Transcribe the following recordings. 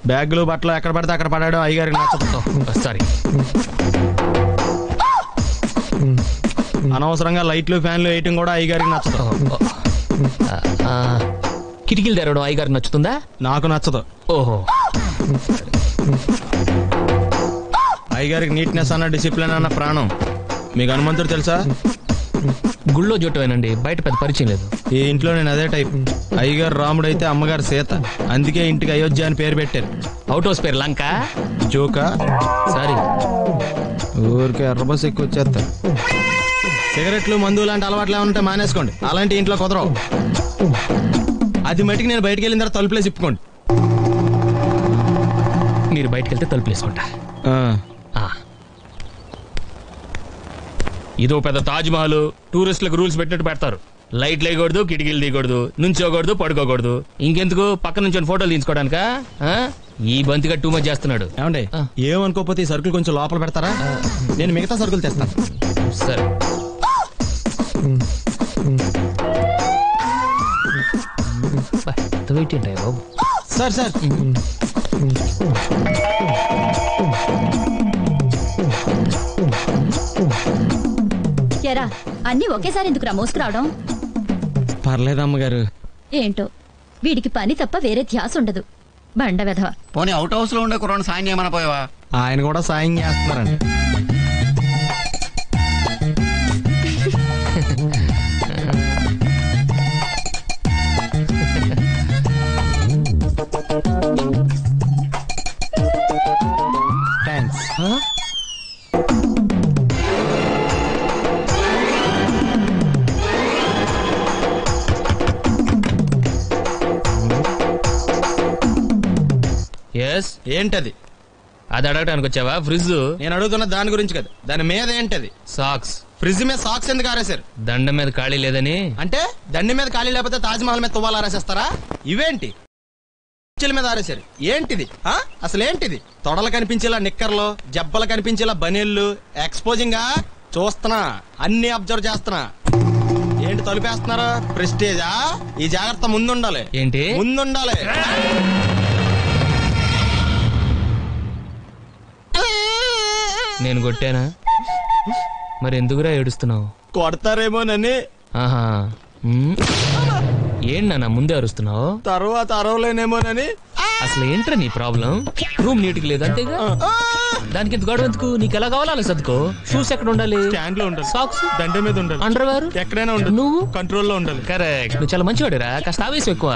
బ్యాగులు బట్టలు ఎక్కడ పడితే అక్కడ పడాడు అయ్యగారికి నచ్చదు. సారీ. అనవసరంగా లైట్లు ఫ్యాన్లు వేయటం కూడా అయ్యగారికి నచ్చదు. కిటికీలు తెరవడం అయ్యగారికి నచ్చుతుందా? నాకు నచ్చదు. ఓహో. అయ్యగారికి నీట్నెస్ అన్న డిసిప్లిన్ అన్న ప్రాణం. మీకు హనుమంతుడు తెలుసా? గుళ్ళో జోటమేనండి, బయట పెద్ద పరిచయం లేదు. ఈ ఇంట్లో నేను అదే టైప్. అయ్యగారు రాముడు అయితే అమ్మగారు సీత, అందుకే ఇంటికి అయోధ్య అని పేరు పెట్టారు. అవుట్ హౌస్ పేరు లంక. జోకా? సారీ, ఊరికే ఎర్ర బస్ ఎక్కువ వచ్చేస్తా. సిగరెట్లు మందు లాంటి అలవాట్లు ఏమంటే మానేసుకోండి, అలాంటి ఇంట్లో కుదరవు. అది మటుకు నేను బయటకు వెళ్ళిన తర్వాత తలుపులేసి ఇప్పుకోండి. మీరు బయటకు వెళ్తే తలుపులు వేసుకుంటా. ఇదో పెద్ద తాజ్ మహల్. టూరిస్టులకు రూల్స్ పెట్టినట్టు పెడతారు. లైట్లు వేయకూడదు, కిటికీలు తీయకూడదు, నుంచోకూడదు, పడుకోకూడదు. ఇంకెందుకు పక్క నుంచి ఫోటోలు తీసుకోవడానికా? ఈ బంతిగా టూ మచ్ చేస్తున్నాడు. ఏమండి, ఏమనుకోకపోతే ఈ సరుకులు కొంచెం లోపల పెడతారా? నేను మిగతా సరుకులు తెస్తాను. సరే. వెయిట్ ఏంటి బాబు? సార్ సార్, ఎరా అన్ని ఒకేసారి ఎందుకురా మోసుకురావడం? పర్లేదు అమ్మగారు. ఏంటో వీడికి పని తప్ప వేరే ధ్యాస ఉండదు. బండ వెధవ. పోనీ అవుట్ హౌస్ లో ఉండే కుర్రాన్ని సాయం చేయమని పోయావా? ఆయన కూడా సాయం చేస్తున్నారండి. థ్యాంక్స్. ఏంటది? అది అడగటానికి వచ్చావా? ఫ్రిడ్జ్. నేను అడుగుతున్న దాని గురించి కదా, దాని మీద ఏంటది? సాక్స్. ఫ్రిడ్జ్ మీద సాక్స్ ఎందుకు ఆరేశారు? దండం మీద ఖాళీ లేదని. అంటే దండి మీద ఖాళీ లేకపోతే తాజ్ మహల్ మీద తువ్వాలు ఆరేసేస్తారా? ఇవేంటి మీద ఆరేశారు? ఏంటిది అసలు? ఏంటిది? తొడలు కనిపించేలా నిక్కర్లు, జబ్బలు కనిపించేలా బనీళ్లు, ఎక్స్పోజింగ్ గా చూస్తున్నా, అన్ని అబ్జర్వ్ చేస్తున్నా. ఏంటి తలుపేస్తున్నారా? ప్రెస్టేజా? ఈ జాగ్రత్త ముందుండాలి. ఏంటి ముందుండాలి? నేను కొట్టానా? మరి ఎందుకురా ఏడుస్తున్నావు? కొడతారేమోనని. ఆహా, ఏంటి నాన్న ముందే అరుస్తున్నావు? తర్వాత అరవలేనేమోనని. అసలు ఏంట్రా నీ ప్రాబ్లం? రూమ్ నీట్గా లేదు అంతేగా, దానికి ఎంత గొడవ ఎందుకు? నీకు ఎలా కావాలో అలా సర్దుకో. షూస్ ఎక్కడ ఉండాలి? స్టాండ్ లో ఉండాలి. సాక్స్ దండ మీద ఉండాలి. అండర్ వేర్ ఎక్కడైనా ఉండాలి. నువ్వు కంట్రోల్లో ఉండాలి. కరెక్ట్. నువ్వు చాలా మంచివాడురా, కాస్త ఆవేశం ఎక్కువ.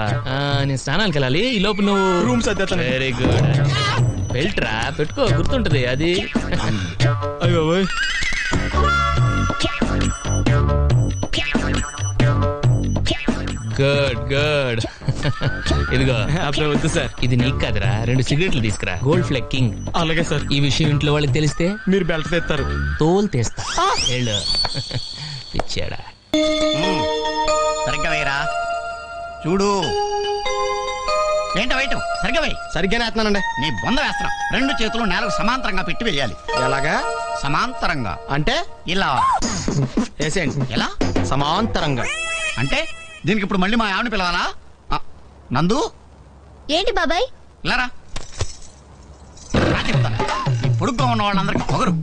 నేను స్నానానికి వెళ్ళాలి, ఈ లోపు నువ్వు రూమ్ సర్దేస్తాను. Very good. బెల్ట్ రా పెట్టుకో, గుర్తుంటది అది. అయ్యో గుడ్ గుడ్. ఇదిగో అప్పుడు వద్దు సార్, ఇది నీకు కాదురా, 2 సిగరెట్లు తీసుకురా. Gold flake king. అలాగే సార్. ఈ విషయం ఇంట్లో వాళ్ళకి తెలిస్తే మీరు బెల్ట్ తెస్తారు. తోలు తీస్తా. వెళ్ళు. పిచ్చాడా. సరిగ్గా వేయరా. చూడు ఏంటో వెయిట్. సరిగ్గా వేయి. సరిగ్గానే వేస్తున్నానండి. నీ బొంద వేస్తున్నా. 2 చేతులు నేలకు సమాంతరంగా పెట్టి వేయాలి. ఎలాగా? సమాంతరంగా అంటే ఇలా వేసేయండి. ఎలా? సమాంతరంగా అంటే దీనికి ఇప్పుడు మళ్ళీ మా ఆవిడని పిలవాలా? నందు ఏంటి బాబాయ్? ఇలారా. ఈ పొడుగ్గా ఉన్న వాళ్ళందరికీ పొగరు,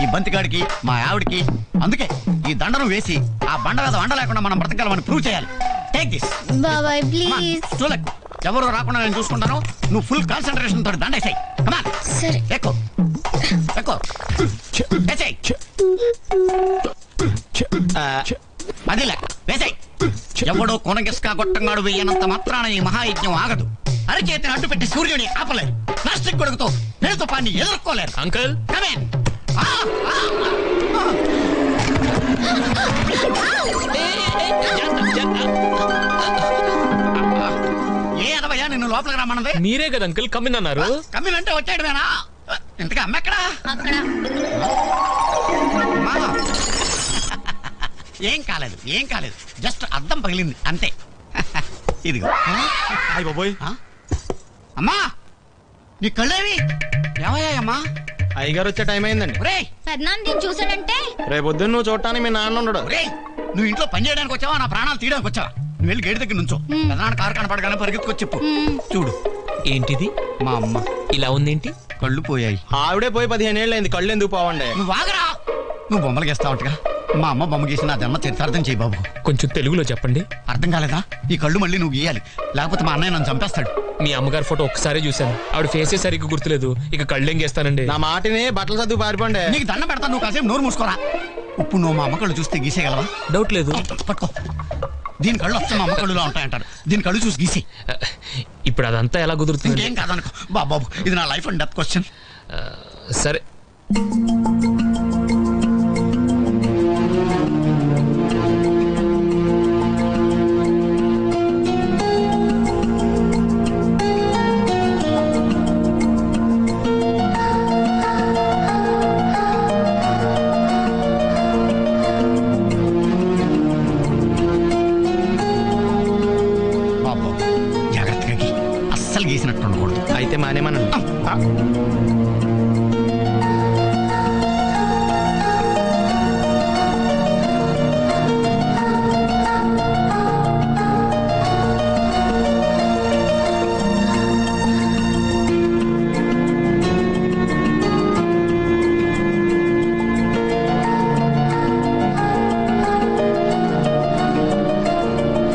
ఈ బంతిగాడికి మా ఆవిడికి. అందుకే ఈ దండను వేసి ఆ బండ మీద వండ లేకుండా మనం బ్రతకగలమని ప్రూవ్ చేయాలి. టేక్ దిస్ బాబాయ్ ప్లీజ్. చూడకు, ఎవరు రాకుండా నేను చూసుకుంటాను. నువ్వు ఫుల్ కాన్సన్ట్రేషన్ తోటి దండేసాయి. సరే ఎక్కువ ఎక్కువ అది లెక్క వేసాయి. ఎవడో కొనగిస్కా గొట్టంగాడు వేయనంత మాత్రాన ఈ మహాయజ్ఞం ఆగదు. అరచేతిని అడ్డు పెట్టి సూర్యుని ఆపలేరు. ప్లాస్టిక్ గొడుగుతో పేరుతుపాన్ని ఎదుర్కోలేరు. అంకుల్ ఏ అదవయ్యా నిన్ను లోపలికి రమ్మన్నది? మీరే కదా అంకుల్ కమ్మిన్ అన్నారు. కమ్మిన్ అంటే వచ్చాడువేనా? ఇంతగా అమ్మ ఎక్కడా? ఏం కాలేదు, ఏం కాలేదు. జస్ట్ అద్దం పగిలింది అంతే. ఇదిగో. అయ్య బాబోయ్. అమ్మా నీ కళ్ళేవి ఏమయ్యాయమ్మా? అయ్యగారు వచ్చే టైం అయిందండి. ఫెర్నాండీని చూసాడంటే రేపు పొద్దున్న నువ్వు చూడటానికి మీ నాన్న ఉండడు. నువ్వు ఇంట్లో పని చేయడానికి వచ్చావా, నా ప్రాణాలు తీయడానికి వచ్చావా? నువ్వు వెళ్ళి గేట్ దగ్గర నుంచో పెదనాన్న కారు కనపడగానే పరిగెత్తుకొచ్చి చెప్పు. చూడు ఏంటిది మా అమ్మ ఇలా ఉందేంటి? కళ్ళు పోయాయి. ఆవిడే పోయి 15 ఏళ్ళు అయింది, కళ్ళు ఎందుకు పోవండి? నువ్వు ఆగరా. నువ్వు బొమ్మలు గీస్తావుగా, మా అమ్మ బొమ్మ గీసి నా జన్మ చరితార్థం చేయి బాబు. కొంచెం తెలుగులో చెప్పండి. అర్థం కాలేదా? ఈ కళ్ళు మళ్ళీ నువ్వు గీయాలి, లేకపోతే మా అన్నయ్య నన్ను చంపేస్తాడు. మీ అమ్మగారి ఫోటో ఒక్కసారే చూశాను, ఆవిడ ఫేసే సరిగ్గా గుర్తులేదు, ఇక కళ్ళేం చేస్తానండి. నా మాటిని బట్టలు చదువు పారిపోండి. నీకు దండం పెడతా, నువ్వు కాసేపు నోరు మూసుకోరా. ఇప్పుడు నువ్వు మా అమ్మ కళ్ళు చూస్తే గీసేయగలవా? డౌట్ లేదు. పట్టుకో. దీని కళ్ళు వస్తే మా అమ్మ కళ్ళులా ఉంటాయంటారు, దీని కళ్ళు చూసి గీసి. ఇప్పుడు అదంతా ఎలా కుదురుతుంది? ఇంకేం కాదనుకో బాబు, ఇది నా లైఫ్ అండ్ డెత్ క్వశ్చన్. సరే. బాబు జాగ్రత్తగా గీ, అస్సలు గీసినట్టు ఉండకూడదు. అయితే మానేమనండి.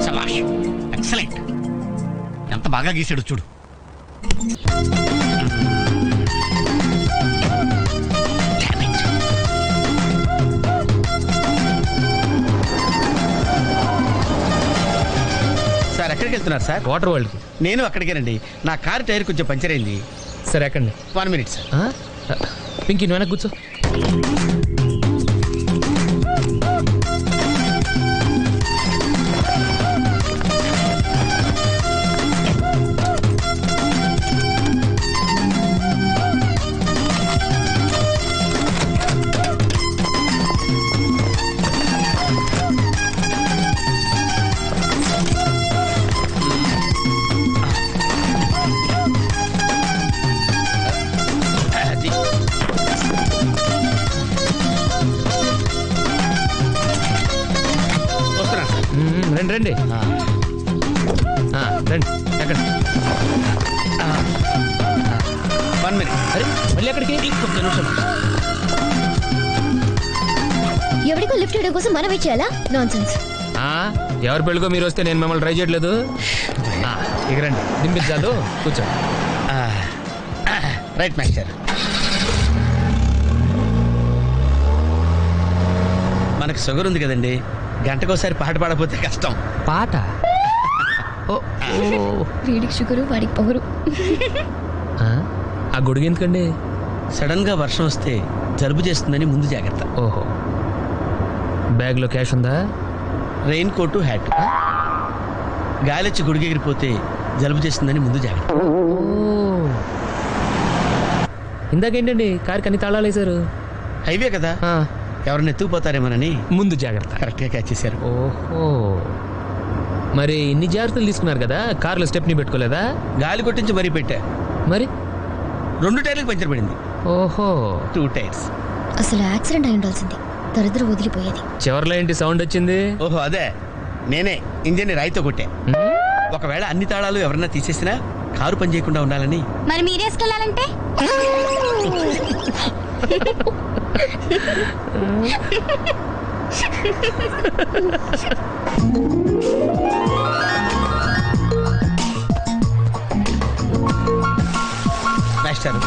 శభాష్, ఎక్సలెంట్. ఎంత బాగా గీసాడు చూడు. సార్ ఎక్కడికి వెళ్తున్నారు సార్? వాటర్ వరల్డ్కి. నేను అక్కడికేనండి. నా కారు టైర్ కొంచెం పంచర్ అయింది. సరే ఎక్కండి. 1 minute సార్. పింకీ నువ్వు వెనక్కి కూర్చో. అది. వస్తున్నాను సార్. రండి రండి. రండి ఎక్కండి. 1 minute. అరే మళ్ళీ ఎక్కడికి? ఇంకొక నిమిషం. ఎవరికో లిఫ్ట్ ఇవ్వడం కోసం మనం ఇచ్చేయాలా? నాన్సెన్స్. ఎవరి పెళ్ళికో మీరు వస్తే నేను మిమ్మల్ని ట్రై చేయట్లేదు. ఇక రండి, దింపించాలు, కూర్చో. Right master. మనకు షుగర్ ఉంది కదండి, గంటకోసారి పాట పాడకపోతే కష్టం. పాట? వీడికి షుగరు, వాడికి పొగరు. ఆ గొడుగు ఎందుకండి? సడన్ గా వర్షం వస్తే జలుబు చేస్తుందని ముందు జాగ్రత్త. ఓహో, బ్యాగ్లో క్యాష్ ఉందా? Rain coat, hat. గాలిచ్చి గుడిగెగిరిపోతే జలుబు చేస్తుందని ముందు జాగ్రత్త. ఇందాకేంటండి కారుకి అన్ని తాళాలు వేశారు? హైవే కదా, ఎవరిని ఎత్తుకుపోతారేమోనని ముందు జాగ్రత్త. కరెక్ట్గా క్యాచ్ చేశారు. ఓహో, మరి ఇన్ని జాగ్రత్తలు తీసుకున్నారు కదా, కార్లో స్టెప్ని పెట్టుకోలేదా? గాలి కొట్టించి మరీ పెట్టా. మరి 2 టైర్లకు పంచర్ పడింది. ఓహో, 2 టైర్స్. అసలు యాక్సిడెంట్ అయి ఉండాల్సింది, దరిద్రం వదిలిపోయేది. చివర్లో ఏంటి సౌండ్ వచ్చింది? ఓహో అదే, నేనే ఇంజన్ రాయితో కొట్టా. ఒకవేళ అన్ని తాళాలు ఎవరన్నా తీసేసినా కారు పని చేయకుండా ఉండాలని. మరి మీరేసుకెళ్ళాలంటే మాస్టర్,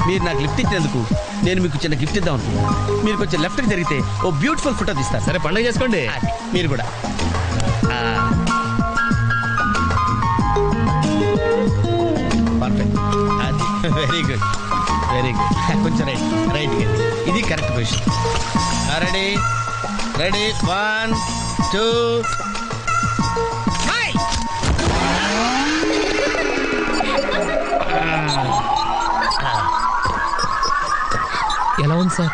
మీరు నాకు లిఫ్ట్ ఇచ్చినందుకు నేను మీకు చిన్న గిఫ్ట్ ఇద్దాం అనుకున్నాను. మీరు కొంచెం లెఫ్ట్కి జరిగితే ఓ బ్యూటిఫుల్ ఫోటో తీస్తారు. సరే పండుగ చేసుకోండి. అది, మీరు కూడా. పర్ఫెక్ట్. అది వెరీ గుడ్, వెరీ గుడ్. కొంచెం రైట్ ఇది కరెక్ట్ పొజిషన్. Ready ready 1 2. ఎలా ఉంది సార్?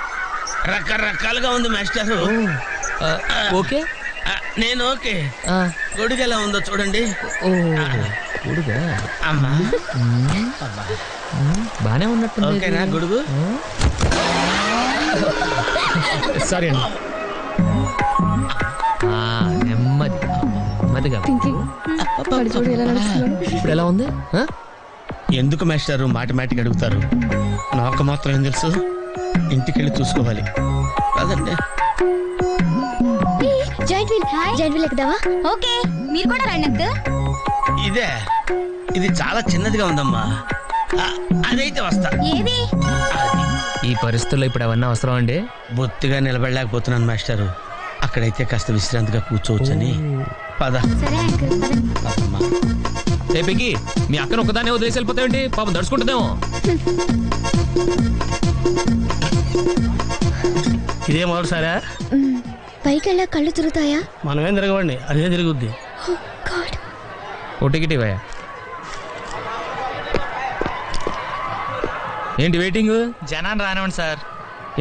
రకరకాలుగా ఉంది మాస్టర్. ఓకే, నేను ఓకే. గొడుగు ఎలా ఉందో చూడండి. గొడుగా అమ్మా, బానే ఉన్నట్టు. ఓకేనా గొడుగు? సారీ అండి. నెమ్మది. చిన్నదిగా ఇప్పుడు ఎలా ఉంది ఆ? ఎందుకు మాస్టారు మాటిమాటికి అడుగుతారు? నాకు మాత్రం ఏం తెలుసు, ఇంటికి వెళ్ళి చూసుకోవాలి. కాదండి జాయింట్ వీల్ ఎక్కుదావా? ఓకే మీరు కూడా రండి అంకుల్. ఇదే, ఇది చాలా చిన్నదిగా ఉందమ్మా. అదైతే వస్తా. ఏది? ఈ పరిస్థితుల్లో ఇప్పుడు అవన్నీ అవసరం అండి. బొత్తిగా నిలబడలేకపోతున్నాను మాస్టారు. అక్కడైతే కాస్త విశ్రాంతిగా కూర్చోవచ్చని. పద. సరే అంకుల్ పదమ్మా. ఏ పికి, మీ అక్కను ఒకదానే వదిలేసి వెళ్ళిపోతావేంటి? పాపం దడుచుకుంటుందేమో. ఇదే మొదటిసారా? పైకి వెళ్ళా కళ్ళు తిరుగుతాయా? మనమేం తిరగవండి, అదే తిరుగుద్ది. ఓ టికెట్ ఇవ్వయా. ఏంటి వెయిటింగ్? జనాన్ని రానివ్వండి సార్.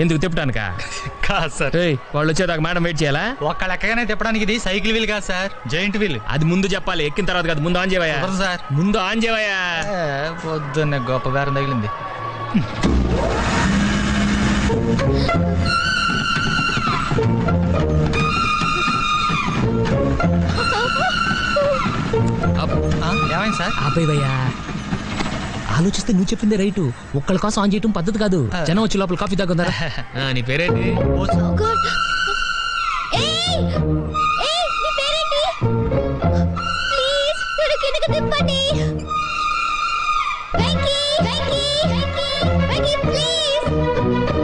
ఎందుకు తిప్పటానికా? కాదు సార్, వాళ్ళు వచ్చేదాకా మేడం వెయిట్ చేయాలా? ఒక్క లెక్కగానే తిప్పడానికి ఇది సైకిల్ వీల్ కాదు సార్, జైంట్ వీల్. అది ముందు చెప్పాలి, ఎక్కిన తర్వాత కాదు. ముందు ఆన్ చేయవయ్యా. కుదరదు సార్. ముందు ఆన్ చేయవయ్యా. పొద్దున్నే గొప్ప బేరం తగిలింది. ఏమైంది సార్? ఆపేవయ్యా. ఆలోచిస్తే నువ్వు చెప్పింది రైటు. ఒక్కళ్ళ కోసం ఆన్ చేయటం పద్ధతి కాదు. జనం వచ్చి లోపల కాఫీ తాగుందా? నీ పేరేంటి?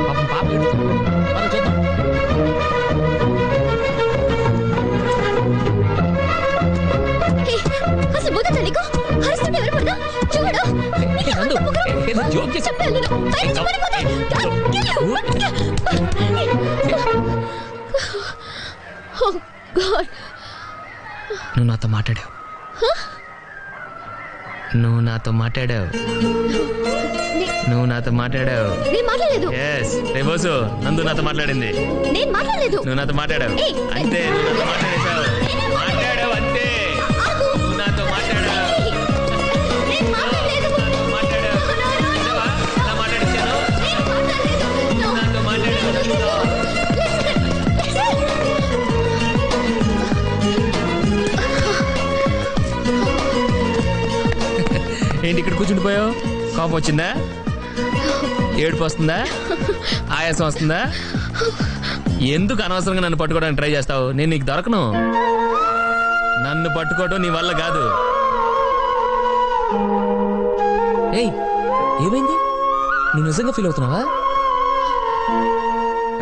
పాపం పాప ఏడుస్తుంది. పద చూద్దాం. అసలు బుద్ధి నీకు హరిస్తుంటే ఎవరు పడదా? చూడు జోక్ చేసి నువ్వు నాతో మాట్లాడావు. నువ్వు నాతో మాట్లాడావు. నువ్వు నాతో మాట్లాడావు. నేను మాట్లాడలేదు. ఎస్ రేబోసు నందు నాతో మాట్లాడింది. నేను మాట్లాడలేదు. నువ్వు నాతో మాట్లాడావు. అంతే, నువ్వు నాతో మాట్లాడేశావు. మాట్లాడావు అంతే. నువ్వు నాతో మాట్లాడావు. నేను మాట్లాడలేదు. నాతో మాట్లాడావు. విన్నావా? ఎలా మాట్లాడించాను? నువ్వు నాతో మాట్లాడావు. ఏంటి ఇక్కడ కూర్చుండిపోయావు? కోపం వచ్చిందా? ఏడుపు వస్తుందా? ఆయాసం వస్తుందా? ఎందుకు అనవసరంగా నన్ను పట్టుకోవడానికి ట్రై చేస్తావు? నేను నీకు దొరకను. నన్ను పట్టుకోవడం నీ వల్ల కాదు. ఏయ్, ఏమైంది? నువ్వు నిజంగా ఫీల్ అవుతున్నావా?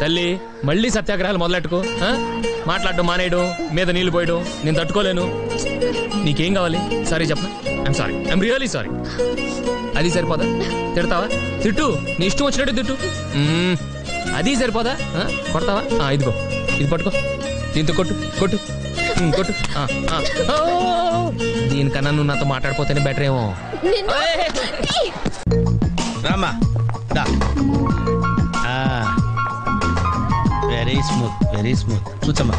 తల్లి, మళ్ళీ సత్యాగ్రహాలు మొదలెట్టుకో. మాట్లాడడం మానేయడం, మీద నీళ్లు పోయడం నేను తట్టుకోలేను. నీకేం కావాలి? సారీ చెప్పనా? I'm sorry, I'm really sorry. అది సరిపోదా? తిడతావా? తిట్టు, నీ ఇష్టం వచ్చినట్టు తిట్టు. అది సరిపోదా? కొడతావా? ఇదిగో, ఇది పట్టుకో, దీంతో కొట్టు కొట్టు కొట్టు. దీనికన్నా నువ్వు నాతో మాట్లాడిపోతేనే బెటర్ ఏమో. Rama, very smooth, very smooth. చూచమ్మా.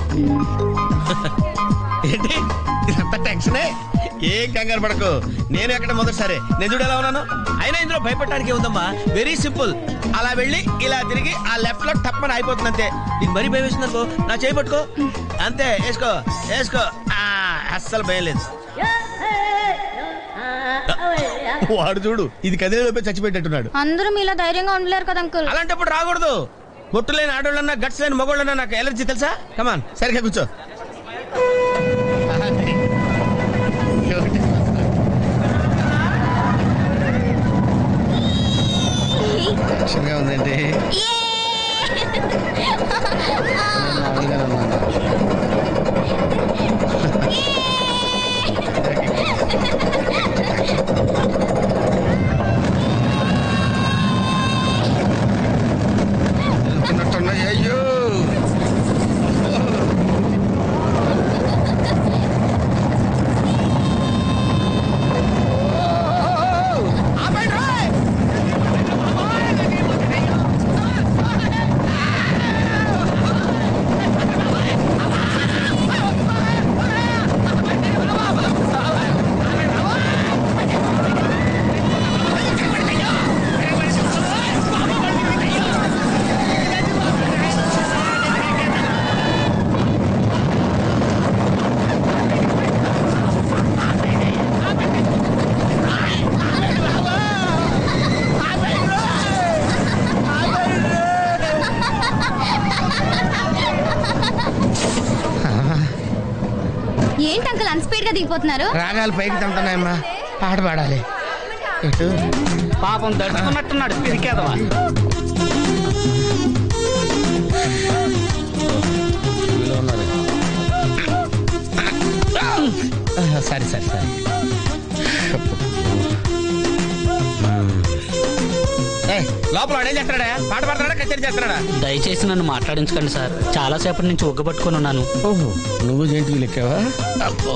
ఏంటి ఇదంతా టెన్షనే? ఏం కంగారు పడకు, నేను ఎక్కడ మొదటిసారి. నేను చూడు ఎలా ఉన్నాను. అయినా ఇందులో భయపడటానికి ఉందమ్మా. Very simple. అలా వెళ్ళి ఇలా తిరిగి ఆ లెఫ్ట్ లో టప్పని అయిపోతుంది అంతే. నీకు మరీ భయం వేసింది అనుకో, నా చేయి పట్టుకో అంతే. వేసుకో వేసుకో. అస్సలు భయం లేదు. వాడు చూడు, ఇది కదిలేలోపే చచ్చిపెట్టేట్టున్నాడు. అందరూ మీలా ధైర్యంగా ఉండలేరు కదా అంకుల్. అలాంటప్పుడు రాకూడదు. బొట్టు లేని ఆడోళ్ళన్నా, గట్స్ లేని మగోళ్ళన్నా నాకు ఎలర్జీ తెలుసా? కమాన్, సరిగ్గా కూర్చో. టెన్షన్గా ఉందండి. అయ్యో స్పీడ్ గా దిగిపోతున్నారు? రాగాలు పైకి తంటున్నాయమ్మా, పాట పాడాలి. ఎటు పాపం దడుచుకున్నట్టున్నాడు పిరికేదవా. సరే సరే సరే. లోపల వాడేం చేస్తాడా? పాట పాడతాడా, కచేరీ చేస్తాడా? దయచేసి నన్ను మాట్లాడించకండి సార్, చాలా సేపటి నుంచి ఒగ్గబట్టుకొని ఉన్నాను. ఓహో, నువ్వు జెయింట్ లెక్కావా? అబ్బో,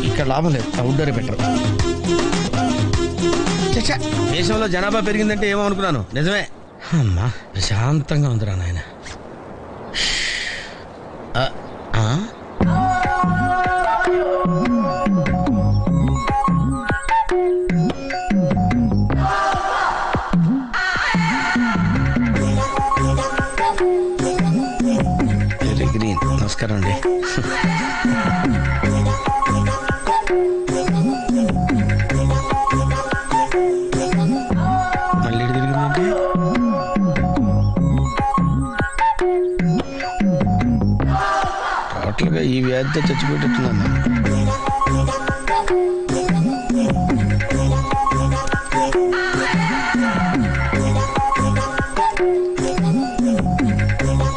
ఇక్కడ లాభం లేదు, అవుట్డోర్ బెటర్. దేశంలో జనాభా పెరిగిందంటే ఏమో అనుకున్నాను, నిజమే. అమ్మా ప్రశాంతంగా ఉందిరా నాయన. గ్రీన్, నమస్కారం అండి. మళ్ళీ తిరిగిందండి. టోటల్గా ఈ వ్యాధితో చచ్చిపోయేటట్టున్నాను.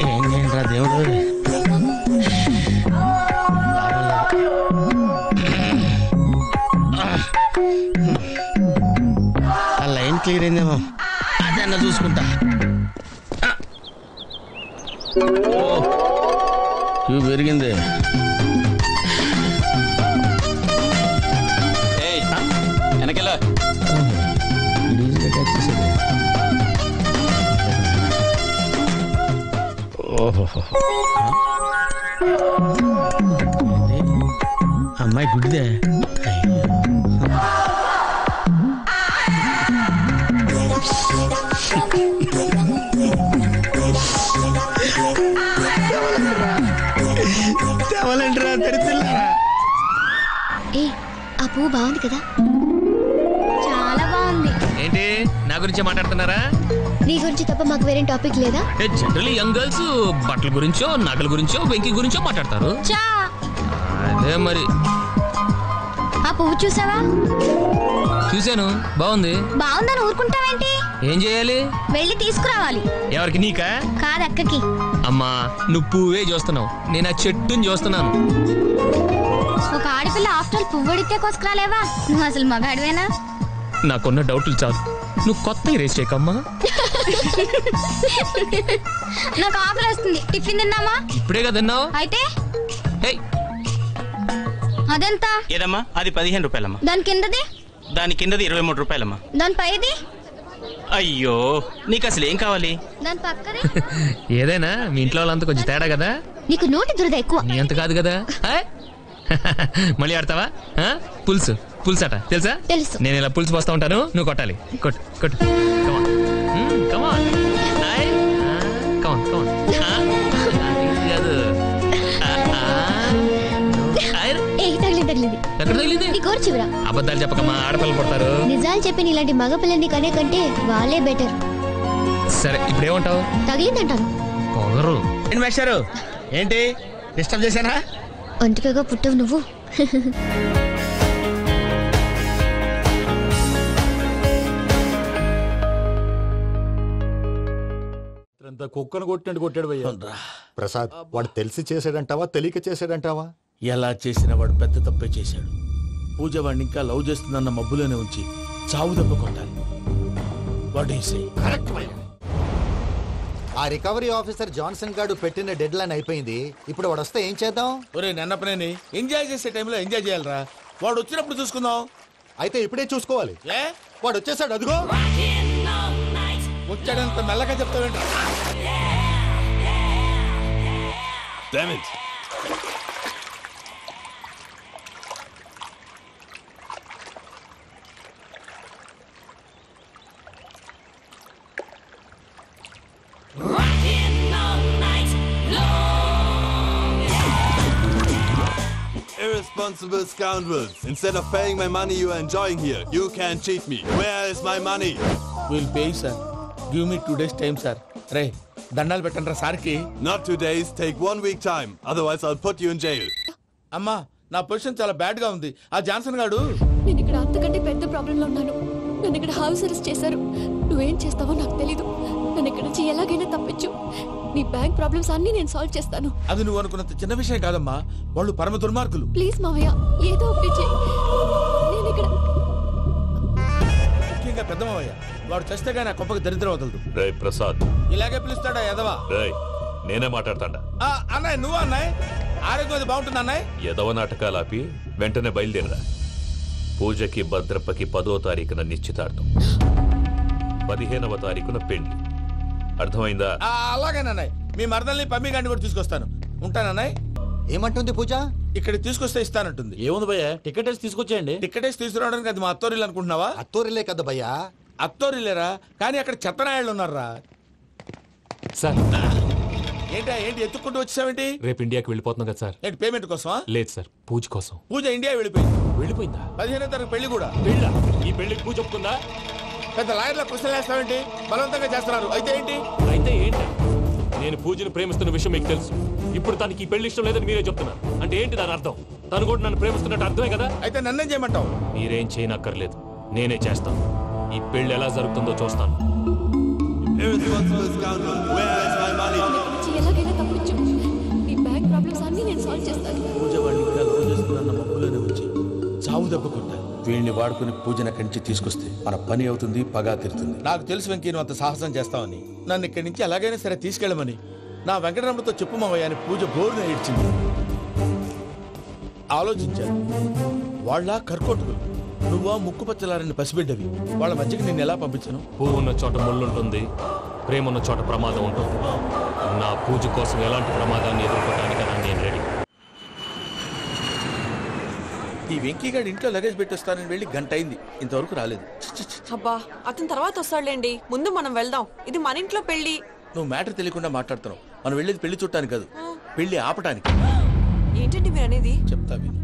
ఏం చేయండి రా దేవుడు. ఆ లైన్ క్లియర్ అయిందేమో, అదన్నా చూసుకుంటా. ఇవి పెరిగింది. వెనకెళ్ళ ఓహో, అమ్మాయి గుడిదే. తెవలంటరా తెరిచిల్లారా. ఏ, ఆ పువ్వు బాగుంది కదా? చాలా బాగుంది. ఏంటి నా గురించే మాట్లాడుతున్నారా? నీ గురించి తప్ప మాకు వేరే టాపిక్ లేదా? జనరల్లీ యంగ్ గర్ల్స్ బట్టల గురించో, నగల గురించో, వెంకి గురించో మాట్లాడతారు. చా, అదే మరి. ఆ పువ్వు చూసావా? చూశాను, బాగుంది. బాగుందని ఊరుకుంటావేంటి? ఏం చేయాలి? వెళ్ళి తీసుకురావాలి. ఎవరికి, నీకా? కాదు, అక్కకి. అమ్మా, నువ్వు పువ్వే చూస్తున్నావు, నేను ఆ చెట్టుని చూస్తున్నాను. ఒక ఆడపిల్ల ఆఫ్టర్ పువ్వు అడిగితే కోసుకురాలేవా? నువ్వు అసలు మగాడివేనా? నాకున్న డౌట్లు చాలు, నువ్వు కొత్త రేస్ చేయకమ్మా. నాకు ఆకలి వస్తుంది, టిఫిన్ తిన్నామా? ఇప్పుడే కదా తిన్నావు. అయితే హేయ్, అదెంత? ఏదమ్మా? అది 15 రూపాయలమ్మా. దాని కిందది? దాని కిందది 23 రూపాయలమ్మా. దాని పైది? అయ్యో, నీకు అసలు ఏం కావాలి? దాని పక్కది? ఏదైనా మీ ఇంట్లో వాళ్ళంతా కొంచెం తేడా కదా. నీకు నోటి దురద ఎక్కువ. నీ అంత కాదు కదా. హాయ్. మళ్ళీ ఆడతావా? పులుసు పులుసు అట తెలుసా? తెలుసు. నేను ఇలా పులుసు పోస్తా ఉంటాను, నువ్వు కొట్టాలి. కొట్టు కొట్టు. కమాన్ కమాన్. హాయ్, కమాన్ కమాన్. తగిలింది. ఎక్కడ తగిలింది? నీ కోరు చివరా. అబద్ధాలు చెప్పకమ్మా, ఆడపిల్లలు పడతారు. నిజాలు చెప్పి ఇలాంటి మగపిల్లని కనే కంటే వాళ్ళే బెటర్. సరే, ఇప్పుడు ఏమంటావు? తగిలిందంటాను. పొగరు. ఏంటి మేస్టారు, ఏంటి డిస్టర్బ్ చేశానా? ఒంటికగా పుట్టవు నువ్వు. కుక్కను కొట్టినట్టు కొట్టాడు భయ్యా. ప్రసాద్, వాడు తెలిసి చేసాడంటావా తెలియక చేసాడంటావా? ఎలా చేసిన వాడు పెద్ద తప్పే చేశాడు. పూజ వాడిని ఇంకా లవ్ చేస్తుందన్న మబ్బులోనే ఉంచి చావు దెబ్బ కొట్టాలి. ఆ రికవరీ ఆఫీసర్ జాన్సన్ గారు పెట్టిన డెడ్ లైన్ అయిపోయింది. ఇప్పుడు వాడు వస్తే ఏం చేద్దాం? ఒరే నన్నపనేని, ఎంజాయ్ చేసే టైంలో ఎంజాయ్ చేయాలరా. వాడు వచ్చినప్పుడు చూసుకుందాం. అయితే ఇప్పుడే చూసుకోవాలి. ఏ, వాడు వచ్చేసాడు, అదిగో. వచ్చాడంత మెల్లగా చెప్తావేంట? Irresponsible scoundrels. Instead of paying my money you are enjoying here, you can cheat me. Where is my money? We'll pay, sir. Give me 2 days time, sir. రే, దండాలు పెట్టండి రా సార్కి. Not 2 days, take 1 week time. Otherwise, I'll put you in jail. అమ్మా నా position చాలా bad గా ఉంది. ఆ జాన్సన్ గాడు నేను ఇక్కడ అంతకంటే పెద్ద ప్రాబ్లం లో ఉన్నాను. నన్ను ఇక్కడ హౌస్ అరెస్ట్ చేశారు. నువ్వేం చేస్తావో నాకు తెలీదు. నన్ను ఇక్కడ నుంచి ఎలాగైనా తప్పించు. నీ బ్యాంక్ ప్రాబ్లమ్స్ అన్ని నేను సాల్వ్ చేస్తాను. అది నువ్వు అనుకున్నంత చిన్న విషయం కాదమ్మా. వాళ్ళు పరమ దుర్మార్గులు. ప్లీజ్ మావయ్య ఏదో ఒకటి చెయ్యి. నేను ఇక్కడ ముఖ్యంగా పెద్ద మావయ్య వాడు చస్తే గానీ ఆ కొంపకి దరిద్రం వదలదు. రే ప్రసాద్, ఇలాగే పిలుస్తాడా ఎదవా? రేయ్ నేనే మాట్లాడతాడా? అన్నయ్య నువ్వు అన్నయ్య ఆరోగ్యం అది బాగుంటుంది అన్నయ్య. ఎదవ నాటకాలు ఆపి వెంటనే బయలుదేరరా. పూజకి భద్రప్పకి 10వ తారీఖున నిశ్చితార్థం, 15వ తారీఖున పెళ్లి. అర్థమైందా? అలాగేనన్నయ్య. మీ మరదల్ని పమ్మి గండి కూడా తీసుకొస్తాను. ఉంటానన్నయ్య. ఏమంటుంది పూజ? ఇక్కడ తీసుకొస్తే ఇస్తానంటుంది. ఏముంది భయ్య, టికెట్ వేసి తీసుకొచ్చేయండి. టికెట్ వేసి తీసుకురావడానికి అది మా అత్తోరిల్లు అనుకుంటున్నావా? అత్తోరిలే కదా భయ్యా. అత్తోరిల్లేరా, కానీ అక్కడ చెత్తనాయాళ్ళు ఉన్నారా. సార్ ఏంటి ఎత్తుక్కుంటూ వచ్చావేంటి? రేపు ఇండియాకి వెళ్ళిపోతున్నాం కదా సార్. ఏంటి పేమెంట్ కోసమా? లేదు సార్, పూజ కోసం. పూజ ఇండియా వెళ్ళిపోయింది. వెళ్ళిపోయిందా? 15వ తారీఖు పెళ్లి కూడా. పెళ్ళా? ఈ పెళ్లికి పూజ ఒప్పుకుందా? పెద్ద లాయర్ల క్వశ్చన్ వేస్తావేంటి? బలవంతంగా చేస్తున్నారు. అయితే ఏంటి? అయితే ఏంటి? నేను పూజను ప్రేమిస్తున్న విషయం మీకు తెలుసు. ఇప్పుడు తనకి ఈ పెళ్లి ఇష్టం లేదని మీరే చెప్తున్నారు. అంటే ఏంటి దాని అర్థం? తను కూడా నన్ను ప్రేమిస్తున్నట్టు అర్థమే కదా? అయితే నన్నేం చేయమంటావు? మీరేం చేయనక్కర్లేదు, నేనే చేస్తాను. ఈ పెళ్లి ఎలా జరుగుతుందో చూస్తాను. Irresponsible scoundrel, where is my money? ఎలాగైనా తప్పించు. నీ బ్యాంక్ ప్రాబ్లమ్స్ అన్ని నేను సాల్వ్ చేస్తాను. పూజ వాడిని ఇంకా లవ్ చేస్తున్న మబ్బులోనే వచ్చి చావు దెబ్బ కొట్టాను. వీడిని వాడుకుని పూజన కంచి తీసుకొస్తే మన పని అవుతుంది, పగా తీరుతుంది. నాకు తెలుసు వెంకీ నువ్వు అంత సాహసం చేస్తావని. నన్ను ఇక్కడి నుంచి ఎలాగైనా సరే తీసుకెళ్ళమని నా వెంకటరమణతో చెప్పు మావయ్య అని పూజ బోరున ఏడ్చింది. ఆలోచించాను. వాళ్ళ కర్కోటకులు, నువ్వా ముక్కుపచ్చలారని పసిబిడ్డవి. వాళ్ళ మధ్యకి నేను ఎలా పంపించను? పువ్వు ఉన్న చోట ముళ్ళుంటుంది, ప్రేమ ఉన్న చోట ప్రమాదం ఉంటుంది. నా పూజ కోసం ఎలాంటి ప్రమాదాన్ని ఎదుర్కోవడానికైనా నేను రెడీ. ఈ వెంకీగాడు ఇంట్లో లగేజ్ పెట్టొస్తానని వెళ్ళి గంట అయింది, ఇంతవరకు రాలేదు. అబ్బా అతని తర్వాత వస్తాడులేండి, ముందు మనం వెళ్దాం. ఇది మన ఇంట్లో పెళ్లి. నువ్వు మ్యాటర్ తెలియకుండా మాట్లాడుతున్నావు. మనం వెళ్ళేది పెళ్లి చుట్టానికి కాదు, పెళ్లి ఆపటానికి. ఏంటండి మీరు అనేది? చెప్తా విను.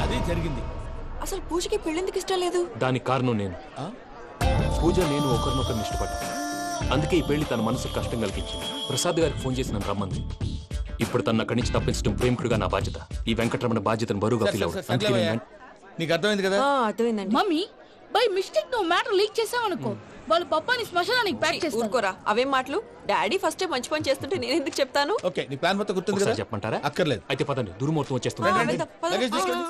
అది జరిగింది. అసలు పూజకి పెళ్ళెందుకు ఇష్టం లేదు? దానికి కారణం నేను. పూజ నేను ఒకరినొకరిని ఇష్టపడ్డా. అందుకే ఈ పెళ్లి తన మనసుకు కష్టం కలిగించింది. ప్రసాద్ గారికి ఫోన్ చేసి నన్ను రమ్మంది. ఇప్పుడు తన అక్కడి నుంచి తప్పించడం ప్రేమికుడుగా నా బాధ్యత. ఈ వెంకటరమణ బాధ్యతను బరువుగా ఫీల్ అవుతుంది. నీకు అర్థమైంది కదా? అర్థమైందండి. మమ్మీ బై మిస్టేక్ నువ్వు మ్యాటర్ లీక్ చేసావనుకో, వాళ్ళు పప్పాని శ్మశానానికి ప్యాక్ చేస్తారు. ఊరుకోరా, అవేం మాటలు? డాడీ ఫస్ట్ మంచి పని చేస్తుంటే నేను ఎందుకు చెప్తాను? ఓకే, నీ ప్లాన్ మొత్తం గుర్తుంది కదా? చెప్పమంటారా? అక్కర్లేదు. అయితే పదండి, దుర్ముహూర్తం వచ్చేస్తుంది. లగేజ్ తీసుకెళ్ళి.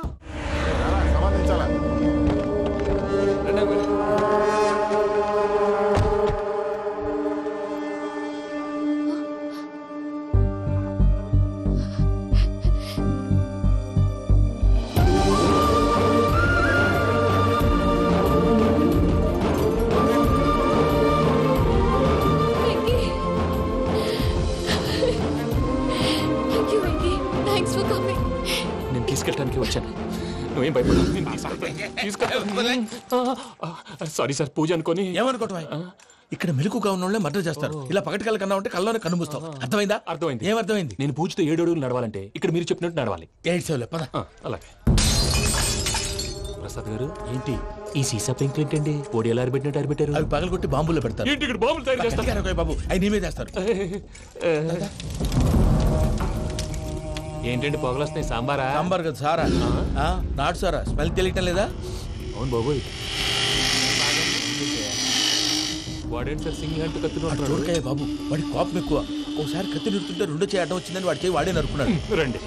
నేను తీసుకెళ్ళడానికి వచ్చాను, నువ్వేం భయపడదు. సారీ సార్, పూజ అనుకోని. ఏమనుకోవటం? ఇక్కడ మెలకుగా ఉన్న వాళ్ళే మర్డర్ చేస్తారు. ఇలా పగటి కళ్ళ కన్నా ఉంటే కళ్ళలోనే కనుమూస్తావు. అర్థమైందా? అర్థమైంది. ఏమర్థమైంది? నేను పూజతో 7 అడుగులు నడవాలంటే ఇక్కడ మీరు చెప్పినట్టు నడవాలి. 8 సెవెన్ పద. అలాగే. ప్రసాద్ గారు, ఏంటి ఈ సీసా పెంకులు ఏంటండి? ఓడి ఎలా అరబెట్టినట్టు అరబెట్టారు? అవి పగలగొట్టి బాంబుల్లో పెడతారు. ఏంటి ఇక్కడ బాంబులు తయారు చేస్తారు? బాబు అవి నీ మీద చేస్తారు. ఏంటండి పొగలొస్తాయి? సాంబారా? సాంబార్ కదా సారా. నాటు సారా. స్మెల్ తెలియటం లేదా? అవును బాబోయ్. వాడేంటి సార్ సింగిల్ హ్యాండ్ కత్తి చూడకాయ బాబు, వాడి కోపం ఎక్కువ. ఒకసారి కత్తి నిరుతుంటే 2 చేయడం వచ్చిందని వాడి చేయి వాడే నరుకున్నాడు. రండి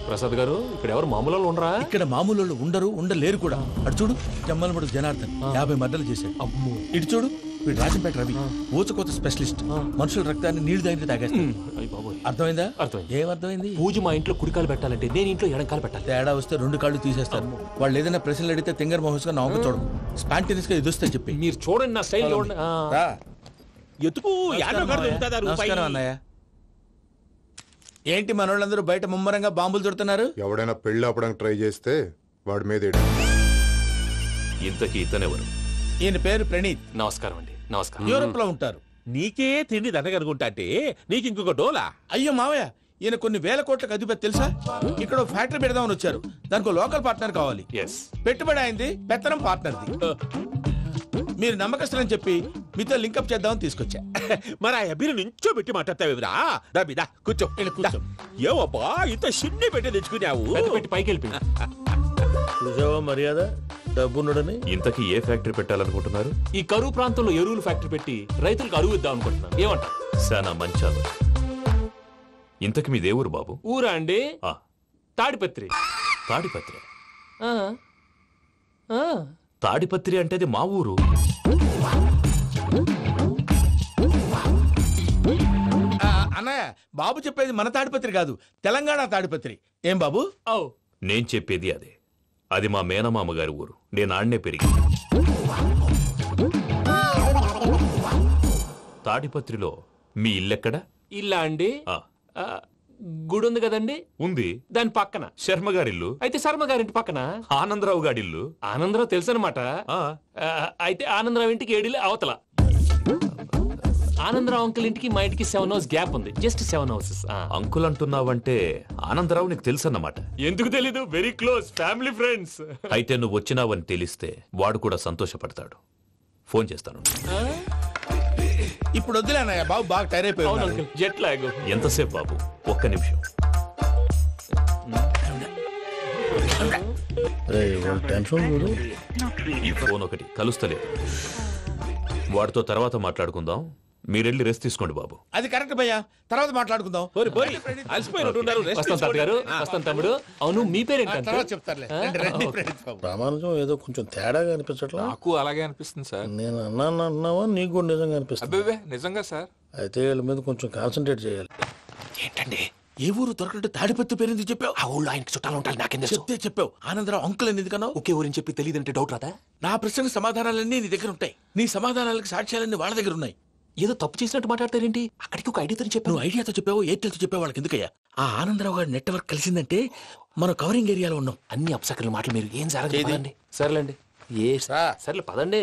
ప్రసాద్ గారు, ఇక్కడ ఎవరు మామూలు వాళ్ళు ఉండరా? ఇక్కడ మామూలు వాళ్ళు ఉండరు, ఉండలేరు కూడా. అటు చూడు, జమ్మలమడు జనార్దన్ 50 మర్డర్లు చేశాడు. అమ్మో. ఇటు చూడు, వీడు రాజంపేట రవి ఊచకోత స్పెషలిస్ట్. మనుషుల రక్తాన్ని నీళ్లు దగ్గర తాగేస్తాడు. అర్థమైందా? అర్థమైంది. ఏమర్థమైంది? పూజ మా ఇంట్లో కుడికాలు పెట్టాలంటే నేను ఇంట్లో ఎడంకాలు పెట్టాలి. తేడా వస్తే 2 కాళ్ళు తీసేస్తారు. వాళ్ళు ఏదైనా ప్రశ్నలు అడిగితే తింగర్ మహోస్ గా నవ్వు చూడదు, స్పాంటినియస్ గా ఎదుస్తా చెప్పి. మీరు చూడండి నా స్టైల్. ఎతుకు నమస్కారం అన్నయ్య. ఏంటి మనోళ్ళందరూ బయట ముమ్మరంగా బాంబులు దొరుకుతున్నారు? ఎవడైనా పెళ్లి ఆపడానికి ట్రై చేస్తే వాడి మీద ఇంతకీ ఇతనెవరు? ఈయన పేరు ప్రణీత్. నమస్కారం అండి. నమస్కారం. యూరోప్ లో ఉంటారు. నీకే తిండి దండగనుకుంటా అంటే నీకు ఇంకొక డోలా? అయ్యో మావయ్య, ఈయన కొన్ని వేల కోట్లకు అధిపతి తెలుసా? ఇక్కడ ఫ్యాక్టరీ పెడదామని వచ్చారు. దానికి లోకల్ పార్ట్నర్ కావాలి. పెట్టుబడి అయింది, పెత్తనం పార్ట్నర్ది. మీరు నమ్మకస్తులని చెప్పి మీతో లింకప్ చేద్దామని తీసుకొచ్చా. మరి ఆ అబ్బిని నుంచో పెట్టి మాట్లాడతావేమిరా? దాబిదా కూర్చో కూర్చో. ఏవబ్బా ఇంత సిన్ని పెట్టి తెచ్చుకున్నావు? పెట్టి పైకి వెళ్ళిపోయి చూసావా మర్యాద డబ్బున్నడని. ఇంతకీ ఏ ఫ్యాక్టరీ పెట్టాలనుకుంటున్నారు? ఈ కరువు ప్రాంతంలో ఎరువులు ఫ్యాక్టరీ పెట్టి రైతులకు అరువు ఇద్దాం అనుకుంటున్నాను. ఏమంటారు? శానా మంచాలు. ఇంతకి మీ దేవురు బాబు? ఊరా అండి? తాడిపత్రి. తాడిపత్రి? తాడిపత్రి అంటే అది మా ఊరు. అన్నయ్య బాబు చెప్పేది మన తాడిపత్రి కాదు, తెలంగాణ తాడిపత్రి. ఏం బాబు? నేను చెప్పేది అదే. అది మా మేనమామ గారి ఊరు. నేను ఆడనే పెరిగి. తాడిపత్రిలో మీ ఇల్లెక్కడ? ఇల్లా అండి? గుడి ఉంది కదండి. ఉంది. దాని పక్కన శర్మ గారిల్లు. అయితే శర్మ గారింటి పక్కన ఆనందరావు గారిల్లు. ఆనందరావు తెలుసు అనమాట. అయితే ఆనందరావు ఇంటికి 7 ఇల్లు అవతల. ఆనందరావు అంకుల్ ఇంటికి మా ఇంటికి 7 హౌస్ గ్యాప్ ఉంది. Just 7 houses. అంకుల్ అంటున్నావంటే ఆనందరావు నీకు తెలుసు అన్నమాట. ఎందుకు తెలీదు? Very close family friends. అయితే నువ్వు వచ్చినావని తెలిస్తే వాడు కూడా సంతోషపడతాడు. ఫోన్ చేస్తాను. ఇప్పుడు వద్దులే అన్నయ్య, బాబు బాగా టైర్ అయిపోయాడు. Jet lag. ఎంతసేపు బాబు? ఒక్క నిమిషం. ఈ ఫోన్ ఒకటి కలుస్తలేదు. వాడితో తర్వాత మాట్లాడుకుందాం. మీరెళ్ళి రెస్ట్ తీసుకోండి బాబు. అది కరెక్ట్ భయ్యా, తర్వాత మాట్లాడుకుందాం. తమ్ముడు అవును మీ పేరేంటి? చెప్తారులే. రామానుజం ఏదో కొంచెం తేడాగా అనిపించట్లా? నాకు అలాగే అనిపిస్తుంది సార్. నేను అన్నావా నీకు కూడా నిజంగా అనిపిస్తుంది? నిజంగా సార్. అయితే వీళ్ళ మీద కొంచెం కాన్సన్ట్రేట్ చేయాలి. ఏంటండి ఏ ఊరు దొరకట్టు తాడిపత్రి పేరు ఎందుకు చెప్పావు? ఆ ఊళ్ళో ఆయనకి చుట్టాలు ఉంటారు. నాకేం చెప్తే చెప్పావు. ఆనందరావు అంకుల్ అని ఎందుకన్నావు? ఒకే ఊరిని చెప్పి తెలియదంటే డౌట్ రాదా? నా ప్రశ్నకు సమాధానాలన్నీ నీ దగ్గర ఉంటాయి. నీ సమాధానాలకు సాక్ష్యాలన్నీ వాళ్ళ దగ్గర ఉన్నాయి. ఏదో తప్పు చేసినట్టు మాట్లాడతారేంటి? అక్కడికి ఒక ఐడియాతో చెప్పావు. నువ్వు ఐడియాతో చెప్పావు, ఎయిర్టెల్తో చెప్పావు. వాళ్ళకి ఎందుకయ్యా? ఆ ఆనందరావు గారి నెట్వర్క్ కలిసిందంటే మనం కవరింగ్ ఏరియాలో ఉన్నాం. అన్ని అప్సకర్ల మాటలు మీరు ఏం జరగదండి. సర్లేండి. సర్లే పదండి.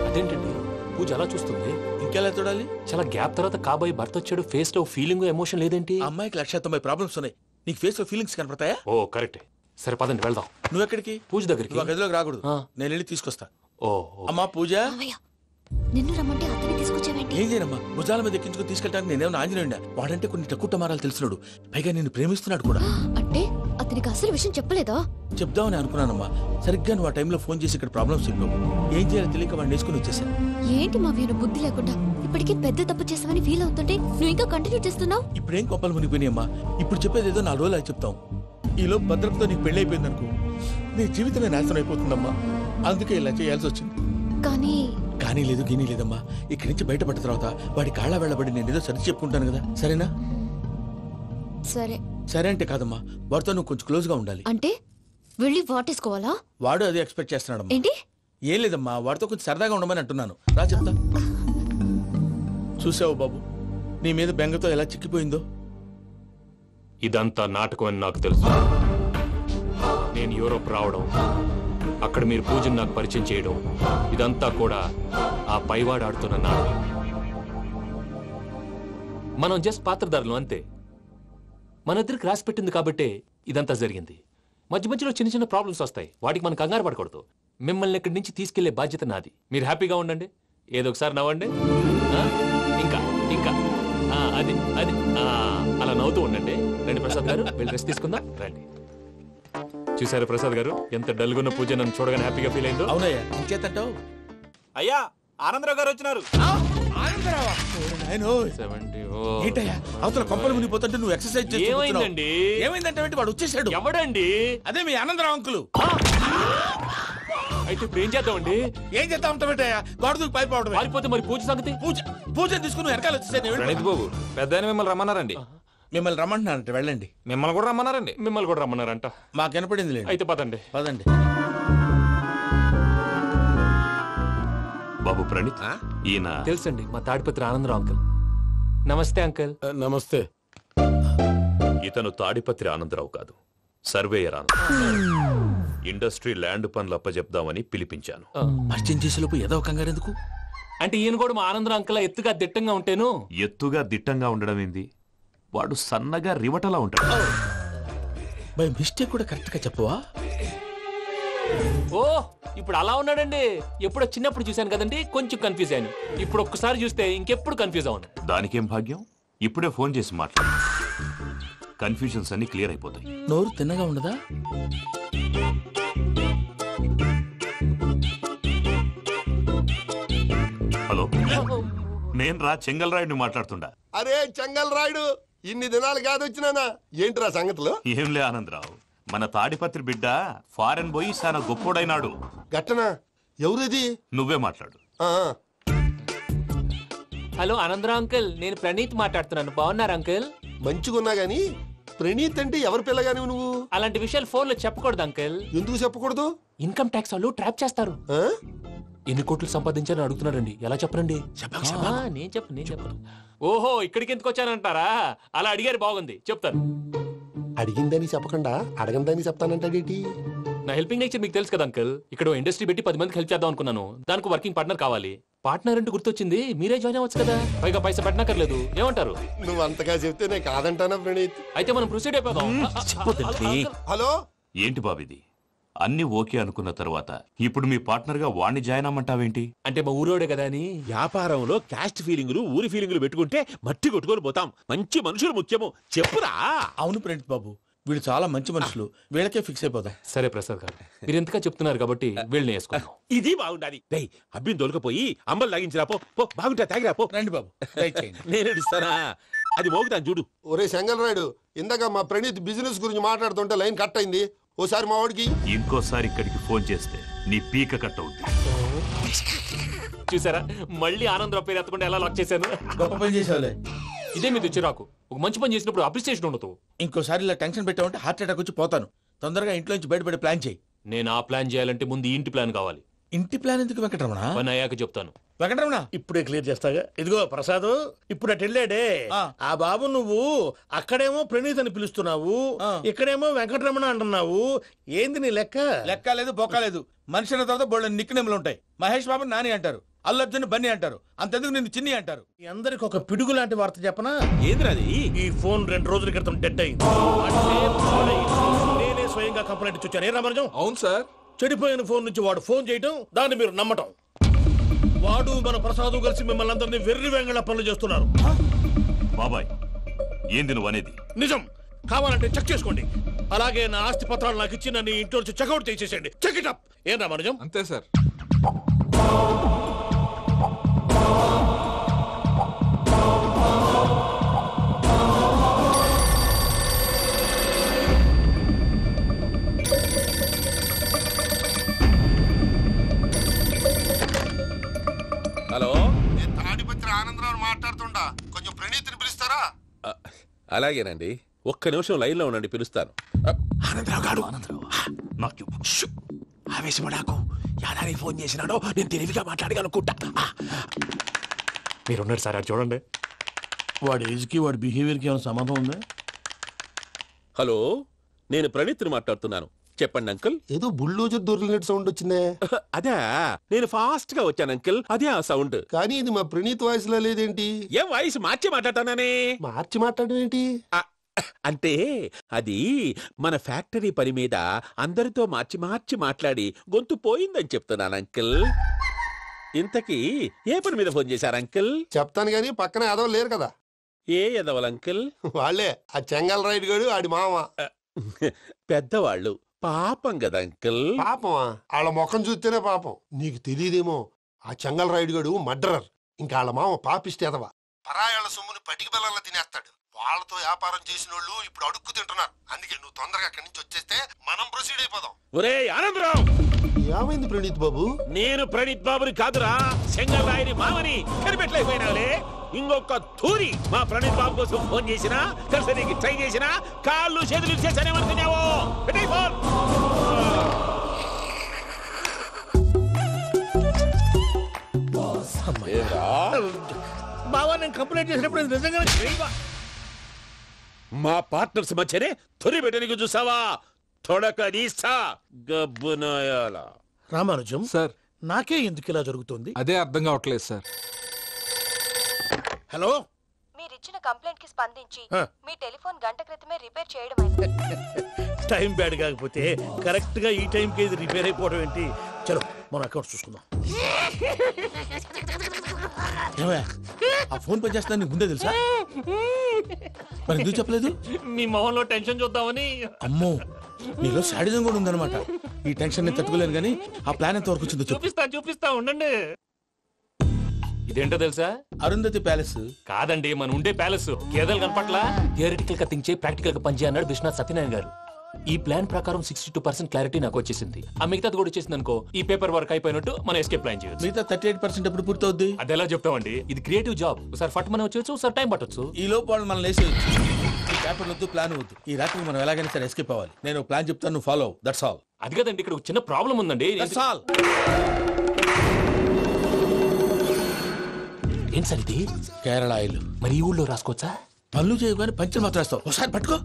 అదేంటండి పూజ అలా చూస్తుంది? ఇంకెలా చూడాలి? చాలా గ్యాప్ తర్వాత కాబోయే భర్త వచ్చాడు. ఫేస్ లో ఫీలింగ్ ఎమోషన్ లేదేంటి? అమ్మాయికి 190 ప్రాబ్లమ్స్ ఉన్నాయి. నీకు ఫేస్ లో ఫీలింగ్స్ కనపడతాయా? ఓ కరెక్ట్. సరే పదండి వెళ్దాం. నువ్వు ఎక్కడికి? పూజ దగ్గరికి. నువ్వు గదిలోకి రాకూడదు, నేను వెళ్ళి తీసుకొస్తా. ఓ అమ్మా పూజ, నిన్ను రమ్మంటే అతన్ని తీసుకొచ్చావేంటి? ఏం చేయనమ్మా, భుజాల మీద ఎక్కించుకుని తీసుకెళ్ళడానికి నేనేమన్నా ఆంజనేయుడా? వాడంటే కొన్ని తక్కువ టమారాలు తెలిసినాడు, పైగా నిన్ను ప్రేమిస్తున్నాడు కూడా. అంటే అతనికి అసలు విషయం చెప్పలేదా? చెప్దామని అనుకున్నానమ్మా. సరిగ్గా నువ్వు ఆ టైంలో ఫోన్ చేసి ఇక్కడ ప్రాబ్లమ్స్ చెప్పావు. ఏం చేయాలో తెలియక వాడిని వేసుకుని వచ్చేసాను. ఏంటి మా వీరు బుద్ధి లేకుండా ఇప్పటికీ పెద్ద తప్పు చేసావని ఫీల్ అవుతుంటే నువ్వు ఇంకా కంటిన్యూ చేస్తున్నావు? ఇప్పుడేం కొప్పలు మునిగిపోయినాయమ్మా. ఇప్పుడు చెప్పేది ఏదో 4 రోజులు చెప్తాం. ఈలో భద్రతతో నీకు పెళ్లి అయిపోయింది అనుకో, నీ జీవితమే నాశనం అయిపోతుందమ్మా. అందుకే ఇలా చేయాల్సి వచ్చింది. కానీ లేదు గీనీ లేదమ్మా. ఇక్కడి నుంచి బయటపడ్డ తర్వాత వాడి కాళ్ళ వెళ్ళబడి నేను ఏదో సరి చెప్పుకుంటాను కదా, సరేనా? సరే అంటే కాదమ్మా, వాడితో నువ్వు కొంచెం క్లోజ్ గా ఉండాలి. అంటే వెళ్ళి వాటేసుకోవాలా? వాడు అదే ఎక్స్పెక్ట్ చేస్తున్నాడమ్మా. ఏంటి? ఏం లేదమ్మా, వాడితో కొంచెం సరదాగా ఉండమని అంటున్నాను. రా చెప్తా. చూసావు బాబు, నీ మీద బెంగతో ఎలా చిక్కిపోయిందో. ఇదంతా నాటకం అని నాకు తెలుసు. నేను యూరోప్ రావడం, అక్కడ మీరు పూజను నాకు పరిచయం చేయడం, ఇదంతా కూడా ఆ పైవాడు ఆడుతున్న నాటకం. మనం జస్ట్ పాత్రధారులు అంతే. మన ఇద్దరికి రాసి పెట్టింది కాబట్టే ఇదంతా జరిగింది. మధ్య మధ్యలో చిన్న చిన్న ప్రాబ్లమ్స్ వస్తాయి, వాటికి మనం కంగారు పడకూడదు. మిమ్మల్ని ఇక్కడి నుంచి తీసుకెళ్లే బాధ్యత నాది. మీరు హ్యాపీగా ఉండండి, ఏదో ఒకసారి నవ్వండి. ఇంకా ఇంకా అది అది అలా నవ్వుతూ ఉండండి. రండి ప్రసాద్ గారు, వెళ్ళి రెస్ట్ తీసుకుందాం. రండి. చూసారా ప్రసాద్ గారు, ఎంత డల్గున్న పూజ నన్ను చూడగానే హ్యాపీగా ఫీల్ అయిందో? అవునయ్యా, ఇంకేతంటావు? అయ్యా ఆనందరావు గారు వచ్చినారు. ఏంటయ్యా అవతల కొంపలు మునిగిపోతుంటే నువ్వు ఎక్సర్సైజ్ చేస్తూ ఏమైందండి? ఏమైందంటే వాడు వచ్చేసాడు. ఎవడండి? అదే మీ ఆనందరావు అంకులు. అయితే ఇప్పుడు ఏం చేద్దామండి? ఏం చేద్దాం ఉంటావేటయ్యా, గొడవకు పైపోవడం. పారిపోతే మరి పూజ సంగతి? పూజ తీసుకుని వెనకాల వచ్చేసాను. ప్రణీత్ బాబు, పెద్ద మిమ్మల్ని రమ్మన్నారండి. మిమ్మల్ని రమ్మంటున్నారంట, వెళ్ళండి. మిమ్మల్ని కూడా రమ్మన్నారండి. మిమ్మల్ని కూడా రమ్మన్నారంట. మాకు వినపడింది. అయితే పదండి. పదండి. బాబు ప్రణీత్, ఈయన తెలుసండి, మా తాడిపత్రి ఆనందరావు అంకుల్. నమస్తే అంకుల్. నమస్తే. ఇతను తాడిపత్రి ఆనందరావు కాదు, సర్వేయర్ ఆనందరావు. ఇండస్ట్రీ ల్యాండ్ పనులు అప్పచెప్దామని పిలిపించాను. పరిచయం చేసేలోపు ఏదో కంగారు ఎందుకు? అంటే ఈయన కూడా మా ఆనందరావు అంకుల్ ఎత్తుగా దిట్టంగా ఉంటాను. ఎత్తుగా దిట్టంగా ఉండడం ఏంది? వాడు సన్నగా రివటలా ఉంటాడు. బై మిస్టేక్ కూడా కరెక్ట్ గా చెప్పవా? ఓ ఇప్పుడు అలా ఉన్నాడండి. ఎప్పుడో చిన్నప్పుడు చూశాను కదండి, కొంచెం కన్ఫ్యూజ్ అయ్యాను. ఇప్పుడు ఒక్కసారి చూస్తే ఇంకెప్పుడు కన్ఫ్యూజ్ అవును. దానికేం భాగ్యం, ఇప్పుడే ఫోన్ చేసి మాట్లాడు. కన్ఫ్యూజన్స్ అన్ని క్లియర్ అయిపోతాయి. నోరు తిన్నగా ఉండదా? హలో, నేను రా చెంగల్ రాయుడిని మాట్లాడుతుండా. అరే చెంగల్ రాయుడు, ఇన్ని దినాలు కాదు వచ్చినానా? ఏంట్రా సంగతులు? ఏంలే ఆనందరావు, మన తాడిపత్రి బిడ్డ ఫారెన్ పోయి చాలా గొప్పోడైనాడు. గట్టనా? ఎవరిది? నువ్వే మాట్లాడు. హలో ఆనందరావు అంకుల్, నేను ప్రణీత్ మాట్లాడుతున్నాను. బాగున్నారు అంకుల్? మంచిగున్నా గాని ప్రణీత్ అంటే ఎవరి పిల్లగాని నువ్వు? అలాంటి విషయాలు ఫోన్ లో చెప్పకూడదు అంకుల్. ఎందుకు చెప్పకూడదు? ఇన్కమ్ ట్యాక్స్ వాళ్ళు ట్రాప్ చేస్తారు. ఎన్ని కోట్లు సంపాదించాలని అడుగుతున్నారండి. ఎలా చెప్పరండి? నేను చెప్పను. ఓహో, ఇక్కడికి ఎందుకు వచ్చానంటారా? అలా అడిగారు, బాగుంది, చెప్తాను. అడిగిందని చెప్పకుండా అడగందని చెప్తానంటాడేటి? నా హెల్పింగ్ నేచర్ మీకు తెలుసు కదా అంకుల్. ఇక్కడ ఇండస్ట్రీ పెట్టి 10 మందికి హెల్ప్ చేద్దాం అనుకున్నాను. దానికి వర్కింగ్ పార్ట్నర్ కావాలి. పార్ట్నర్ అంటే గుర్తొచ్చింది, మీరే జాయిన్ అవ్వచ్చు కదా. పైగా పైసా పెట్టనక్కర్లేదు. ఏమంటారు? నువ్వు అంతగా చెప్తే నేను కాదంటానా ప్రణీత్? అయితే మనం ప్రొసీడ్ అయిపోదాం. హలో, ఏంటి బాబిది? అన్ని ఓకే అనుకున్న తర్వాత ఇప్పుడు మీ పార్ట్నర్ గా వాణ్ణి జాయిన్ అమ్మంటావేంటి? అంటే మా ఊరోడే కదా అని. వ్యాపారంలో క్యాస్ట్ ఫీలింగులు, ఊరి ఫీలింగులు పెట్టుకుంటే మట్టి కొట్టుకొని పోతాం. మంచి మనుషులు ముఖ్యము, చెప్పురా. అవును ప్రణీత్ బాబు, వీళ్ళు చాలా మంచి మనుషులు. వీళ్ళకే ఫిక్స్ అయిపోదాం. సరే ప్రసాద్ గారు, మీరు ఎంతగా చెప్తున్నారు కాబట్టి వీళ్ళని వేసుకుందాం. ఇది బాగుండాలి. అబ్బిని దొలకపోయి అంబలు లాగించిరా పో. బాగుంటా, తాగిరా పో. రండి బాబు, నేను ఇస్తానా? అది మోగుతాను చూడు. ఒరే చెంగల్ రాయుడు, ఇందాక మా ప్రణీత్ బిజినెస్ గురించి మాట్లాడుతుంటే లైన్ కట్ అయింది. ఓసారి మా వాడికి ఇంకోసారి ఇక్కడికి ఫోన్ చేస్తే నీ పీక కట్ అవుతుంది. చూసారా, మళ్ళీ ఆనందరావు పేరు ఎత్తకుండా ఎలా లాక్ చేశాను. గొప్ప పని చేసావులే. ఇదే మీద చిరాకు. ఒక మంచి పని చేసినప్పుడు అప్రిసియేషన్ ఉండదు. ఇంకోసారి ఇలా టెన్షన్ పెట్టామంటే హార్ట్ అటాక్ వచ్చి పోతాను. తొందరగా ఇంట్లో నుంచి బయటపడే ప్లాన్ చేయి. నేను ఆ ప్లాన్ చేయాలంటే ముందు ఈ ఇంటి ప్లాన్ కావాలి. ఇంటి ప్లాన్ ఎందుకు వెంకటరమణ? పని అయ్యాక చెప్తాను. వెంకటరమణ ఇప్పుడే క్లియర్ చేస్తాగా. ఇదిగో ప్రసాద్, ఇప్పుడు అటు వెళ్ళాడే ఆ బాబు, నువ్వు అక్కడేమో ప్రణీత్ అని పిలుస్తున్నావు, ఇక్కడేమో వెంకటరమణ అంటున్నావు. ఏంది నీ లెక్క? లెక్క లేదు, బొక్క లేదు. మనిషి అన్న తర్వాత బోళ్ళ నిక్నెములు ఉంటాయి. మహేష్ బాబు నాని అంటారు, అల్లు అర్జున్ బన్నీ అంటారు, అంతెందుకు నిన్ను చిన్ని అంటారు. అందరికి ఒక పిడుగు లాంటి వార్త చెప్పనా? ఏంద్రది? ఈ ఫోన్ 2 రోజుల క్రితం డెడ్ అయింది. అంటే నేనే స్వయంగా కంప్లైంట్ ఇచ్చాను. ఏ రామరాజం? అవును సార్. చెడిపోయిన ఫోన్ నుంచి వాడు ఫోన్ చేయటం, దాన్ని మీరు నమ్మటం. వాడు మన ప్రసాదు కలిసి మిమ్మల్ని అందరినీ వెర్రి వెంగళ పనులు చేస్తున్నారు. బాబాయ్, ఏంది నువ్వు అనేది? నిజం. కావాలంటే చెక్ చేసుకోండి. అలాగే నా ఆస్తి పత్రాలు నాకు ఇచ్చి నన్ను ఇంట్లో నుంచి చెక్అౌట్ చేసేసేయండి. Check it up. ఏం రామరాజం? అంతే సార్. హలో, నేను తాడిపత్రి ఆనందరావు మాట్లాడుతుండా. కొంచెం ప్రణీత్ని పిలుస్తారా? అలాగేనండి. ఒక్క నిమిషం లైన్ లో ఉండండి, పిలుస్తాను. ఆనందరావు గాడు, ఆవేశపడాకు. యాదారి ఫోన్ చేసినాడో నేను తెలివిగా మాట్లాడగలనుకుంటా. మీరున్నారు సార్, అది చూడండి. వాడి ఏజ్కి వాడి బిహేవియర్కి ఏమైనా సంబంధం ఉందా? హలో, నేను ప్రణీత్ని మాట్లాడుతున్నాను. చెప్పండి అంకుల్. ఏదో బుల్డోజర్ దొరికినట్టు సౌండ్ వచ్చిందే. అదే, నేను ఫాస్ట్ గా వచ్చాను అంకుల్, అదే ఆ సౌండ్. కానీ ఇది మా ప్రణీత్ వాయిస్ లో లేదేంటి? ఏ వాయిస్ మార్చి మాట్లాడతానే? మార్చి మాట్లాడడం ఏంటి? అంటే అది మన ఫ్యాక్టరీ పని మీద అందరితో మార్చి మార్చి మాట్లాడి గొంతు పోయిందని చెప్తున్నాను అంకుల్. ఇంతకీ ఏ పని మీద ఫోన్ చేశారు అంకుల్? చెప్తాను గానీ పక్కన ఎదవ లేరు కదా. ఏ ఎదవలు అంకుల్? వాళ్ళే, ఆ చెంగల్ రైడ్ గడు ఆడి మామ. పెద్దవాళ్ళు, పాపం కదా అంకుల్. పాపమా? వాళ్ళ ముఖం చూస్తేనే పాపం. నీకు తెలియదేమో, ఆ చెంగల్ రైడ్ గడు మర్డరర్. ఇంకా వాళ్ళ మామ పాపిస్తేదవా. పరాయాళ్ళ సొమ్ముని పటికి బెల్లంలో తినేస్తాడు. వాళ్ళతో వ్యాపారం చేసిన వాళ్ళు ఇప్పుడు అడుక్కు తింటున్నారు. అందుకే నువ్వు తొందరగా అక్కడి నుంచి వచ్చేస్తే మనం ప్రొసీడ్ అయిపోదాం. ఒరే ఆనందరావు! ఏమైంది ప్రణీత్ బాబు? నేను ప్రణీత్ బాబుని కాదురా, చెంగల్ రాయని మామని. కనిపెట్టలేకపోయినావులే. ఇంకొక తూరి మా ప్రణీత్ బాబు కోసం ఫోన్ చేసినా, కలిసి ట్రై చేసినా కాళ్ళు చేతులు చేశానేమనుకున్నావో. బావా, నేను కంప్లైంట్ చేసినప్పుడు ఇది నిజంగా మా పార్ట్నర్స్ మధ్యనే తొలి పెట్టడానికి చూసావా? తొడక నీస్తా గబ్బునాయాల. రామానుజం సార్, నాకే ఎందుకు ఇలా జరుగుతుంది? అదే అర్థం కావట్లేదు సార్. హలో, మీరు మీరిచ్చిన కంప్లైంట్ కి స్పందించి ఆ. మీ టెలిఫోన్ గంట క్రితమే రిపేర్ చేయడమైంది. టైం బ్యాడ్ కాకపోతే కరెక్ట్ గా ఈ టైం కి ఇది రిపేర్ అయిపోవడం ఏంటి? చలో మన అకౌంట్ చూసుకుందాం. ఏమయ్య, ఆ ఫోన్ పనిచేస్తుందని నీకు ముందే తెలుసా? మరి ఎందుకు చెప్పలేదు? మీ మొహంలో టెన్షన్ చూద్దామని. అమ్మో, నీలో శాడిజం కూడా ఉందన్నమాట. ఈ టెన్షన్ నేను తట్టుకోలేను కానీ ఆ ప్లాన్ ఎంత వరకు వచ్చిందో చెప్పు. చూపిస్తా ఉండండి. ఇదేంటో తెలుసా? అరుంధతి ప్యాలెస్ కాదండి, మన ఉండే ప్యాలెస్. గేదెలు కనపట్లా? థియరిటికల్ గా థింక్ చేయి, ప్రాక్టికల్ గా పనిచేయి అన్నాడు విశ్వనాథ్ సత్యనారాయణ గారు. ఈ ప్లాన్ ప్రకారం 62% క్లారిటీ నాకు వచ్చేసింది. ఆ మిగతాది కూడా వచ్చేసింది అనుకో, ఈ పేపర్ వర్క్ అయిపోయినట్టు మనం ఎస్కేప్ ప్లాన్ చేయొచ్చు. మిగతా 38% ఎప్పుడు పూర్తవుద్ది? అది ఎలా చెప్తామండి? ఇది క్రియేటివ్ జాబ్. ఒకసారి ఫట్ మనం వచ్చేచ్చు, ఒకసారి టైం పట్టొచ్చు. ఈ లోపు వాళ్ళు మనం లేసేయచ్చు. ఈ పేపర్ వద్దు, ప్లాన్ వద్దు. ఈ రాత్రికి మనం ఎలాగైనా సరే ఎస్కేప్ అవ్వాలి. నేను ప్లాన్ చెప్తాను, నువ్వు ఫాలో. That's all. అది కదండి, ఇక్కడ ఒక చిన్న ప్రాబ్లం ఉందండి. That's all. ఏం సార్ ఇది? కేరళ ఆయిల్. మరి ఈ ఊళ్ళో రాసుకోవచ్చా? పనులు చేయగానే పంచర్ మాత్రం వేస్తావు. ఒకసారి పట్టుకో.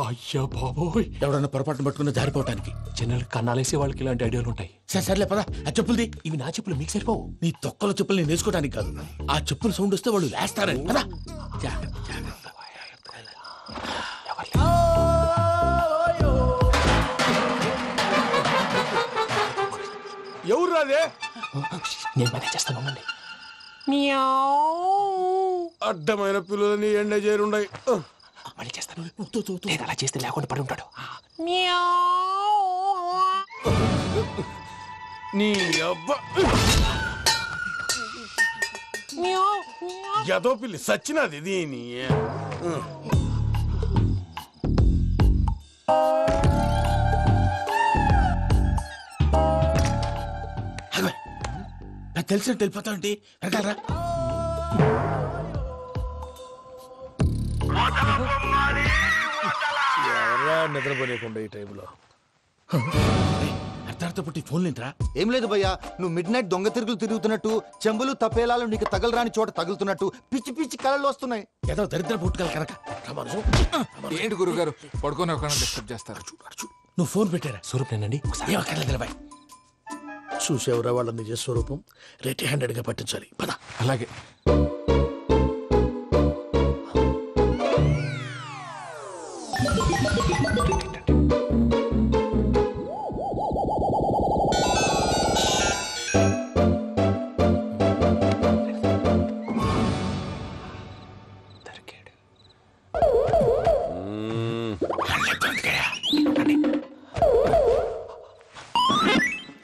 అయ్యా బాబోయ్, ఎవడన్నా పొరపాటున పట్టుకున్న జారిపోవటానికి. జనరల్ కన్నాలేసే వాళ్ళకి ఇలాంటి ఐడియాలు ఉంటాయి. సర్లే పదా, ఆ చెప్పులది. ఇవి నా చెప్పులు, మీకు సరిపోవు. నీ తొక్కల చెప్పులు నేను వేసుకోవడానికి కాదు, ఆ చెప్పులు సౌండ్ వస్తే వాళ్ళు వేస్తారని. పదా. ఎవరు రాదే? నేను మేనేజ్ చేస్తాను, ఉండండి. అడ్డమైన పిల్లలని ఎండ చేరుండయి. మళ్ళీ చేస్తాను. నేను అలా చేస్తే లేకుండా పడి ఉంటాడు. నీ అబ్బ ఎదో పిల్లి సచ్చినది దీని. నాకు తెలిసినట్టు వెళ్ళిపోతా ఉంటే వెనకాలరా. ఎవరా నిద్రపోలేకుండా ఈ టైంలో? అర్ధార్థ పుట్టి ఫోన్ లేంట్రా? ఏం లేదు భయ్యా, నువ్వు మిడ్ నైట్ దొంగ తిరుగులు తిరుగుతున్నట్టు, చెంబులు తపేలాలు నీకు తగలరాని చోట తగులుతున్నట్టు పిచ్చి పిచ్చి కళలు వస్తున్నాయి. ఏదో దరిద్ర పుట్టుకల కనుక. ఏంటి గురుగారు పడుకొని ఒక డిస్టర్బ్ చేస్తారు? నువ్వు ఫోన్ పెట్టారా? స్వరూపేనండి. చూసేవరా వాళ్ళ నిజ స్వరూపం. రెట్టి హ్యాండెడ్ గా పట్టించాలి. పద. అలాగే.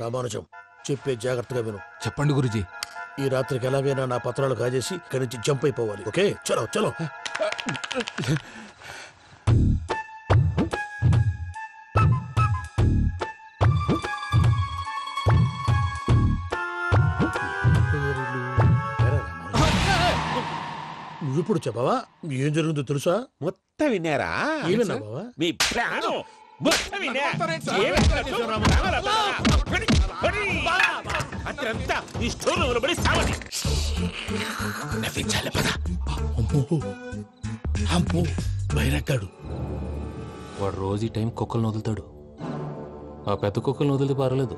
రామానుజం, చెప్పే జాగ్రత్తగా విను. చెప్పండి గురుజీ. ఈ రాత్రికి ఎలాగైనా నా పత్రాలు కాజేసి ఇక్కడి నుంచి జంప్ అయిపోవాలి. ఓకే, చలో చలో. నువ్విప్పుడు చెప్పవా ఏం జరుగుతుందో తెలుసా? మొత్తం విన్నారా? ఏమన్నా బావా? మీ ప్లాన్ మొత్తం విన్నా. అత్రంతా ఈ స్టోర్ రూమ్ లో పడి సావని. నవ్వించాలి. పద. అమ్మో అమ్మో, బైరక్కాడు. వాడు రోజు ఈ టైం కుక్కలను వదులుతాడు. ఆ పెద్ద కుక్కలను వదిలితే పర్లేదు,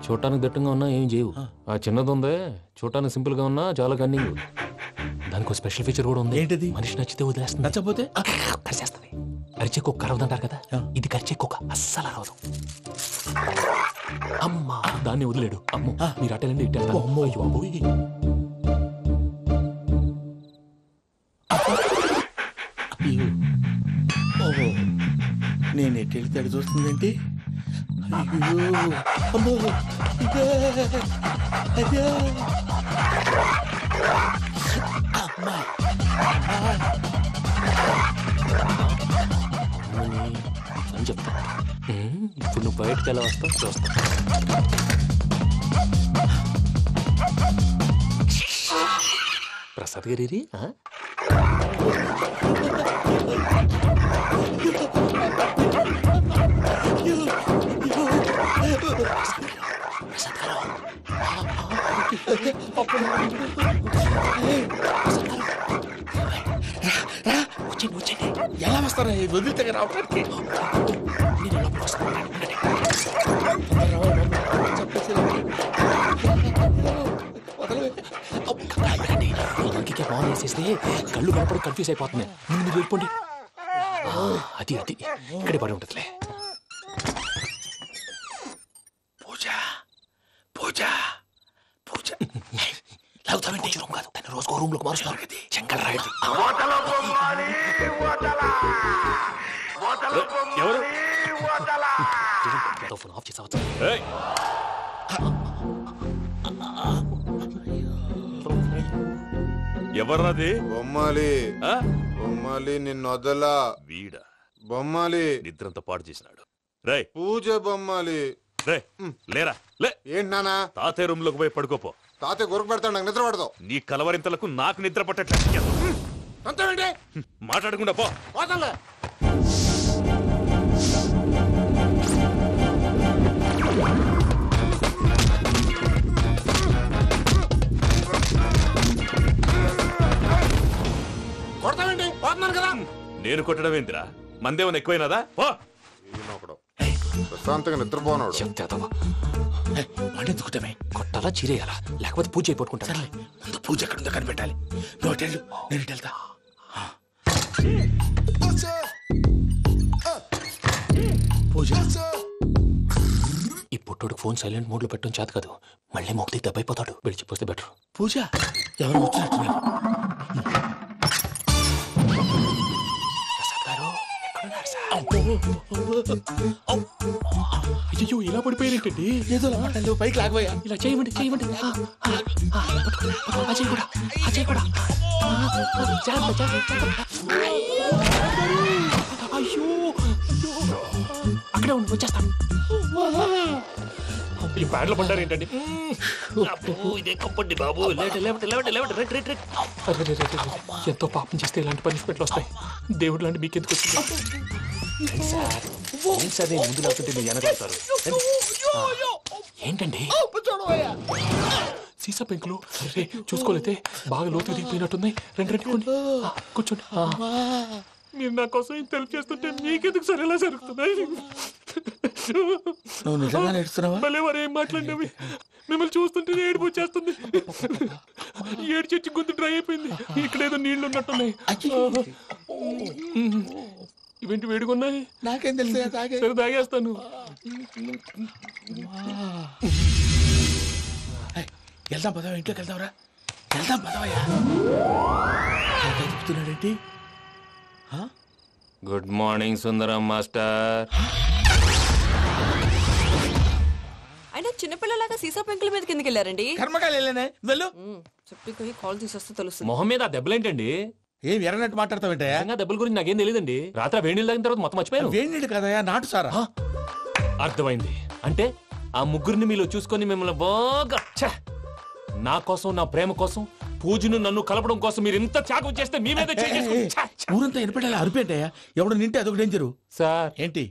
చూడటానికి దట్టంగా ఉన్నా ఏం చేయవు. ఆ చిన్నది ఉందే, చూడటానికి సింపుల్ గా ఉన్నా చాలా కన్నింగ్. దానికి ఒక స్పెషల్ ఫీచర్ కూడా ఉంది. ఏంటిది? మనిషి నచ్చితే వదిలేస్తుంది, నచ్చపోతే కరిచేస్తుంది. అరిచే కుక్క అరవదంటారు కదా, ఇది కరిచే కుక్క అస్సలు అరవదు. అమ్మా, దాన్ని వదిలేడు. అమ్మో, మీరు అటెండి ఇట్టే. అమ్మో ఓహో, నేను ఎటు వెళ్తే అటు చూస్తుందంటే. అయ్యో అమ్మో, ఇదే అదే. అమ్మా అని చెప్తా. ఇప్పుడు నువ్వు బయటకు ఎలా వస్తావు చూస్తా. ప్రసాద్ గారి ఎలా వస్తారా? వదిలితే రావడానికి చేస్తే కళ్ళు కనపడి కన్ఫ్యూజ్ అయిపోతున్నాయి. ముందు మీరు వెళ్ళిపోండి. అది అది ఇక్కడే పడి ఉంటుందిలే. పూజ పూజ పూజ లాగుతామంటే రూమ్ కాదు, తను రోజుకో రూమ్ లోకి మారుస్తున్నారు కదా. చెంగల్ రాయుడు ఎవరు ఫోన్ ఆఫ్ చేసావచ్చు. ఎవర్రాది? బొమ్మాలి బొమ్మాలి నిన్ను వదలా. వీడ బొమ్మాలి నిద్రంతా పాడు చేసినాడు. రే పూజ బొమ్మాలి. రే లేరా లే. ఏంటి నానా? తాతయ్య రూమ్ లోకి పోయి పడుకోపో. తాతయ్య గొరకు పెడతాడు, నాకు నిద్ర పడతావు. నీ కలవరింతలకు నాకు నిద్ర పట్టట్లేదు. మాట్లాడకుండా పో. కొడతావేంటి? పోతున్నాను కదా. నేను కొట్టడం ఏంటిరా? మందేమన్నా ఎక్కువైనదా? పో. ప్రశాంతంగా నిద్రపోనాడు. ఎందుకుంటామే కొట్టాలా చీరేయాలా లేకపోతే పూజ అయిపోట్టుకుంటా. సరే ముందు పూజ ఎక్కడుందో కనిపెట్టాలి. నువ్వు వెళ్ళు, నేను వెళ్తా. పూజ ఈ పుట్టోడు ఫోన్ సైలెంట్ మోడ్ లో పెట్టడం చేత కాదు. మళ్ళీ మొక్కి దెబ్బైపోతాడు. విడిచిపోతే బెటర్. పూజ ఎవరు వచ్చినట్టున్నారు. అయ్యో ఇలా పడిపోయారేంటండి? ఏదో పైకి లాగబోయా. ఇలా చేయమండి చేయమండి. అజయ్ కూడా అజయ్ కూడా. అయ్యో అక్కడే ఉండి వచ్చేస్తాను. ఈ బ్యాడ్లో పడ్డారు ఏంటండి? ఇదే కప్పండి బాబు. ఎంతో పాపం చేస్తే ఇలాంటి పనిష్మెంట్లు వస్తాయి. దేవుడు లాంటి మీకెందుకు వచ్చింది? అదే ముందు లేకుంటే మీరు వెనకాడతారు. ఏంటండి సీసా పెంకులు చూసుకోలేతే బాగా లోతు దిగిపోయినట్టున్నాయి. రెండు కూర్చోండి. మీరు నా కోసం ఇంత హెల్ప్ చేస్తుంటే మీకెందుకు సరే ఎలా జరుగుతున్నాయి? మళ్ళీ వారు ఏం మాట్లాడినవి మిమ్మల్ని చూస్తుంటే ఏడుపు వచ్చేస్తుంది. ఏడ్చి గొంతు డ్రై అయిపోయింది. ఇక్కడేదో నీళ్లు ఉన్నట్టున్నాయి. ఇవేంటి వేడుకున్నాయి? నాకేం తెలుసు. సరే తాగేస్తాను. వెళ్దాం పదవా, ఇంట్లోకి వెళ్దాంరా. వెళ్దాం పదవయ్యా. చెప్తున్నాడేంటి? గుడ్ మార్నింగ్ సుందరం మాస్టర్. అయినా చిన్నపిల్లలాగా సీసా పెంకుల మీద కిందకి వెళ్ళారండి. కర్మకాయలు వెళ్ళానే. వెళ్ళు. చెప్పి కాల్ తీసేస్తే తెలుస్తుంది. మొహం మీద ఆ దెబ్బలేంటండి? ఏం ఎర్రనట్టు మాట్లాడతావేంటయ్యా? దెబ్బల గురించి నాకేం తెలియదండి. రాత్రి వేణీళ్ళు తాగిన తర్వాత మొత్తం మర్చిపోయాను. వేణీళ్ళు కదయా, నాటు సారా. అర్థమైంది. అంటే ఆ ముగ్గురిని మీలో చూసుకొని మిమ్మల్ని బాగా నా కోసం నా ప్రేమ కోసం పూజను నన్ను కలపడం కోసం మీరు ఇంత త్యాగం చేస్తే మీ మీద ఊరంతా ఎనపడేలా అరిపేంటయ్యా. ఎవడు నింటే అదొక డేంజరు. సార్ ఏంటి?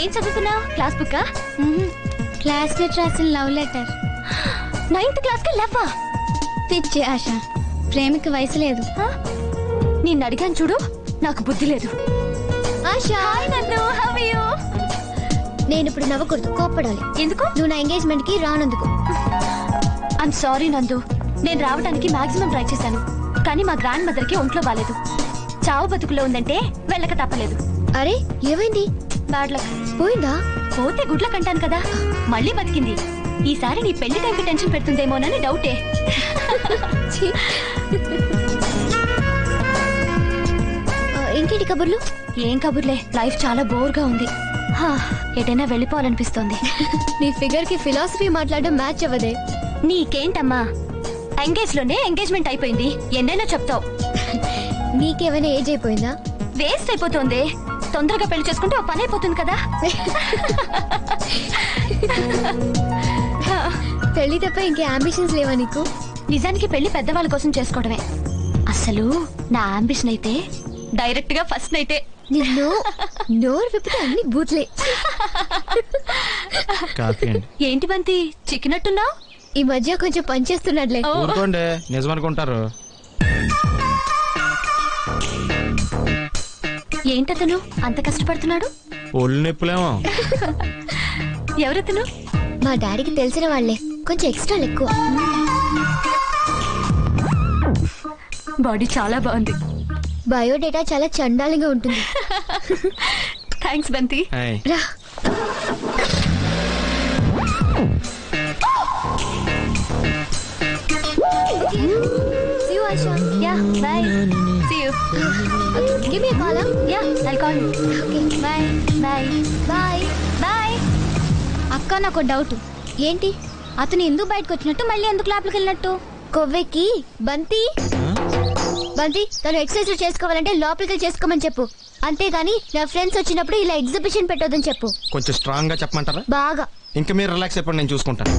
ఏం చదువుతున్నావు? Class book? క్లాస్మేట్ రాసిన లవ్ లెటర్. 9th క్లాస్ కి లవ్వా? పిచ్చి ఆశ, ప్రేమికి వయసు లేదు. నిన్ను అడిగాను చూడు, నాకు బుద్ధి లేదు. నేను ఇప్పుడు నవ్వకూడదు, కోప్పడాలి. ఎందుకు? నువ్వు నా ఎంగేజ్మెంట్ కి రానందుకు. ఐమ్ సారీ నందు. నేను రావడానికి మాక్సిమం ట్రై చేశాను, కానీ మా గ్రాండ్ మదర్ కి ఒంట్లో బాలేదు. చావు బతుకులో ఉందంటే వెళ్ళక తప్పలేదు. అరే ఏమైంది? Bad luck. పోయిందా? పోతే గుడ్లక్ అంటాను కదా, మళ్ళీ బతికింది. ఈసారి నీ పెళ్లి టైంకి టెన్షన్ పెడుతుందేమోనని డౌటే. ఇంకేంటి కబుర్లు? ఏం కబుర్లే, లైఫ్ చాలా బోర్ గా ఉంది. ఎటైనా వెళ్ళిపోవాలనిపిస్తోంది. నీ ఫిగర్ కి ఫిలాసఫీ మాట్లాడడం మ్యాచ్ అవ్వదే. నీకేంటమ్మా, ఎంగేజ్ లోనే ఎంగేజ్మెంట్ అయిపోయింది, ఎన్నైనా చెప్తావు. నీకేమైనా ఏజ్ అయిపోయిందా? వేస్ట్ అయిపోతుంది. తొందరగా పెళ్లి చేసుకుంటే ఓ పని అయిపోతుంది కదా. పెళ్లి తప్ప ఇంకే అంబిషన్స్ లేవా నీకు? నిజానికి పెళ్లి పెద్దవాళ్ళ కోసం చేసుకోవడమే. అసలు నా అంబిషన్ అయితే డైరెక్ట్ గా ఫస్ట్ నైటే. నిన్ను నోరు విప్పితే అన్ని బూత్లే. కాఫీ అండి. ఏంటి బంతి చిక్కినట్టున్నావు? ఈ మధ్య కొంచెం పనిచేస్తున్నాడులే. ఊరుకోండి, నిజమనుకుంటారు. ఏంటతను అంత కష్టపడుతున్నాడు? ఒళ్ళు నొప్పులేమో. ఎవరతను? మా డాడీకి తెలిసిన వాళ్ళే, కొంచెం ఎక్స్ట్రా ఎక్కువ. బాడీ చాలా బాగుంది. బయోడేటా చాలా చండాలంగా ఉంటుంది. థ్యాంక్స్ బంతి. రా. See you, Aisha. Yeah, bye. See you. Okay, give me a call, huh? Yeah, I'll call you. Okay, Bye. Bye. bye. Bye. అక్క నాకు డౌట్. ఏంటి? అతను ఎందుకు బయటకు వచ్చినట్టు మళ్ళీ ఎందుకు లోపలికి వెళ్ళినట్టు? కొవ్వెక్కి బంతి తను ఎక్సర్సైజ్ చేసుకోవాలంటే లోపలికి చేసుకోమని చెప్పు. అంతేగాని నా ఫ్రెండ్స్ వచ్చినప్పుడు ఇలా ఎగ్జిబిషన్ పెట్టొద్దని చెప్పు. కొంచెం స్ట్రాంగ్ గా చెప్పమంటారా? బాగా. ఇంకా మీరు రిలాక్స్ అయిపోండి, నేను చూసుకుంటాను.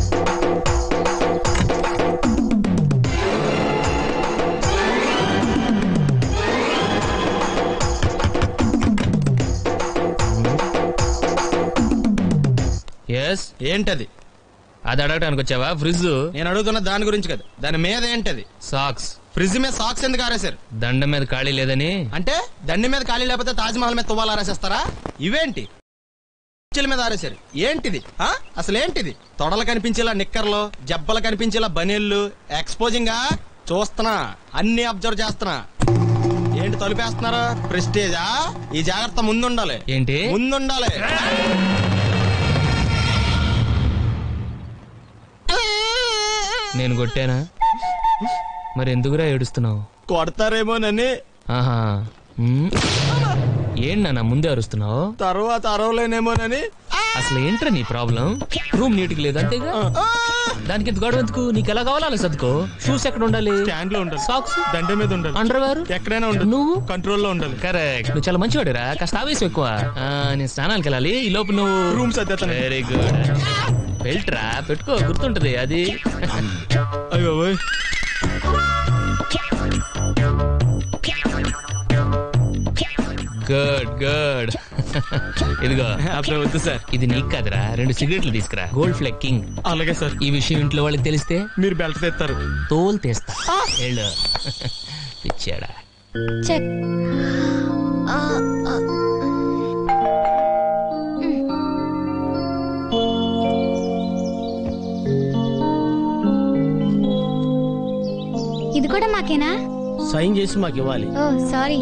ఎస్. ఏంటది? అది అడగడానికి వచ్చావా? ఫ్రిడ్జ్. నేను అడుగుతున్న దాని గురించి కదా, దాని మీద ఏంటది? సాక్స్. ఫ్రిడ్జ్ మీద సాక్స్ ఎందుకు ఆరేశారు? దండం మీద ఖాళీ లేదని. అంటే దండి మీద ఖాళీ లేకపోతే తాజ్ మహల్ మీద తువ్వాలు ఆరేసేస్తారా? ఇవేంటి కుర్చీల మీద ఆరేశారు? ఏంటిది? అసలు ఏంటిది? తొడలు కనిపించేలా నిక్కర్లు, జబ్బలు కనిపించేలా బనీళ్లు, ఎక్స్పోజింగ్ గా చూస్తున్నా, అన్ని అబ్జర్వ్ చేస్తున్నా. ఏంటి తలుపేస్తున్నారు? ప్రెస్టేజా? ఈ జాగ్రత్త ముందుండాలి. ఏంటి ముందుండాలి? నేను కొట్టానా? మరి ఎందుకురా ఏడుస్తున్నావు? కొడతారేమోనని. ఆహా. ఏంటి నాన్న ముందే అరుస్తున్నావు? తర్వాత అరవలేనేమోనని. అసలు ఏంట్రా నీ ప్రాబ్లం? రూమ్ నీట్ గా లేదు అంతేగా? దానికి ఎంత గొడవ ఎందుకు? నీకు ఎలా కావాలో అలా సర్దుకో. షూస్ ఎక్కడ ఉండాలి? స్టాండ్ లో ఉండాలి. సాక్స్ దండ మీద ఉండాలి. అండర్ వేర్ ఎక్కడైనా ఉండాలి. నువ్వు కంట్రోల్ లో ఉండాలి. కరెక్ట్. నువ్వు చాలా మంచివాడురా, కాస్త ఆవేశం ఎక్కువ. నేను స్నానానికి వెళ్ళాలి, ఈ లోపు నువ్వు రూమ్ సర్దేస్తాను. Very good. బెల్ట్రా పెట్టుకో, గుర్తుంటది అది. అయ్యో గుడ్ గుడ్. ఇదిగో వద్దు సార్, ఇది నీకు కాదురా. 2 సిగరెట్లు తీసుకురా. గోల్డ్ ఫ్లెక్కింగ్. అలాగే సార్. ఈ విషయం ఇంట్లో వాళ్ళకి తెలిస్తే మీరు బెల్ట్ తెస్తారు. తోలు తీస్తా. వెళ్ళు. పిచ్చాడా. చెక్. ఇది కూడా మాకేనా? సైన్ చేసి మాకు ఇవ్వాలి. Oh sorry.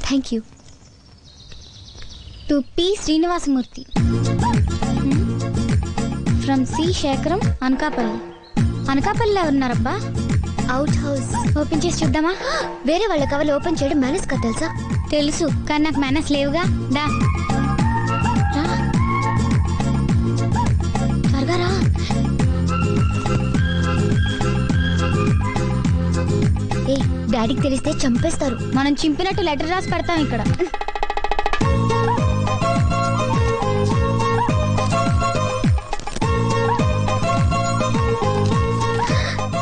Thank you. To P Srinivasamurthy from C Sekharam, Anakapalli. అనకాపల్లిలో ఉన్నారబ్బా. అవుట్ హౌస్ ఓపెన్ చేసి చూద్దామా? వేరే వాళ్ళ కవర్లు ఓపెన్ చేయడం మేనేజ్ కదా తెలుసా? తెలుసు, కానీ నాకు మేనేజ్ లేవుగా. దా త్వరగా రా. ఏ డాడీకి తెలిస్తే చంపేస్తారు. మనం చింపినట్టు లెటర్ రాసి పెడతాం ఇక్కడ.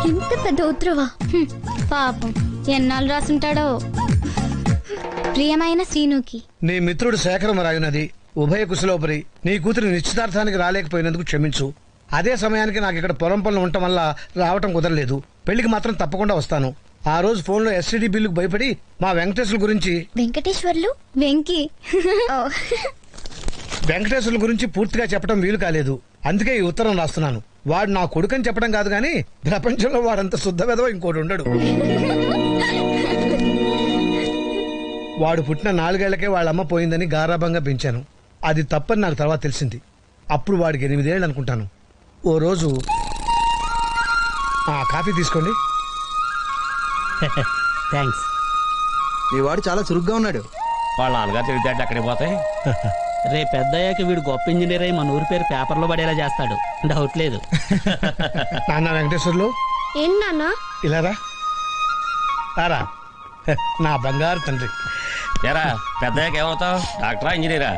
ఇంత పెద్ద ఉత్తరవా? పాపం ఎన్నాళ్ళు రాసుంటాడో. ప్రియమైన శ్రీనుకి, నీ మిత్రుడు శేఖరం రాయునది. ఉభయ కుశలోపరి. నీ కూతురు నిశ్చితార్థానికి రాలేకపోయినందుకు క్షమించు. అదే సమయానికి నాకు ఇక్కడ పొలం పనులు ఉండటం వల్ల రావటం కుదరలేదు. పెళ్లికి మాత్రం తప్పకుండా వస్తాను. ఆ రోజు ఫోన్ లో ఎస్టీడీ బిల్లుకు భయపడి మా వెంకటేశ్వర్ల గురించి వెంకటేశ్వర్లు వెంకీ వెంకటేశ్వర్ల గురించి పూర్తిగా చెప్పడం వీలు కాలేదు. అందుకే ఈ ఉత్తరం రాస్తున్నాను. వాడు నా కొడుకని చెప్పడం కాదు గాని ప్రపంచంలో వాడంత శుద్ధ వెధవ ఇంకోటి ఉండడు. వాడు పుట్టిన 4 ఏళ్లకే వాళ్ళమ్మ పోయిందని గారాభంగా పెంచాను. అది తప్పని నాకు తర్వాత తెలిసింది. అప్పుడు వాడికి 8 ఏళ్ళు అనుకుంటాను. ఓ రోజు కాఫీ తీసుకోండి. థ్యాంక్స్. మీ వాడు చాలా చురుగ్గా ఉన్నాడు. వాళ్ళ నాన్నగారు తెలివితేటలు అక్కడికి పోతాయి. రేపు పెద్దయ్యాక వీడు గొప్ప ఇంజనీర్ అయి మన ఊరి పేరు పేపర్లో పడేలా చేస్తాడు. డౌట్ లేదు. నాన్న వెంకటేశ్వర్లు ఏంటి నాన్న? ఇలా రారా. నా బంగారు తండ్రి. ఎరా పెద్దయ్యాక ఏమవుతావు? డాక్టరా, ఇంజనీరా?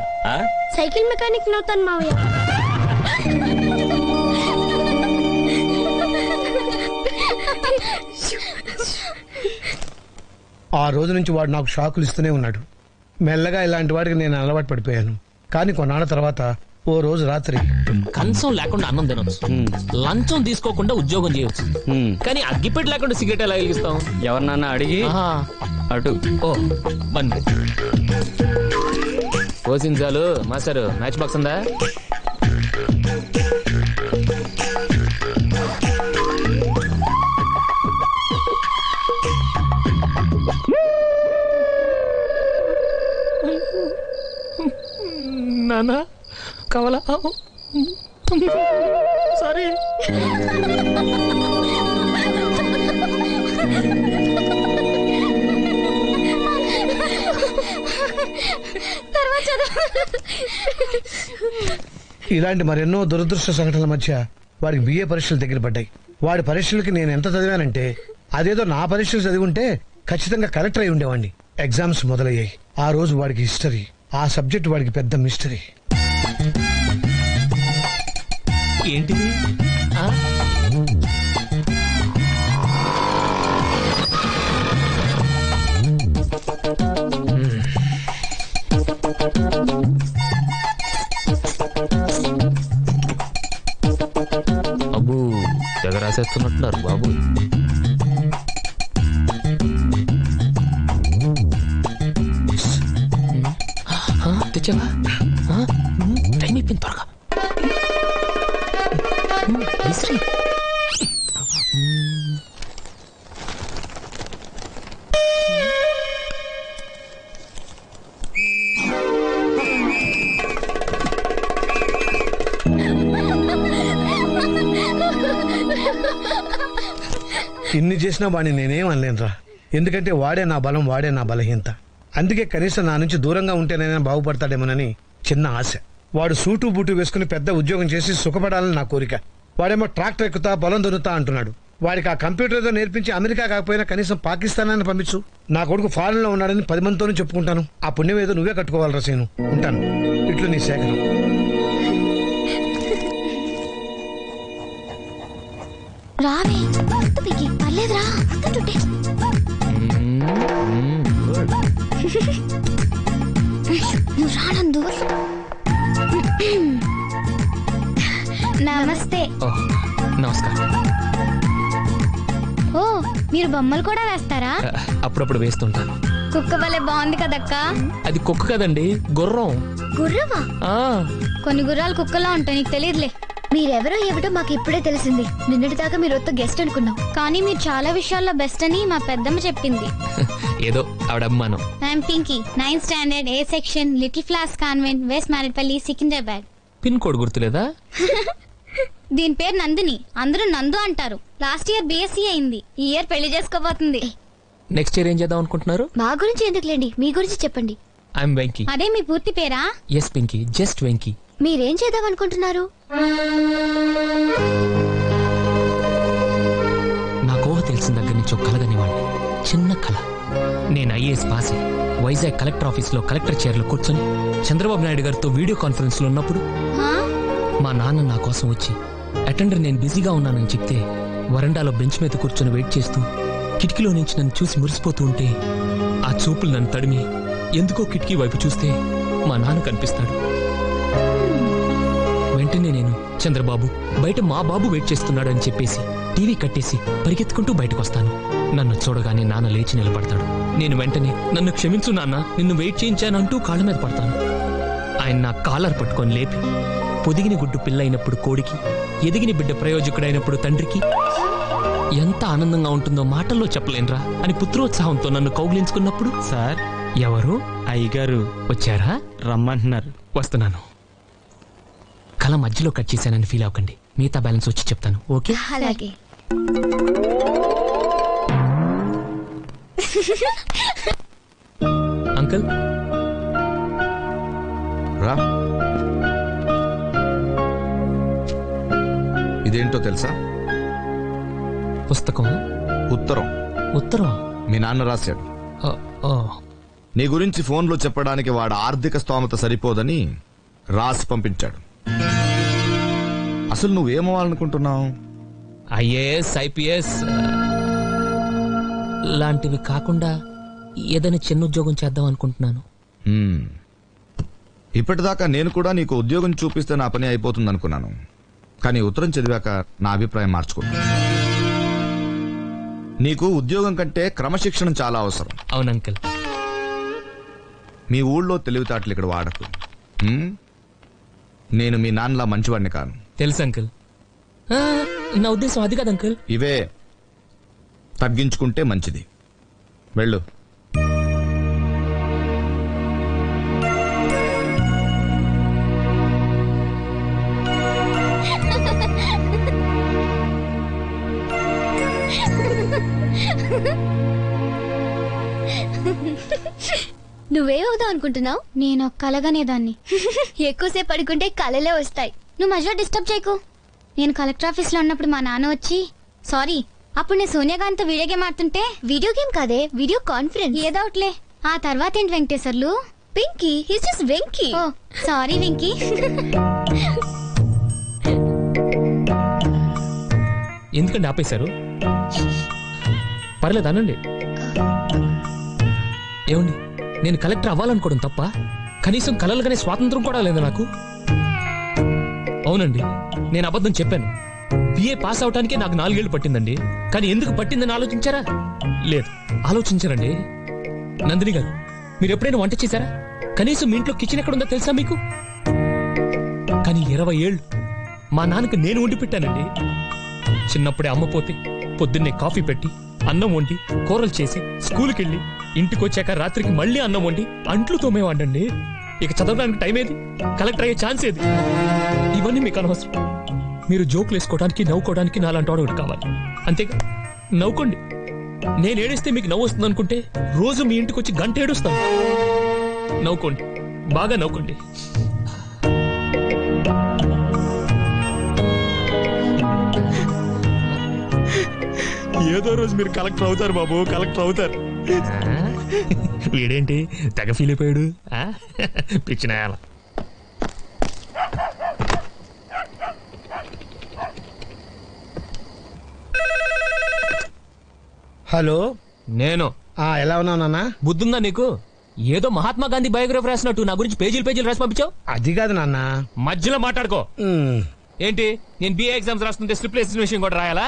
సైకిల్ మెకానిక్ నవుతాను మావయ్య. ఆ రోజు నుంచి వాడు నాకు షాకులు ఇస్తూనే ఉన్నాడు. మెల్లగా ఇలాంటి వాడికి నేను అలవాటు పడిపోయాను. కానీ కొన్నాళ్ళ తర్వాత ఓ రోజు రాత్రి కంచం లేకుండా అన్నం తినొచ్చు, లంచం తీసుకోకుండా ఉద్యోగం చేయొచ్చు, కానీ అగ్గిపెట్టి లేకుండా సిగరెట్ ఎలా వెలిగిస్తాం? ఎవరినన్నా అడిగి అటు ఓ బండి పోసించాలు. మాస్టర్ మ్యాచ్ బాక్స్ ఉందా? నానా కావాలా? సారీ. ఇలాంటి మరెన్నో దురదృష్ట సంఘటనల మధ్య వాడికి బిఏ పరీక్షలు దగ్గర పడ్డాయి. వాడి పరీక్షలకి నేను ఎంత చదివానంటే అదేదో నా పరీక్షలు చదివి ఉంటే ఖచ్చితంగా కలెక్టర్ అయి ఉండేవాడిని. ఎగ్జామ్స్ మొదలయ్యాయి. ఆ రోజు వాడికి హిస్టరీ, ఆ సబ్జెక్ట్ వాడికి పెద్ద మిస్టరీ. ఏంటిది? అబ్బు తెగ రాసేస్తున్నట్టున్నారు బాబు. తెచ్చావా? టైం అయిపోయింది, త్వరగా. ఇన్ని చేసినా వాడిని నేనేం అనలేనురా. ఎందుకంటే వాడే నా బలం, వాడే నా బలహీనత. అందుకే కనీసం నా నుంచి దూరంగా ఉంటేనైనా బాగుపడతాడేమోనని చిన్న ఆశ. వాడు సూటు బూటు వేసుకుని పెద్ద ఉద్యోగం చేసి సుఖపడాలని నా కోరిక. వాడేమో ట్రాక్టర్ ఎక్కుతా పొలం దున్నుతా అంటున్నాడు. వాడికి ఆ కంప్యూటర్ ఏదో నేర్పించి అమెరికా కాకపోయినా కనీసం పాకిస్తాన్ పంపించు. నా కొడుకు ఫారెన్ లో ఉన్నాడని 10 మందితోనూ చెప్పుకుంటాను. ఆ పుణ్యం ఏదో నువ్వే కట్టుకోవాలి రసీను. ఉంటాను. ఇట్లు నీ శేఖరం. రావే పర్లేదురా. నువ్వు రానందు. నమస్తే. నమస్కారం. ఓ మీరు బొమ్మలు కూడా వేస్తారా? అప్పుడప్పుడు వేస్తుంటాను. కుక్క వల్లే బాగుంది కదక్క. అది కుక్క కదండి, గుర్రం. గుర్రమా? కొన్ని గుర్రాలు కుక్కలా ఉంటాయి, నీకు తెలియదులే. మీరెవరో ఏమిటో మాకు ఇప్పుడే తెలిసింది. నిన్నటి దాకా మీరు వద్ద గెస్ట్ అనుకున్నాం, కానీ మీరు చాలా విషయాల్లో బెస్ట్ అని మా పెద్దమ్మ చెప్పింది. ఏదో ఆవిడ అభిమానం. I'm Pinky, 9th standard, A section, little floss convent, west Marredpally, Secunderabad. Pin code గుర్తులేదా? దీని పేరు నందిని, అందరూ నందు అంటారు. లాస్ట్ ఇయర్ బిఎస్సీ అయింది, ఈ ఇయర్ పెళ్లి చేసుకోబోతుంది. నెక్స్ట్ ఇయర్ ఏం చేద్దాం అనుకుంటున్నారు? మా గురించి ఎందుకులేండి, మీ గురించి చెప్పండి. ఐఎమ్ వెంకీ. అదే మీ పూర్తి పేరా? Yes Pinky, just Venky. మీరేం చేద్దాం అనుకుంటున్నారు? నాకు ఊహ తెలిసిన దగ్గర నుంచి ఒక కలగనివ్వండి, చిన్న కళ. నేను ఐఏఎస్ పాస్ అయ్యి వైజాగ్ కలెక్టర్ ఆఫీస్ లో కలెక్టర్ చైర్లో కూర్చొని చంద్రబాబు నాయుడు గారితో వీడియో కాన్ఫరెన్స్ లో ఉన్నప్పుడు మా నాన్న నా కోసం వచ్చి అటెండర్ నేను బిజీగా ఉన్నానని చెప్తే వరండాలో బెంచ్ మీద కూర్చొని వెయిట్ చేస్తూ కిటికీలో నుంచి నన్ను చూసి మురిసిపోతూ ఉంటే ఆ చూపులు నన్ను తడిమి ఎందుకో కిటికీ వైపు చూస్తే మా నాన్న కనిపిస్తాడు. వెంటనే నేను చంద్రబాబు బయట మా బాబు వెయిట్ చేస్తున్నాడు అని చెప్పేసి టీవీ కట్టేసి పరిగెత్తుకుంటూ బయటకు వస్తాను. నన్ను చూడగానే నాన్న లేచి నిలబడతాడు. నేను వెంటనే నన్ను క్షమించు నాన్న, నిన్ను వెయిట్ చేయించానంటూ కాళ్ళ మీద పడతాను. ఆయన నా కాలర్ పట్టుకొని లేపి పొదిగిన గుడ్డు పిల్ల అయినప్పుడు కోడికి, ఎదిగిన బిడ్డ ప్రయోజకుడైనప్పుడు తండ్రికి ఎంత ఆనందంగా ఉంటుందో మాటల్లో చెప్పలేనురా అని పుత్రోత్సాహంతో నన్ను కౌగిలించుకున్నప్పుడు, సార్ ఎవరు? అయ్యగారు వచ్చారా? రమ్మంటున్నారు. వస్తున్నాను. కళ మధ్యలో కట్ చేశానని ఫీల్ అవ్వకండి, మిగతా బ్యాలెన్స్ వచ్చి చెప్తాను. ఓకే? అలాగే. అంకుల్ రా. ఇదేంటో తెలుసా? పుస్తకం. ఉత్తరం. ఉత్తరం మీ నాన్న రాశాడు. నీ గురించి ఫోన్లో చెప్పడానికి వాడు ఆర్థిక స్తోమత సరిపోదని రాసి పంపించాడు. అసలు నువ్వేమవ్వాలనుకుంటున్నావు? ఐఏఎస్, ఐపీఎస్ లాంటివి కాకుండా ఏదైనా చిన్న ఉద్యోగం చేద్దాం అనుకుంటున్నాను. ఇప్పటిదాకా నేను కూడా నీకు ఉద్యోగం చూపిస్తే నా పని అయిపోతుంది అనుకున్నాను. కానీ ఉత్తరం చదివాక నా అభిప్రాయం మార్చుకున్నాను. నీకు ఉద్యోగం కంటే క్రమశిక్షణ చాలా అవసరం. అవును అంకుల్. మీ ఊళ్ళో తెలివితేటలు ఇక్కడ వాడకు. నేను మీ నాన్నలా మంచివాడిని కాను. తెలుసు అంకుల్. నా ఉద్దేశం అది కాదు అంకుల్. ఇవే తగ్గించుకుంటే మంచిది. వెళ్ళు. నువ్వేమవుదాం అనుకుంటున్నావు? నేను కలగనేదాన్ని. ఎక్కువసేపు పడుకుంటే కలలే వస్తాయి. నువ్వు మధ్యలో డిస్టర్బ్ చేయకు. నేను కలెక్టర్ ఆఫీస్ లో ఉన్నప్పుడు మా నాన్న వచ్చి సారీ అప్పుడు నేను సోనియా గాంధీతో వీడియో గేమ్ ఆడుతుంటే, వీడియో గేమ్ కాదే వీడియో కాన్ఫరెన్స్ ఏదోట్లే. ఆ తర్వాత ఏంటి Venkateswarlu? Pinky his just Venky. Oh sorry Venky. ఎందుకండి ఆపేశారు? పర్లేదు అనండి. ఏమండి, నేను కలెక్టర్ అవ్వాలనుకోవడం తప్ప? కనీసం కలలుగానే స్వాతంత్రం కూడా లేదు నాకు. అవునండి, నేను అబద్ధం చెప్పాను. బిఏ పాస్ అవటానికే నాకు 4 ఏళ్లు పట్టిందండి. కానీ ఎందుకు పట్టిందని ఆలోచించారా? లేదు, ఆలోచించారండి. నందిని గారు, మీరు ఎప్పుడైనా వంట చేశారా? కనీసం మీ ఇంట్లో కిచెన్ ఎక్కడుందో తెలుసా మీకు? కానీ 20 ఏళ్ళు మా నాన్నకు నేను వండి పెట్టానండి. చిన్నప్పుడే అమ్మ పోతే పొద్దున్నే కాఫీ పెట్టి అన్నం వండి కూరలు చేసి స్కూల్కి వెళ్ళి ఇంటికి వచ్చాక రాత్రికి మళ్ళీ అన్నం వండి అంట్లు తోమేవాడండి. ఇక చదవడానికి టైం ఏది? కలెక్టర్ అయ్యే ఛాన్స్ ఏది? ఇవన్నీ మీకు అనవసరం. మీరు జోకులు వేసుకోవడానికి నవ్వుకోవడానికి నాలాంటి వాడు ఒకటి కావాలి. అంతేగా, నవ్వుకోండి. నేను ఏడిస్తే మీకు నవ్వు వస్తుంది అనుకుంటే రోజు మీ ఇంటికి వచ్చి గంట ఏడుస్తాను. నవ్వుకోండి, బాగా నవ్వుకోండి. ఏదో రోజు మీరు కలెక్టర్ అవుతారు బాబు, కలెక్టర్ అవుతారు. వీడేంటి తెగ ఫీల్ అయిపోయాడు? పిచ్చినాయాల. హలో, నేను. ఎలా ఉన్నావు నాన్న? బుద్ధుందా నీకు? ఏదో మహాత్మా గాంధీ బయోగ్రఫీ రాసినట్టు నా గురించి పేజీలు రాసి పంపించావు. అది కాదు నాన్న. మధ్యలో మాట్లాడుకో. ఏంటి, నేను బిఏ ఎగ్జామ్స్ రాస్తుంటే స్లిప్ విషయం కూడా రాయాలా?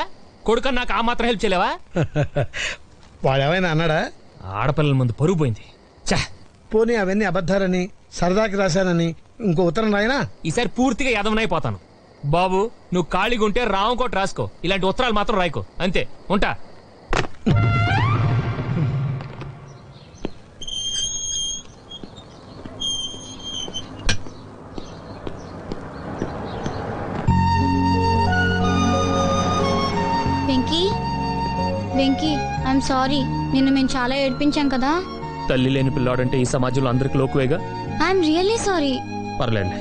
కొడుకని నాకు ఆ మాత్రం హెల్ప్ చేయలేవా? వాడు ఏమైనా అన్నాడా? ఆడపిల్లల ముందు పరుగు పోయింది. పోనీ అవన్నీ అబద్ధాలని సరదాకి రాశానని ఇంకో ఉత్తరం రాయనా? ఈసారి పూర్తిగా యదవనైపోతాను. బాబు, నువ్వు ఖాళీగా ఉంటే రామకోట రాసుకో. ఇలాంటి ఉత్తరాలు మాత్రం రాయకో. అంతే, ఉంటా. Venky, Venky, I'm sorry. నిన్ను మేము చాలా ఏడ్పించాం కదా. తల్లి లేని పిల్లాడంటే ఈ సమాజంలో అందరికి లోకువేగా. I'm really sorry. పర్లేదు,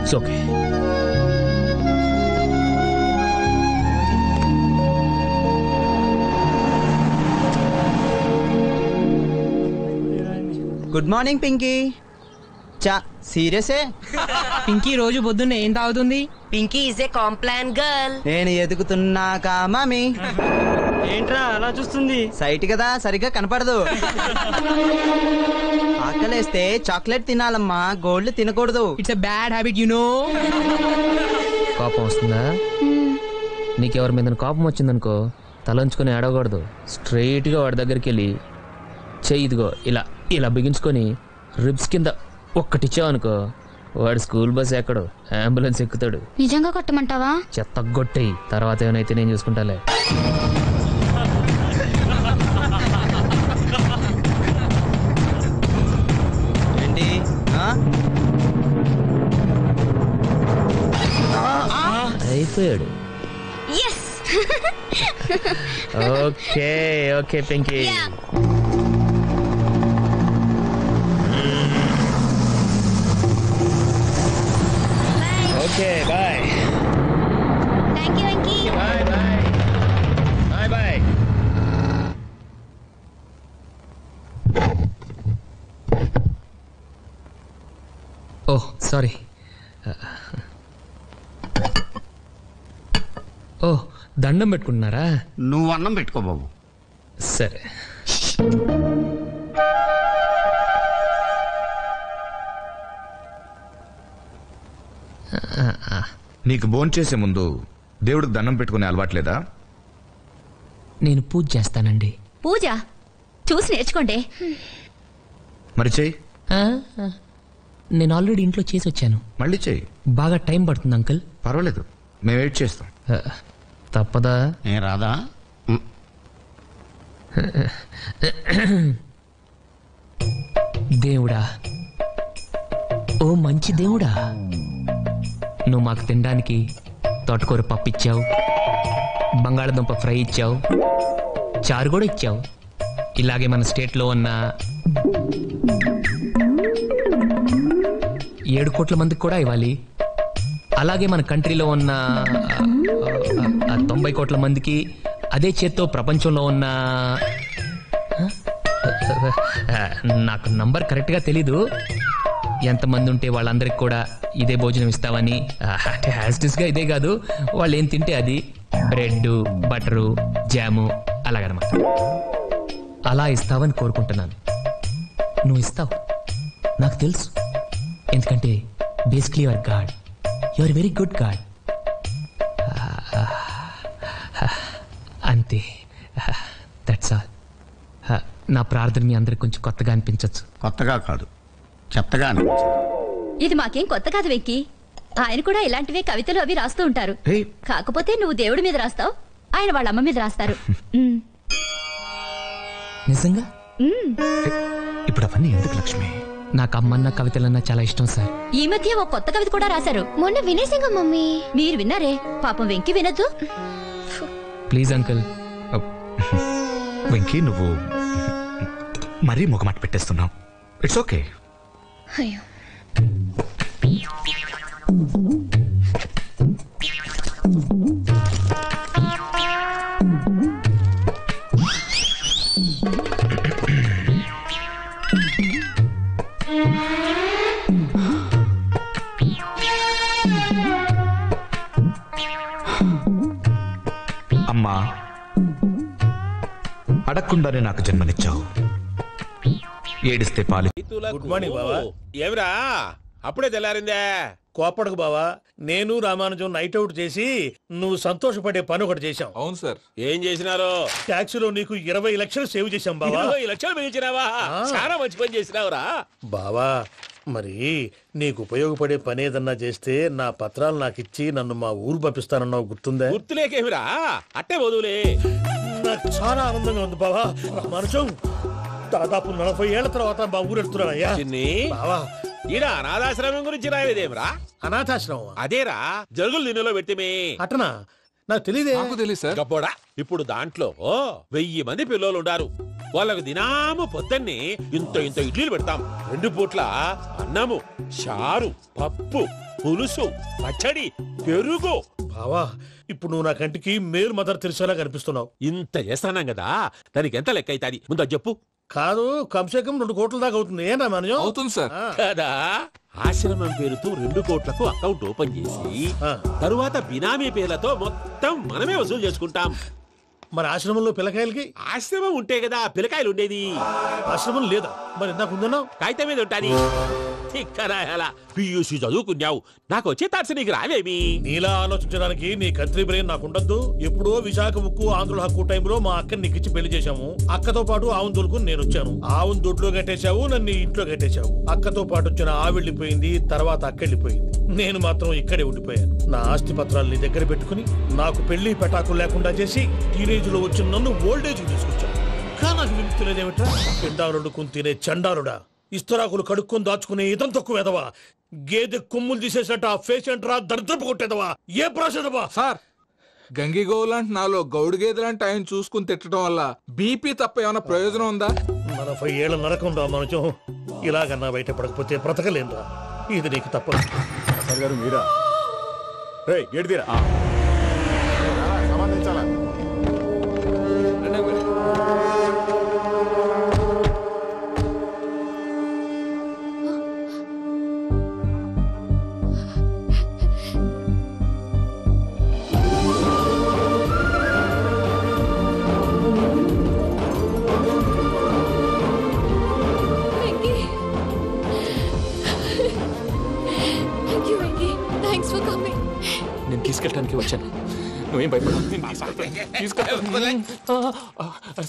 it's okay. Good morning Pinky. చా సీరియసే? పింకీ రోజు పొద్దున్నే ఏం తాగుతుంది? Pinky is a Complan girl. నేను ఎదుగుతున్నాకా మామీ. ఏంట్రా అలా చూస్తుంది? సైట్ కదా, సరిగ్గా కనపడదు. ఆకలేస్తే చాక్లెట్ తినాలమ్మా, గోల్డ్ తినకూడదు. It's a bad habit you know. కోపం వస్తుందా? నీకెవరి మీద కోపం వచ్చిందనుకో, తలంచుకొని అడగకూడదు. స్ట్రైట్ గా వాడి దగ్గరికి వెళ్ళి చెయ్యి ఇదిగో ఇలా ఇలా బిగించుకొని రిబ్స్ కింద ఒక్కటిచ్చావనుకో, వాడు స్కూల్ బస్ ఎక్కడు, అంబులెన్స్ ఎక్కుతాడు. నిజంగా కొట్టమంటావా? చెత్త కొట్టేయి, తర్వాత ఏమైనా నేను చూసుకుంటాలే. ఏంటి? అయిపోయాడు. Okay okay Pinky. Okay bye. Thank you Venky. Bye bye bye bye. Oh sorry. ఓ దండం పెట్టుకుంటున్నారా? నువ్వు అన్నం పెట్టుకో బాబు. సరే. నీకు భోంచేసే ముందు దేవుడికి దండం పెట్టుకునే అలవాట్లేదా? నేను పూజ చేస్తానండి. పూజ చూసి నేర్చుకోండి. మరి చెయ్యి. నేను ఆల్రెడీ ఇంట్లో చేసి వచ్చాను. మళ్ళీ చెయ్యి. బాగా టైం పడుతుంది అంకుల్. పర్వాలేదు, మేము వెయిట్ చేస్తాం. తప్పదా? ఏ రాదా? దేవుడా, ఓ మంచి దేవుడా, నువ్వు మాకు తినడానికి తోటకూర పప్పు ఇచ్చావు, బంగాళదుంప ఫ్రై ఇచ్చావు, చారు కూడా ఇచ్చావు. ఇలాగే మన స్టేట్లో ఉన్న 7 కోట్ల మందికి కూడా ఇవ్వాలి. అలాగే మన కంట్రీలో ఉన్న 90 కోట్ల మందికి, అదే చేత్తో ప్రపంచంలో ఉన్న నాకు నంబర్ కరెక్ట్గా తెలీదు, ఎంతమంది ఉంటే వాళ్ళందరికి కూడా ఇదే భోజనం ఇస్తావని. హ్యాస్టిస్గా ఇదే కాదు, వాళ్ళు ఏం తింటే అది, బ్రెడ్, బటరు, జాము అలాగనమాట. అలా ఇస్తావని కోరుకుంటున్నాను. నువ్వు ఇస్తావు, నాకు తెలుసు. ఎందుకంటే basically your God, your very good God. అంతే, దట్స్ ఆల్. నా ప్రార్థన మీ అందరికి కొంచెం కొత్తగా అనిపించవచ్చు. కొత్తగా కాదు, చెత్తగా అనిపించదు. ఇది మాకేం కొత్త కాదు వెంకీ. ఆయన కూడా ఇలాంటివే కవితలు అవి రాస్తూ ఉంటారు. కాకపోతే నువ్వు దేవుడి మీద రాస్తావు, ఆయన వాళ్ళ అమ్మ మీద రాస్తారు. నిజంగా? ఇప్పుడు అవన్నీ ఎందుకు లక్ష్మి? నాకు అమ్మన్న కవితలన్నా చాలా ఇష్టం సార్. ఈ మధ్య ఒక కొత్త కవిత కూడా రాశారు. మొన్న వినేసింగా మమ్మీ. మీరు విన్నారే? పాపం వెంకీ వినొద్దు. Please uncle. వెంకీ, నువ్వు మరీ మొగమాట పెట్టేస్తున్నావు. It's okay. అయ్యో, అమ్మా, అడగకుండానే నాకు జన్మనిచ్చావు, ఏడిస్తే పాలి. గుడ్ మార్నింగ్ బావా. ఏమిరా అప్పుడే తెల్లారిందే? కోపడకు బావా, నేను రామానుజం నైట్ అవుట్ చేసి నువ్వు సంతోషపడే పని ఒకటి చేశాం. అవును సార్. ఏం చేసినారు? ట్యాక్సీలో నీకు 20 లక్షలు సేవ్ చేశాం బావా. 20 లక్షలు మిగిల్చినావా? చాలా మంచి పని చేసినావురా బావా. మరి నీకు ఉపయోగపడే పని ఏదన్నా చేస్తే నా పత్రాలు నాకు ఇచ్చి నన్ను మా ఊరు పంపిస్తానన్నావు, గుర్తుందా? గుర్తులేకేమిరా, అట్టే వదులే. నాకు చాలా ఆనందంగా ఉంది బావా. రామానుజం, దాదాపు 40 ఏళ్ల తర్వాత మా ఊరు వెళ్తున్నానయ్యా. బావా, ఈడ అనాథాశ్రమం గురించి రాయలేదేమిరా? అనాథాశ్రమం అదేరా, జరుగులు దీనిలో పెట్టిమే. అటనా? నాకు తెలియదే. నాకు తెలియదు సార్. గబ్బోడా, ఇప్పుడు దాంట్లో 1000 మంది పిల్లలు ఉండారు. వాళ్ళకు దినాము పొద్దున్నే ఇంత ఇంత ఇడ్లీలు పెడతాం. 2 పూట్ల అన్నము, చారు, పప్పు, పులుసు, పచ్చడి, పెరుగు. బావా, ఇప్పుడు నువ్వు నా కంటికి మేలు మదర్ తెరిసేలా కనిపిస్తున్నావు. ఇంత చేస్తానం కదా, దానికి ఎంత లెక్క అవుతుంది ముందు చెప్పు. కాదు, కంసే కం 2 కోట్ల దాకా అవుతుంది. ఏం రామానుజం? అవుతుంది సార్. కదా, ఆశ్రమం పేరుతో 2 కోట్లకు అకౌంట్ ఓపెన్ చేసి తరువాత బినామీ పేర్లతో మొత్తం మనమే వసూలు చేసుకుంటాం. మరి ఆశ్రమంలో పిల్లకాయలకి? ఆశ్రమం ఉంటే కదా పిల్లకాయలు ఉండేది. ఆశ్రమం లేదా? మరి నాకు ఉందన్నావు. కాగితం మీద ఉంటాది. పియూసీ చదువుకున్నావు, నాకు వచ్చే తాట్స్ నీకు రావేమి? నీలా ఆలోచించడానికి నీ కంట్రీ బ్రెయిన్ నాకు ఉండద్దు. ఎప్పుడో విశాఖ ముక్కు ఆంధ్రుల హక్కు టైంలో మా అక్కని నీకిచ్చి పెళ్లి చేశాము. అక్కతో పాటు ఆవును దొడుకుని నేను వచ్చాను. ఆవును దొడ్లో కట్టేశావు, నన్ను ఇంట్లో కట్టేశావు. అక్కతో పాటు వచ్చిన ఆవిళ్ళిపోయింది, తర్వాత అక్కెళ్ళిపోయింది. నేను మాత్రం ఇక్కడే ఉండిపోయాను. నా ఆస్తి పత్రాలు నీ దగ్గర పెట్టుకుని నాకు పెళ్లి పెటాకులు లేకుండా చేసి టీనేజ్ లో వచ్చిన నన్ను ఓల్డేజ్ తీసుకొచ్చాను. కానీ నాకు విముక్తులేదేమిట్రా? పిండారుడుకుని తినే చండారుడా, ఇస్తరాకులు కడుక్కొని దాచుకునే ఇతం తక్కువ ఎదవా, గేదె కొమ్ములు తీసేసినట్టు ఆ పేషెంట్ రా దరిద్రపు కొట్టేదవా, ఏ ప్రాసెదవా? సార్, గంగిగోవులాంటి నాలో గౌడు గేదెలాంటి ఆయన చూసుకుని తిట్టడం వల్ల బీపీ తప్ప ఏమైనా ప్రయోజనం ఉందా? 40 ఏళ్ల నరకం రా మనచం. ఇలాగన్నా బయటపడకపోతే బ్రతకలేనురా. ఇది నీకు తప్పదు. సార్ గారు మీరా? గేడిదీరా సంబంధించాలా? తీసుకెళ్ళడానికి వచ్చాను. నువ్వేం భయపడవు.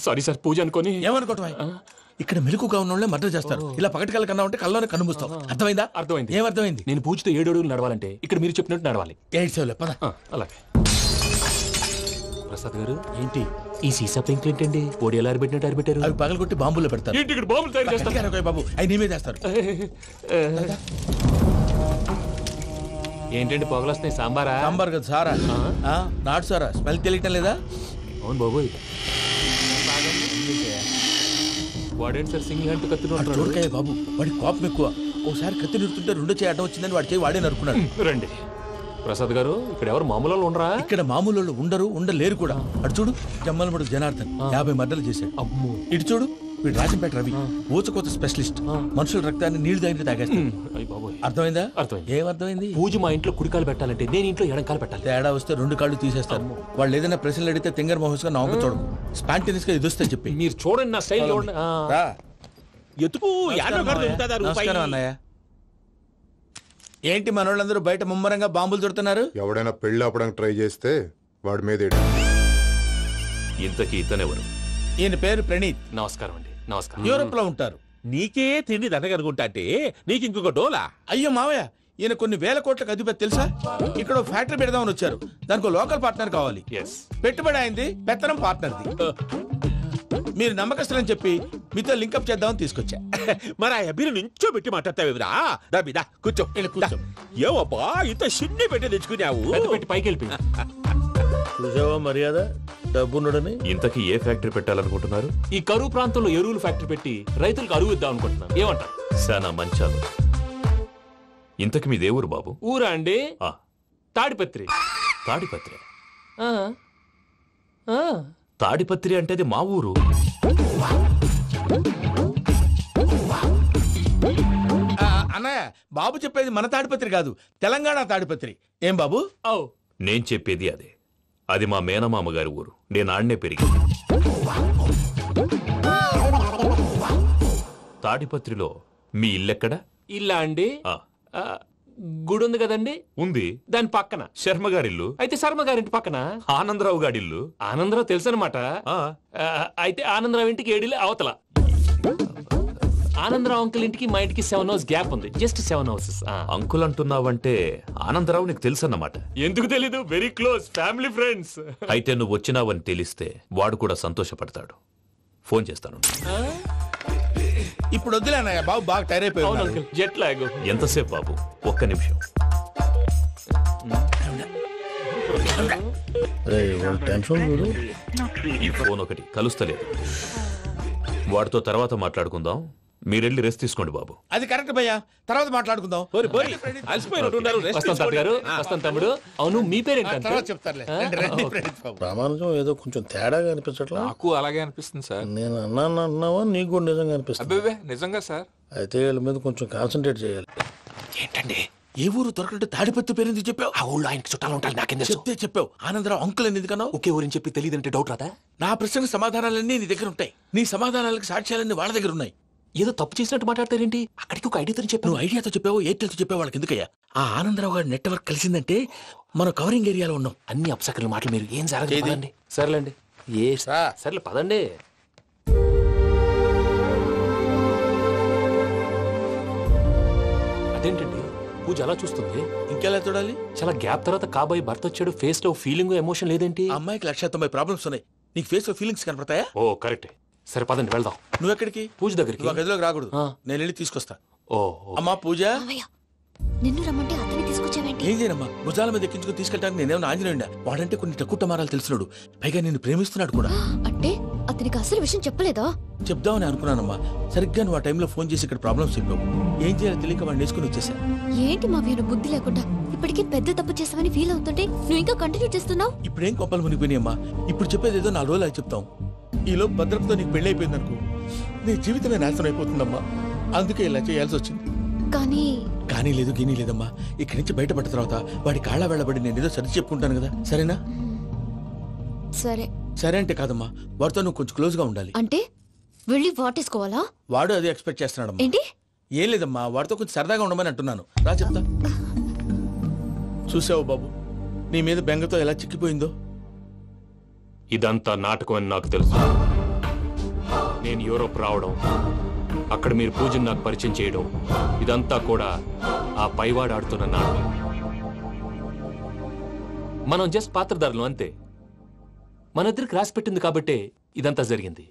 సారీ సార్, పూజ అనుకోని. ఏమనుకోవటం? ఇక్కడ మెలకుగా ఉన్న వాళ్ళే మర్డర్ చేస్తారు. ఇలా పగటి కళ్ళ కన్నా ఉంటే కళ్ళలోనే కనుమూస్తావు. అర్థమైందా? అర్థమైంది. ఏమర్థమైంది? నేను పూజతో 7 అడుగులు నడవాలంటే ఇక్కడ మీరు చెప్పినట్టు నడవాలి. 8 సేవలే పద. అలాగే. ప్రసాద్ గారు, ఏంటి ఈ సీసా పెంకులు ఏంటండి? పొడి ఎలా అరబెట్టినట్టు అరబెట్టారు? అవి పగలగొట్టి బాంబులో పెడతారు. ఏంటి ఇక్కడ బాంబులు తయారు చేస్తారు? బాబు అవి నీమే చేస్తారు. ఏంటండి పొగలు వస్తున్నాయి? సాంబారా? సాంబార్ కదా సారా. నాటు సారా. స్మెల్ తెలియటం లేదా? అవును బాబోయ్. వాడేంటి సార్ సింగిల్ హ్యాండ్ కత్తి చూడకాయ బాబు, వాడి కోపం ఎక్కువ. ఒకసారి కత్తి నిరుతుంటే 2 చేయి అడ్డం వచ్చిందని వాడి చేయి వాడే నరుకున్నాడు. రండి ప్రసాద్ గారు, ఇక్కడ ఎవరు మామూలు వాళ్ళు ఉండరా? ఇక్కడ మామూలు వాళ్ళు ఉండరు, ఉండలేరు కూడా. అటు చూడు, జమ్మలమడుగు జనార్దన్ 50 మర్డర్లు చేశాడు. అమ్మో. ఇటు చూడు, వీడు రాజంపేట రవి ఊచకోత స్పెషలిస్ట్. మనుషుల రక్తాన్ని నీళ్లు తాగితే తాగేస్తాడు. అర్థమైందా? అర్థమైంది. ఏమర్థమైంది? పూజ మా ఇంట్లో కుడికాలు పెట్టాలంటే నేను ఇంట్లో ఎడంకాలు పెట్టాలి. తేడా వస్తే 2 కాళ్ళు తీసేస్తారు. వాళ్ళు ఏదైనా ప్రశ్నలు అడిగితే తింగర్ మహోస్ గా నవ్వు చూడకు. స్పాంటినియస్ గా ఎదుస్తే చెప్పి. మీరు చూడండి నా స్టైల్. ఎతుకు నమస్కారం అన్నయ్య. ఏంటి మనోళ్ళందరూ బయట ముమ్మరంగా బాంబులు చుడుతున్నారు? ఎవడైనా పెళ్లి ఆపడానికి ట్రై చేస్తే వాడి మీద ఇంతకీ ఇతనెవరు? ఈయన పేరు ప్రణీత్. నమస్కారం అండి. నమస్కారం. యూరోప్ లో ఉంటారు. నీకే తిండి దండగనుకుంటా అంటే నీకు ఇంకొక డోలా? అయ్యో మావయ్య, ఈయన కొన్ని వేల కోట్లకు అధిపతి తెలుసా? ఇక్కడ ఫ్యాక్టరీ పెడదామని వచ్చారు. దానికి లోకల్ పార్ట్నర్ కావాలి. పెట్టుబడి అయింది, పెత్తనం పార్ట్నర్ది. మీరు నమ్మకస్తులని చెప్పి మీతో లింకప్ చేద్దామని తీసుకొచ్చా. మరి ఆ అబ్బిని నుంచో పెట్టి మాట్లాడతావేమిరా? దాబిదా కూర్చో. కూర్చో. ఏవబ్బా ఇంత సిన్ని పెట్టి తెచ్చుకున్నావు? పెట్టి పైకి వెళ్ళి చూసావా మర్యాద డబ్బున్నడని. ఇంతకీ ఏ ఫ్యాక్టరీ పెట్టాలనుకుంటున్నారు? ఈ కరువు ప్రాంతంలో ఎరువులు ఫ్యాక్టరీ పెట్టి రైతులకు అరువు ఇద్దాం అనుకుంటున్నాను. ఏమంటారు? శానా మంచాలు. ఇంతకి మీ దేవురు బాబు? ఊరా అండి? తాడిపత్రి. తాడిపత్రి? తాడిపత్రి అంటే అది మా ఊరు. అన్నయ్య, బాబు చెప్పేది మన తాడిపత్రి కాదు, తెలంగాణ తాడిపత్రి. ఏం బాబు? నేను చెప్పేది అదే. అది మా మేనమామ గారి ఊరు. నేను ఆడనే పెరిగి. తాడిపత్రిలో మీ ఇల్లెక్కడ? ఇల్లా అండి? గుడి ఉంది కదండి? ఉంది. దాని పక్కన శర్మ గారిల్లు. అయితే శర్మ గారింటి పక్కన ఆనందరావు గారిల్లు. ఆనందరావు తెలుసు అనమాట. అయితే ఆనందరావు ఇంటికి 7 అవతల. ఆనందరావు అంకుల్ ఇంటికి మా ఇంటికి 7 హౌస్ గ్యాప్ ఉంది. Just 7 houses. అంకుల్ అంటున్నావంటే ఆనందరావు నీకు తెలుసు అన్నమాట. ఎందుకు తెలీదు? Very close family friends. అయితే నువ్వు వచ్చినావని తెలిస్తే వాడు కూడా సంతోషపడతాడు. ఫోన్ చేస్తాను. ఇప్పుడు వద్దులే అన్నయ్య, బాబు బాగా టైర్ అయిపోయాడు. Jet lag. ఎంతసేపు బాబు? ఒక్క నిమిషం. ఈ ఫోన్ ఒకటి కలుస్తలేదు. వాడితో తర్వాత మాట్లాడుకుందాం. మీరెళ్ళి రెస్ట్ తీసుకోండి బాబు. అది కరెక్ట్ భయ్యా, తర్వాత మాట్లాడుకుందాం. తమ్ముడు, అవును మీ పేరేంటి? ప్రామాణికం ఏదో కొంచెం తేడాగా అనిపించట్లా? నాకు అలాగే అనిపిస్తుంది సార్. నేను అన్నావా నీకు కూడా నిజంగా అనిపిస్తుంది? నిజంగా సార్. అయితే వీళ్ళ మీద కొంచెం కాన్సన్ట్రేట్ చేయాలి. ఏంటండి ఏ ఊరు దొరకట్టు తాడిపత్రి పేరు ఎందుకు చెప్పావు? ఆ ఊళ్ళో ఆయనకి చుట్టాలు ఉంటారు. నాకేం చెప్తే చెప్పావు. ఆనందరావు అంకుల్ అని ఎందుకన్నావు? ఒకే ఊరిని చెప్పి తెలియదంటే డౌట్ రాదా? నా ప్రశ్నకు సమాధానాలన్నీ నీ దగ్గర ఉంటాయి. నీ సమాధానాలకు సాక్ష్యాలన్నీ వాళ్ళ దగ్గర ఉన్నాయి. ఏదో తప్పు చేసినట్టు మాట్లాడతారేంటి? అక్కడికి ఒక ఐడియాతో చెప్పావు. నువ్వు ఐడియాతో చెప్పావు, ఎయిర్టెల్తో చెప్పావు, వాళ్ళకి ఎందుకయ్యా? ఆ ఆనందరావు గారి నెట్వర్క్ కలిసిందంటే మనం కవరింగ్ ఏరియాలో ఉన్నాం. అన్ని అప్సకర్ల మాటలు మీరు ఏం జరగదండి. సర్లేండి. సర్లే పదండి. అదేంటండి పూజ అలా చూస్తుంది? ఇంకెలా చూడాలి? చాలా గ్యాప్ తర్వాత కాబోయే భర్త వచ్చాడు. ఫేస్ లో ఫీలింగ్ ఎమోషన్ లేదేంటి? అమ్మాయికి 190 ప్రాబ్లమ్స్ ఉన్నాయి. నీకు ఫేస్ లో ఫీలింగ్స్ కనపడతాయా? ఓ కరెక్ట్. సరే పదండి వెళ్దాం. నువ్వు ఎక్కడికి? పూజ దగ్గరికి. నువ్వు గదిలోకి రాకూడదు, నేను వెళ్ళి తీసుకొస్తా. ఓ అమ్మా పూజ, నిన్ను రమ్మంటే అతన్ని తీసుకొచ్చావేంటి? ఏం చేయనమ్మా, భుజాల మీద ఎక్కించుకుని తీసుకెళ్ళడానికి నేనేమన్నా ఆంజనేయుడా? వాడంటే కొన్ని తక్కువ తెలుసున్నాడు, పైగా నిన్ను ప్రేమిస్తున్నాడు కూడా. అంటే అతనికి అసలు విషయం చెప్పలేదా? చెప్దామని అనుకున్నానమ్మా. సరిగ్గా నువ్వు ఆ టైంలో ఫోన్ చేసి ఇక్కడ ప్రాబ్లమ్స్ చెప్పావు. ఏం చేయాలో తెలియక వాడిని వేసుకుని వచ్చేసా. ఏంటి మా వీరు బుద్ధి లేకుండా ఇప్పటికీ పెద్ద తప్పు చేసావని ఫీల్ అవుతుంటే నువ్వు ఇంకా కంటిన్యూ చేస్తున్నావు? ఇప్పుడేం కొప్పలు మునిగిపోయినాయమ్మా. ఇప్పుడు చెప్పేది ఏదో 4 రోజులు చెప్తాం. ఈలో భద్రతతో నీకు పెళ్లి అయిపోయింది అనుకో, నీ జీవితమే నాశనం అయిపోతుందమ్మా. అందుకే ఇలా చేయాల్సి వచ్చింది. కానీ లేదు గీనీ లేదమ్మా. ఇక్కడి నుంచి బయటపడ్డ తర్వాత వాడి కాళ్ళ వెళ్ళబడి నేను ఏదో సరి చెప్పుకుంటాను కదా, సరేనా? సరే సరే అంటే కాదమ్మా, వాడితో నువ్వు కొంచెం క్లోజ్ గా ఉండాలి. అంటే వెళ్ళి వాటేసుకోవాలా? వాడు అదే ఎక్స్పెక్ట్ చేస్తున్నాడమ్మా. ఏంటి? ఏం లేదమ్మా, వాడితో కొంచెం సరదాగా ఉండమని అంటున్నాను. రా చెప్తా. చూసావు బాబు, నీ మీద బెంగతో ఎలా చిక్కిపోయిందో. ఇదంతా నాటకం అని నాకు తెలుసు. నేను యూరోప్ రావడం, అక్కడ మీరు పూజను నాకు పరిచయం చేయడం, ఇదంతా కూడా ఆ పైవాడు ఆడుతున్న నాటకం. మనం జస్ట్ పాత్రధారులు అంతే. మన ఇద్దరికి రాసి పెట్టింది కాబట్టే ఇదంతా జరిగింది.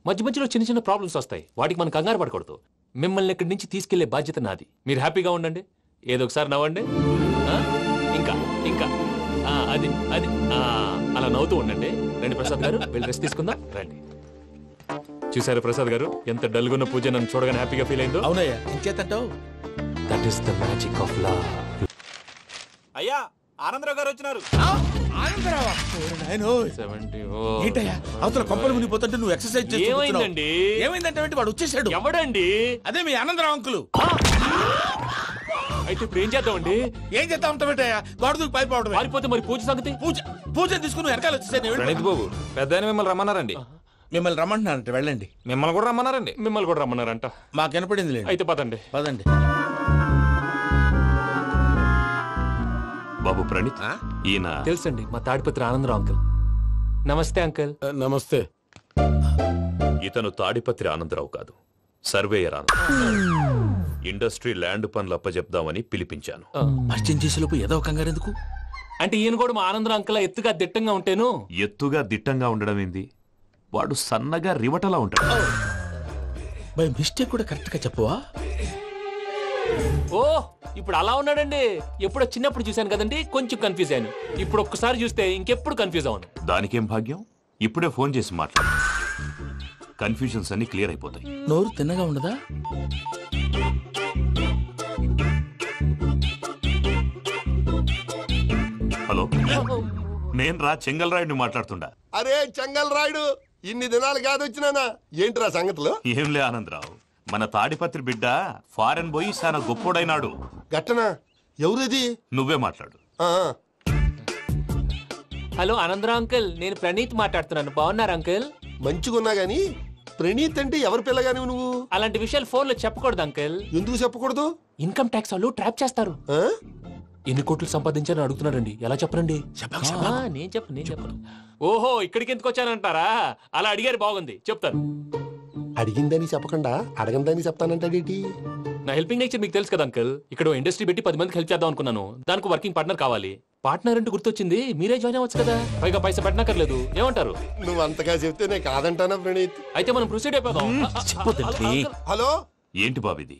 మధ్య మధ్యలో చిన్న చిన్న ప్రాబ్లమ్స్ వస్తాయి, వాటికి మనం కంగారు పడకూడదు. మిమ్మల్ని ఇక్కడి నుంచి తీసుకెళ్లే బాధ్యత నాది. మీరు హ్యాపీగా ఉండండి, ఏదో ఒకసారి నవ్వండి. ఇంకా ఇంకా అది అది అలా నవ్వుతూ ఉండండి. రండి ప్రసాద్ గారు, వెళ్ళి రెస్ట్ తీసుకుందాం. రండి. చూసారు ప్రసాద్ గారు, ఎంత డల్గున్న పూజ నన్ను చూడగానే హ్యాపీగా ఫీల్ అయిందో. అవునయ్యా, ఇంకేతంటావు? That is the magic of love. అయ్యా, ఆనందరావు గారు వచ్చినారు. ఏంటయ్యా అవతల కొంపలు మునిగిపోతుంటే నువ్వు ఎక్సర్సైజ్ చేస్తూ ఏమైందండి? ఏమైందంటే వాడు వచ్చేసాడు. ఎవడండి? అదే మీ ఆనందరావు అంకులు. అయితే ఇప్పుడు ఏం చేద్దామండి? ఏం చేద్దాం అంటావేంటయ్యా? గోడ దూకి పైపోవడం. పారిపోతే మరి పూజ సంగతి? పూజ తీసుకుని వెనకాల వచ్చేసాను. ప్రణీత్ బాబు, పెద్ద మిమ్మల్ని రమ్మన్నారండి. మిమ్మల్ని రమ్మంటున్నారంట, వెళ్ళండి. మిమ్మల్ని కూడా రమ్మన్నారండి. మిమ్మల్ని కూడా రమ్మన్నారంట. మాకు వినపడింది. అయితే పదండి. పదండి. బాబు ప్రణీత్, ఈయన తెలుసండి, మా తాడిపత్రి ఆనందరావు అంకుల్. నమస్తే అంకుల్. నమస్తే. ఇతను తాడిపత్రి ఆనందరావు కాదు, సర్వేయర్ ఆనందరావు. ఇండస్ట్రీ ల్యాండ్ పనులు అప్పచెప్దామని పిలిపించాను. పరిచయం చేసేలోపు ఏదో కంగారు ఎందుకు? అంటే ఈయన కూడా మా ఆనందరావు అంకుల్ ఎత్తుగా దిట్టంగా ఉంటాను. ఎత్తుగా దిట్టంగా ఉండడం ఏంది? వాడు సన్నగా రివటలా ఉంటాడు. బై మిస్టేక్ కూడా కరెక్ట్ గా చెప్పవా? ఓ, ఇప్పుడు అలా ఉన్నాడండి. ఎప్పుడో చిన్నప్పుడు చూశాను కదండి, కొంచెం కన్ఫ్యూజ్ అయ్యాను. ఇప్పుడు ఒక్కసారి చూస్తే ఇంకెప్పుడు కన్ఫ్యూజ్ అవ్వను. దానికేం భాగ్యం, ఇప్పుడే ఫోన్ చేసి మాట్లాడు. కన్ఫ్యూజన్స్ అన్ని క్లియర్ అయిపోతాయి. నోరు తిన్నగా ఉండదా? హలో, నేను రా చెంగల్ రాయుడిని మాట్లాడుతుండా. అరే చెంగల్ రాయుడు, ఇన్ని దినాలు కాదు వచ్చినానా? ఏంట్రా సంగతులు? ఏంలే ఆనందరావు, మన తాడిపత్రి బిడ్డ ఫారెన్ పోయి చాలా గొప్పోడైనాడు. గట్టనా? ఎవరిది? నువ్వే మాట్లాడు. హలో ఆనందరావు అంకుల్, నేను ప్రణీత్ మాట్లాడుతున్నాను. బాగున్నారు అంకుల్? మంచిగున్నా గాని ప్రణీత్ అంటే ఎవరి పిల్లగాని నువ్వు? అలాంటి విషయాలు ఫోన్ లో చెప్పకూడదు అంకుల్. ఎందుకు చెప్పకూడదు? ఇన్కమ్ ట్యాక్స్ వాళ్ళు ట్రాప్ చేస్తారు. ఎన్ని కోట్లు సంపాదించాలని అడుగుతున్నారండి, ఎలా చెప్పరండి? నేను చెప్పను. ఓహో, ఇక్కడికి ఎందుకు వచ్చానంటారా? అలా అడిగారు, బాగుంది, చెప్తాను. అడిగిందని చెప్పకుండా అడగందని చెప్తానంటాడేటి? నా హెల్పింగ్ నేచర్ మీకు తెలుసు కదా అంకుల్. ఇక్కడ ఇండస్ట్రీ పెట్టి 10 మందికి హెల్ప్ చేద్దాం అనుకున్నాను. దానికి వర్కింగ్ పార్ట్నర్ కావాలి. పార్ట్నర్ అంటే గుర్తొచ్చింది, మీరే జాయిన్ అవ్వచ్చు కదా, పైగా పైసా పెట్టనక్కర్లేదు. ఏమంటారు? నువ్వు అంతగా చెప్తే నేను కాదంటానా ప్రణీత్? అయితే మనం ప్రొసీడ్ అయిపోదాం. హలో, ఏంటి బాబిది?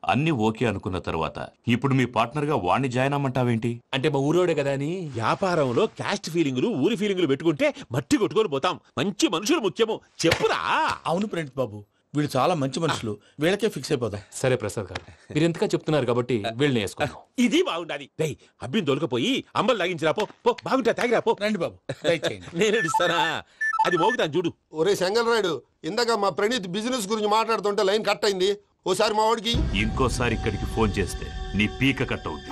అన్ని ఓకే అనుకున్న తర్వాత ఇప్పుడు మీ పార్ట్నర్ గా వాణ్ణి జాయిన్ అమ్మంటావేంటి? అంటే మా ఊరోడే కదా అని. వ్యాపారంలో క్యాస్ట్ ఫీలింగులు, ఊరి ఫీలింగులు పెట్టుకుంటే మట్టి కొట్టుకొని పోతాం. మంచి మనుషులు ముఖ్యము, చెప్పురా. అవును ప్రణీత్ బాబు, వీళ్ళు చాలా మంచి మనుషులు, వీళ్ళకే ఫిక్స్ అయిపోదాం. సరే ప్రసాద్ గారు, మీరు ఎంతగా చెప్తున్నారు కాబట్టి వీళ్ళని వేసుకుందాం. ఇది బాగుండాలి. డై అబ్బిని దొలకపోయి అంబలు లాగించిరా పో. బాగుంటా, తాగిరా పో. రండి బాబు, నేను ఇస్తానా? అది మోగుతాను చూడు. ఒరే చెంగల్ రాయుడు, ఇందాక మా ప్రణీత్ బిజినెస్ గురించి మాట్లాడుతుంటే లైన్ కట్ అయింది. ఓసారి మా వాడికి ఇంకోసారి ఇక్కడికి ఫోన్ చేస్తే నీ పీక కట్ అవుద్ది.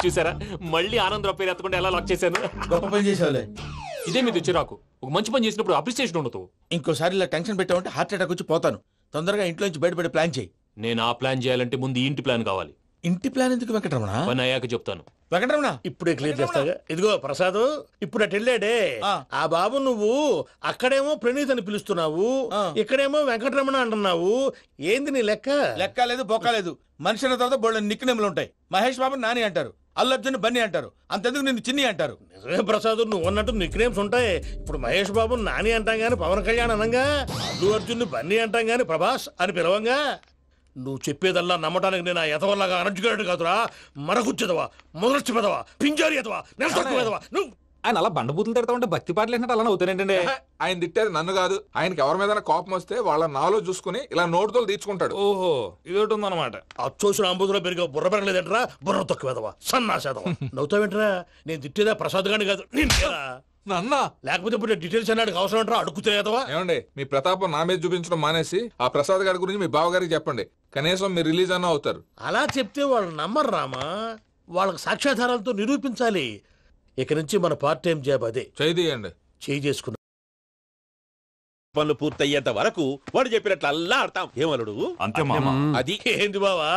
చూసారా, మళ్ళీ ఆనందరావు పేరు ఎత్తకుండా ఎలా లాక్ చేశాను. గొప్ప పని చేసేవాళ్ళే. ఇదే మీ చిరాకు. ఒక మంచి పని చేసినప్పుడు అప్రిసియేషన్ ఉండదు. ఇంకోసారి ఇలా టెన్షన్ పెట్టామంటే హార్ట్ అటాక్ వచ్చి పోతాను. తొందరగా ఇంట్లో నుంచి బయటపడే ప్లాన్ చేయి. నేను ఆ ప్లాన్ చేయాలంటే ముందు ఈ ఇంటి ప్లాన్ కావాలి. ఇంటి ప్లాన్ ఎందుకు వెంకటరమణ? పని అయ్యాక చెప్తాను. వెంకటరమణ ఇప్పుడే క్లియర్ చేస్తాగా. ఇదిగో ప్రసాద్, ఇప్పుడు అటు వెళ్ళాడే ఆ బాబు, నువ్వు అక్కడేమో ప్రణీత్ అని పిలుస్తున్నావు, ఇక్కడేమో వెంకటరమణ అంటున్నావు. ఏంది నీ లెక్క? లెక్క లేదు, బొక్క లేదు. మనిషి అన్న తర్వాత బోళ్ళ నిక్ నేమ్లు ఉంటాయి. మహేష్ బాబు నాని అంటారు, అల్లు అర్జున్ బన్నీ అంటారు, అంతెందుకు నిన్ను చిన్ని అంటారు. నిజమే ప్రసాద్, నువ్వు అన్నట్టు నిక్ నేమ్స్ ఉంటాయి. ఇప్పుడు మహేష్ బాబు నాని అంటాం గాని పవన్ కళ్యాణ్ అనంగా, అల్లు అర్జున్ బన్నీ అంటాం గాని ప్రభాస్ అని పిలవంగా. నువ్వు చెప్పేదల్లా నమ్మటానికి నేను ఎతవల్లాగా అనర్జుకేటెడ్ కాదురా. మరగుచ్చదవా, మొదలచ్చి పెదవా, పింజారి ఎదవా, నెలసొక్కుదవా. నువ్వు ఆయన అలా బండబూతులు తిడతా ఉంటే భక్తి పాటలు ఏంటంటే అలా అవుతానంటే. ఆయన తిట్టేది నన్ను కాదు, ఆయనకి ఎవరి మీద కోపం వస్తే వాళ్ళ నాలో చూసుకుని ఇలా నోటుతో తీర్చుకుంటాడు. ఓహో, ఇదొకటి ఉందన్నమాట. అచ్చోసిన అంబుధులో పెరిగే బుర్ర పెరగలేదంటరా, బుర్ర తొక్కువేదవా, సన్నాసేదవా. నవ్వుతావేంటరా? నేను తిట్టేదా ప్రసాద్ గాని కాదు, నన్నా. లేకపోతే ఇప్పుడు డీటెయిల్స్ అన్నాడు అవసరం అంటారా? అడుగుతాయేదవా. ఏమండి, మీ ప్రతాపం నా మీద చూపించడం మానేసి ఆ ప్రసాద్ గారి గురించి మీ బావగారికి చెప్పండి. కనీసం మీరు రిలీజ్ అన్న అవుతారు. అలా చెప్తే వాళ్ళు నమ్మరు రామా. వాళ్ళకి సాక్ష్యాధారాలతో నిరూపించాలి. ఇక నుంచి మన పార్ట్ టైం జాబ్ అదే. చేయి తీయండి. చేయి చేసుకున్నా. పనులు పూర్తయ్యేంత వరకు వాడు చెప్పినట్లు అల్లా ఆడతాం. ఏమలుడు అంతే మామ. అది ఏంది బావా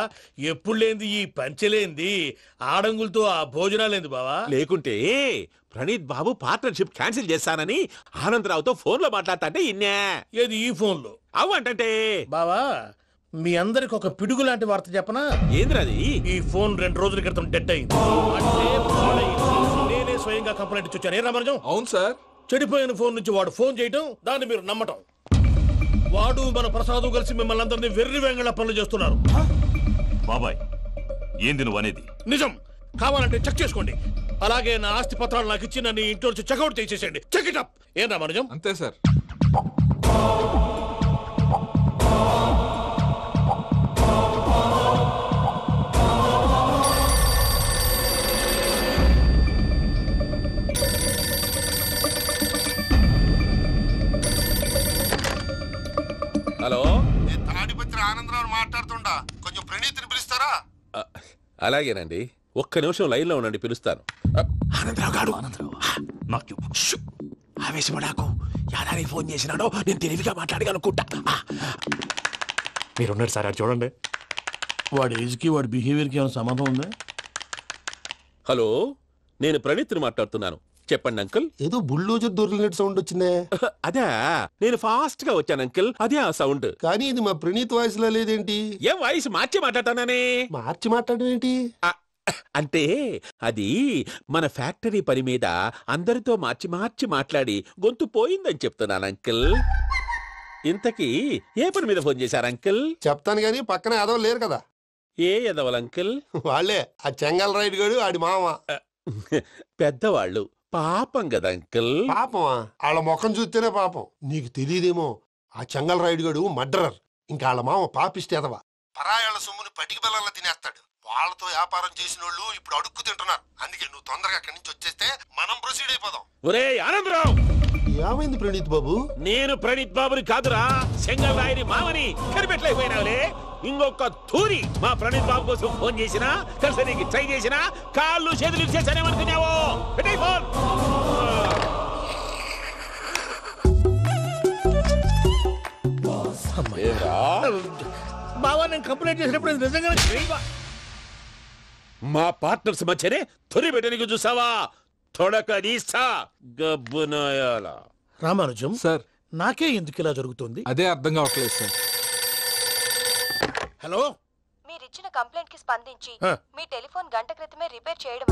ఎప్పుడు లేంది ఈ పంచలేంది ఆడంగులతో ఆ భోజనాలేంది బావా? లేకుంటే ప్రణీత్ బాబు పార్ట్నర్షిప్ క్యాన్సిల్ చేస్తానని ఆనందరావుతో ఫోన్ లో మాట్లాడతాంటే ఇన్నే. ఏది ఈ ఫోన్ లో? అవ్వంటే బావా మీ అందరికి ఒక పిడుగు లాంటి వార్త చెప్పనా? ఏంద్రది? ఈ ఫోన్ 2 రోజుల క్రితం డెడ్ అయింది. అంటే పాడైంది. నేనే స్వయంగా కంప్లైంట్ ఇచ్చి వచ్చాను. ఏ రామరాజం? అవును సార్. చెడిపోయిన ఫోన్ నుంచి వాడు ఫోన్ చేయటం, దాన్ని మీరు నమ్మటం. వాడు మన ప్రసాదు కలిసి మిమ్మల్ని అందరినీ వెర్రి వెంగళ పనులు చేస్తున్నారు. బాబాయ్ ఏంది నువ్వు అనేది? నిజం. కావాలంటే చెక్ చేసుకోండి. అలాగే నా ఆస్తి పత్రాలు నాకు ఇచ్చి నన్ను ఇంట్లో నుంచి చెక్అౌట్ చేసేసేయండి. Check it up. ఏం రామరాజం? అంతే సార్. హలో, నేను తాడిపత్రి ఆనందరావు మాట్లాడుతుండా. కొంచెం ప్రణీతిని పిలుస్తారా? అలాగేనండి. ఒక్క నిమిషం లైన్ లో ఉండండి, పిలుస్తాను. ఆనందరావు గాడు నాకు ఆవేశపడాకు. యాదానికి ఫోన్ చేసినాడో నేను తెలివిగా మాట్లాడగలనుకుంటా. మీరున్నారు సార్, అది చూడండి. వాడి ఏజ్కి వాడి బిహేవియర్కి ఏమైనా సంబంధం ఉందా? హలో, నేను ప్రణీత్ని మాట్లాడుతున్నాను. చెప్పండి అంకుల్. ఏదో బుల్డోజర్ దొరికినట్టు సౌండ్ వచ్చిందే. అదే, నేను ఫాస్ట్ గా వచ్చాను అంకుల్. అదే ఆ సౌండ్. కానీ ఇది మా ప్రణీత్ వాయిస్ లో లేదేంటి? ఏం వాయిస్ మార్చి మాట్లాడతానే? మార్చి మాట్లాడడం ఏంటి? అంటే అది మన ఫ్యాక్టరీ పని మీద అందరితో మార్చి మార్చి మాట్లాడి గొంతు పోయిందని చెప్తున్నాను అంకుల్. ఇంతకీ ఏ పని మీద ఫోన్ చేశారు అంకుల్? చెప్తాను గానీ పక్కన ఎదవ లేరు కదా. ఏ ఎదవలు అంకుల్? వాళ్ళే ఆ చెంగల్ రైడ్ గడు ఆడి మామ. పెద్దవాళ్ళు. పాపం కదా అంకుల్. పాపమా? వాళ్ళ ముఖం చూస్తేనే పాపం. నీకు తెలియదేమో, ఆ చెంగల్ రైడ్ గడు మర్డరర్. ఇంకా వాళ్ళ మామ పాపిస్తేదవా. పరాయాళ్ళ సొమ్ముని పటికి బెల్లంలో తినేస్తాడు. వాళ్ళతో వ్యాపారం చేసిన వాళ్ళు ఇప్పుడు అడుక్కు తింటున్నారు. అందుకే నువ్వు తొందరగా అక్కడి నుంచి వచ్చేస్తే మనం ప్రొసీడ్ అయిపోదాం. ఒరే ఆనందరావు! ఏమైంది ప్రణీత్ బాబు? నేను ప్రణీత్ బాబుని కాదురా, సెంగల్ రాయని మామని. కనిపెట్టలేకపోయినావులే. ఇంకొక తూరి మా ప్రణీత్ బాబు కోసం ఫోన్ చేసినా, కలిసి ట్రై చేసినా కాళ్ళు చేతులు చేశానేమనుకున్నావో. పెట్టే ఫోన్. బావా నేను కంప్లైంట్ చేసినప్పుడు నిజంగా మా పార్ట్నర్స్ మధ్యనే తొలి పెట్టడానికి చూసావా? తొడక నీస్తా గబ్బునాయాల. రామానుజం సార్, నాకే ఎందుకు ఇలా జరుగుతుంది? అదే అర్థం కావట్లేదు సార్. హలో, మీరిచ్చిన కంప్లైంట్ కి స్పందించి మీ టెలిఫోన్ గంట క్రితమే రిపేర్ చేయడం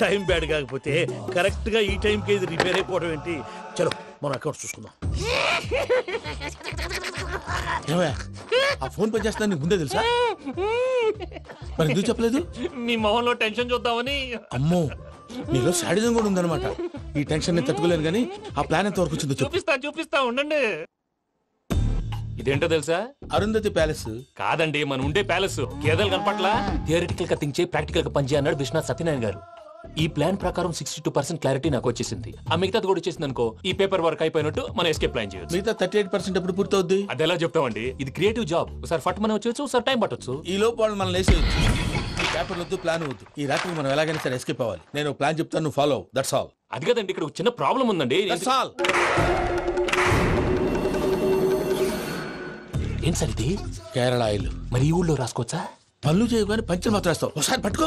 టైం బ్యాడ్ కాకపోతే కరెక్ట్ గా ఈ టైం కి ఇది రిపేర్ అయిపోవడం ఏంటి? చలో మన అకౌంట్ చూసుకుందాం. ఆ ఫోన్ పని చేస్తున్నా నీకు ముందే తెలుసా? మరి ఎందుకు చెప్పలేదు? మీ మొహంలో టెన్షన్ చూద్దామని. అమ్మో, నీలో శాడిజం కూడా ఉందన్నమాట. ఈ టెన్షన్ నేను తట్టుకోలేను కానీ ఆ ప్లాన్ ఎంత వరకు వచ్చిందో చూపిస్తా ఉండండి. ఇదేంటో తెలుసా? అరుంధతి ప్యాలెస్ కాదండి, మన ఉండే ప్యాలెస్. గేదెలు కనపట్లా? థియరిటికల్ గా థింక్ చేయి, ప్రాక్టికల్ గా పనిచేయ అన్నాడు విశ్వనాథ్ సత్యనారాయణ గారు. ఈ ప్లాన్ ప్రకారం 62% క్లారిటీ నాకు వచ్చేసింది. ఆ మిగతాది కూడా వచ్చేసింది అనుకో, ఈ పేపర్ వర్క్ అయిపోయినట్టు మనం ఎస్కేప్ ప్లాన్ చేయొచ్చు. మిగతా 38% ఎప్పుడు పూర్తవుద్ది? అది ఎలా చెప్తామండి? ఇది క్రియేటివ్ జాబ్. ఒకసారి ఫట్ మనం వచ్చేయచ్చు, ఒకసారి టైం పట్టొచ్చు. ఈ లోపు వాళ్ళు మనం లేసేయచ్చు. ఈ పేపర్ వద్దు, ప్లాన్ వద్దు. ఈ రాత్రి మనం ఎలాగైనా సరే ఎస్కేప్ అవ్వాలి. నేను ప్లాన్ చెప్తాను, నువ్వు ఫాలో. That's all. అది కదండి, ఇక్కడ ఒక చిన్న ప్రాబ్లం ఉందండి. That's all. ఏం సార్ ఇది? కేరళ ఆయిల్. మరి ఈ ఊళ్ళో రాసుకోవచ్చా? పనులు చేయగానే పంచలు మాత్రం వేస్తావు. ఒకసారి పట్టుకో.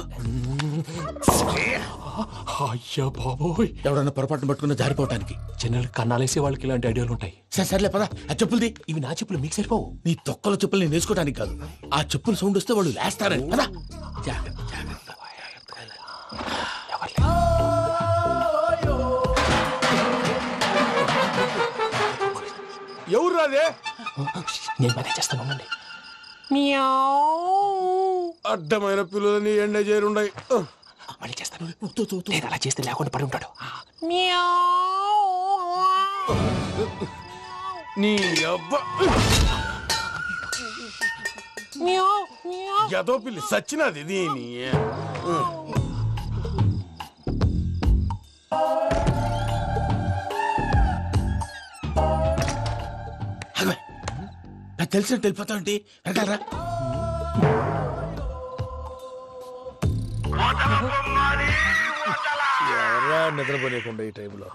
అయ్యా బాబోయ్, ఎవడన్నా పొరపాటున పట్టుకున్న జారిపోవటానికి. జనరల్ కన్నాలేసే వాళ్ళకి ఇలాంటి ఐడియాలు ఉంటాయి. సర్లే పదా, ఆ చెప్పులది. ఇవి నా చెప్పులు, మీకు సరిపోవు. నీ తొక్కల చెప్పులు నేను వేసుకోవడానికి కాదు, ఆ చెప్పులు సౌండ్ వస్తే వాళ్ళు లేస్తారని. పదా. ఎవరు రాదే? నేను మేనేజ్ చేస్తాను, ఉండండి. అడ్డమైన పిల్లలని ఎండ చేరుండయి. మళ్ళీ చేస్తాను. నేను అలా చేస్తే లేకుండా పడి ఉంటాడు. నీ అబ్బా ఎదో పిల్లి సచ్చినది దీని. నాకు తెలిసినట్టు వెళ్ళిపోతావంటి. వెనకాలరా. ఎవరా నిద్రపోలేకుండా ఈ టైంలో?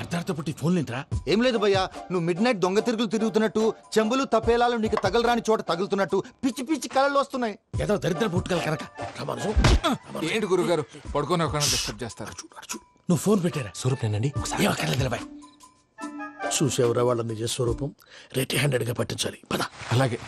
అర్ధార్థ పుట్టి ఫోన్ లేంట్రా? ఏం లేదు భయ్యా, నువ్వు మిడ్ నైట్ దొంగ తిరుగులు తిరుగుతున్నట్టు, చెంబులు తపేలాలు నీకు తగలరాని చోట తగులుతున్నట్టు పిచ్చి పిచ్చి కళలు వస్తున్నాయి. ఏదో దరిద్ర పుట్టుకల కనుక. ఏంటి గురుగారు పడుకొని ఒక డిస్టర్బ్ చేస్తారు? నువ్వు ఫోన్ పెట్టారా? స్వరూపేనండి. చూసేవరా వాళ్ళ నిజ స్వరూపం. రెట్టి హ్యాండెడ్ గా పట్టించాలి. పద. అలాగే.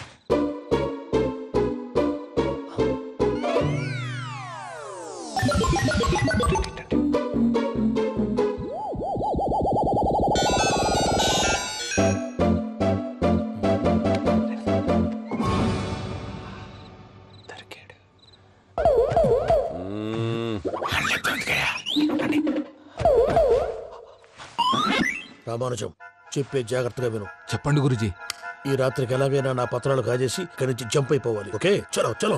రామానుజం, చెప్పే జాగ్రత్తగా విను. చెప్పండి గురుజీ. ఈ రాత్రికి ఎలాగైనా నా పత్రాలు కాజేసి ఇక్కడి నుంచి జంప్ అయిపోవాలి. ఓకే, చలో చలో.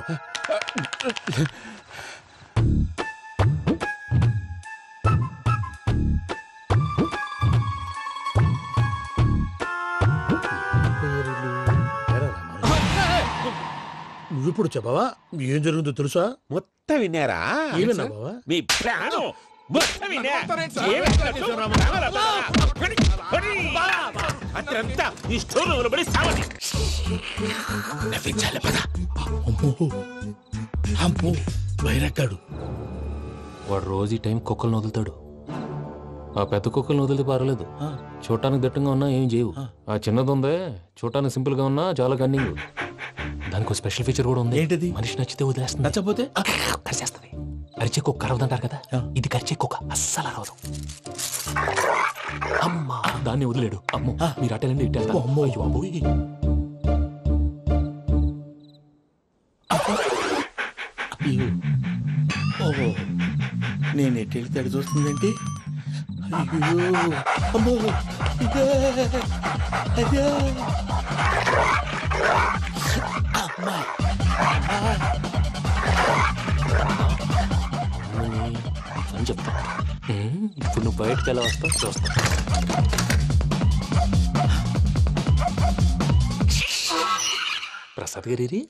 నువ్విప్పుడు చెప్పవా? ఏం జరిగిందో తెలుసా? మొత్తం విన్నారా? ఏమన్నా బావా? మీ ప్రాణం మొత్తం విన్నా. అత్రంతా ఈ స్టోర్ రూమ్ లో పడి సావని. నవ్వించాలి. పద. అమ్మో అమ్మో, బైరక్కాడు. వాడు రోజు ఈ టైం కుక్కలను వదులుతాడు. ఆ పెద్ద కుక్కలను వదిలితే పర్వాలేదు, చూడటానికి దట్టంగా ఉన్నా ఏం చేయవు. ఆ చిన్నది ఉందే, చూడటానికి సింపుల్ గా ఉన్నా చాలా కన్నింగ్. దానికి స్పెషల్ ఫీచర్ కూడా ఉంది. ఏంటిది? మనిషి నచ్చితే వదిలేస్తుంది, నచ్చపోతే కరిచేస్తుంది. అరిచే కుక్క అరవదంటారు కదా, ఇది కరిచే కుక్క అస్సలు అరవదు. అమ్మా, దాన్ని వదిలేడు. అమ్మో, మీరు అటెండి ఇట్టే. అమ్మో ఓహో, నేను ఎట్టెళ్తే అడి చూస్తుందంటే. అయ్యో అమ్మో, అయ్యో అమ్మా అని చెప్తా. ఇప్పుడు నువ్వు బయటకు ఎలా వస్తావు చూస్తా. ప్రసాద్ గారి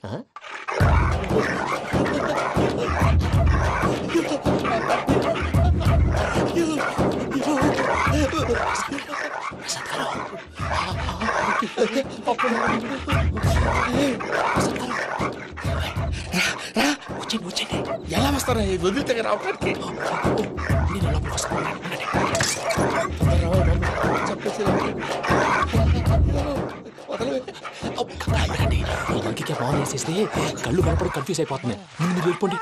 వచ్చండి. ఎలా వస్తారా? వదిలితే రావడానికి. ఇంకే బాగా వేసేస్తే కళ్ళు కనపడి కన్ఫ్యూజ్ అయిపోతుంది. ముందు మీరు వెళ్ళిపోండి.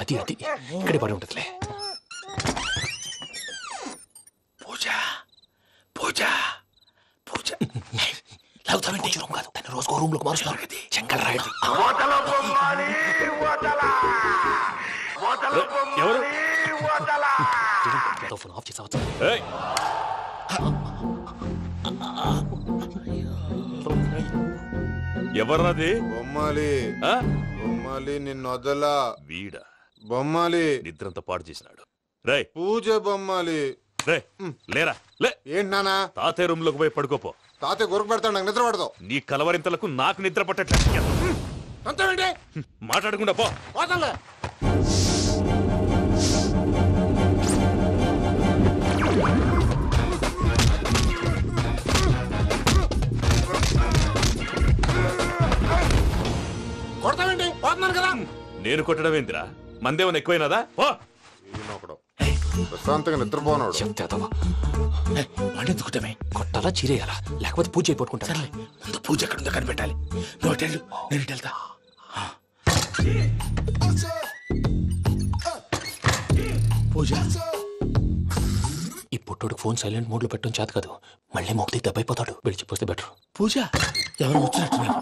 అది అది ఇక్కడే పడి ఉంటుందిలే. పూజ పూజ పూజ లాగుతామంటే రూమ్ కాదు, తను రోజుకో రూమ్ లోకి మారుస్తున్నారు కదా. చెంగల్ రాయుడు ఎవరు ఫోన్ ఆఫ్ చేసావచ్చు. ఎవర్రాది? బొమ్మాలి. బొమ్మాలి నిన్ను వదలా. వీడ బొమ్మాలి నిద్రంతా పాడు చేసినాడు. రే పూజ బొమ్మాలి. రే లేరా లే. ఏంటి నానా? తాతయ్య రూమ్ లోకి పోయి పడుకోపో. తాతయ్య గురకు పెడతాడు, నాకు నిద్ర పడతావు. నీ కలవరింతలకు నాకు నిద్ర పట్టట్లేదు. మాట్లాడకుండా పో. కొడతామండి, పోతున్నాను కదా. నేను కొట్టడం ఏంటిరా? మందేమన్నా ఎక్కువైనదా? పో. ప్రశాంతంగా నిద్రపోనాడు. వాడెందుకుంటామే? కొట్టాలా చీరేయాలా? లేకపోతే పూజ అయిపోట్టుకుంటా. ముందు పూజ ఎక్కడుందో కనిపెట్టాలి. నువ్వు వెళ్ళు, నేను వెళ్తా. పూజ ఈ పుట్టోడు ఫోన్ సైలెంట్ మోడ్ లో పెట్టడం చేత కాదు. మళ్ళీ మొక్కి దెబ్బైపోతాడు. విడిచిపోతే బెటర్. పూజ ఎవరు వచ్చినట్టున్నారు?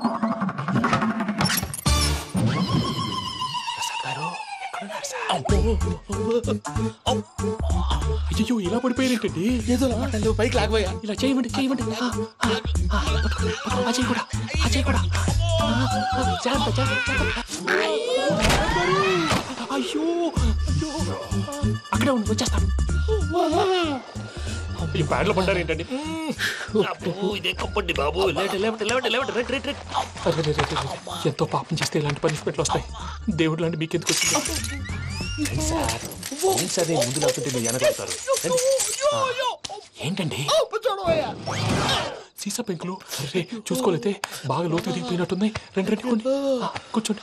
అయ్యో, ఇలా పడిపోయారేంటండి? ఏదో పైకి లాగబోయా. ఇలా చేయమండి చేయమండి. అజయ్ కూడా అజయ్ కూడా అయ్యో అక్కడే ఉండి వచ్చేస్తాను. ఈ బ్యాడ్లో పడ్డారు ఏంటండి? ఇదే కంపండి బాబు. ఎంతో పాపం చేస్తే ఇలాంటి పనిష్మెంట్లు వస్తాయి. దేవుడు లాంటి మీకెందుకు వచ్చింది? సార్ ముందు లేకుంటే మీరు వెనకాడతారు. ఏంటండి సీసా పెంకులు అరే చూసుకోలేతే బాగా లోతు దిగిపోయినట్టున్నాయి. రండి రండి కొండి కూర్చోండి.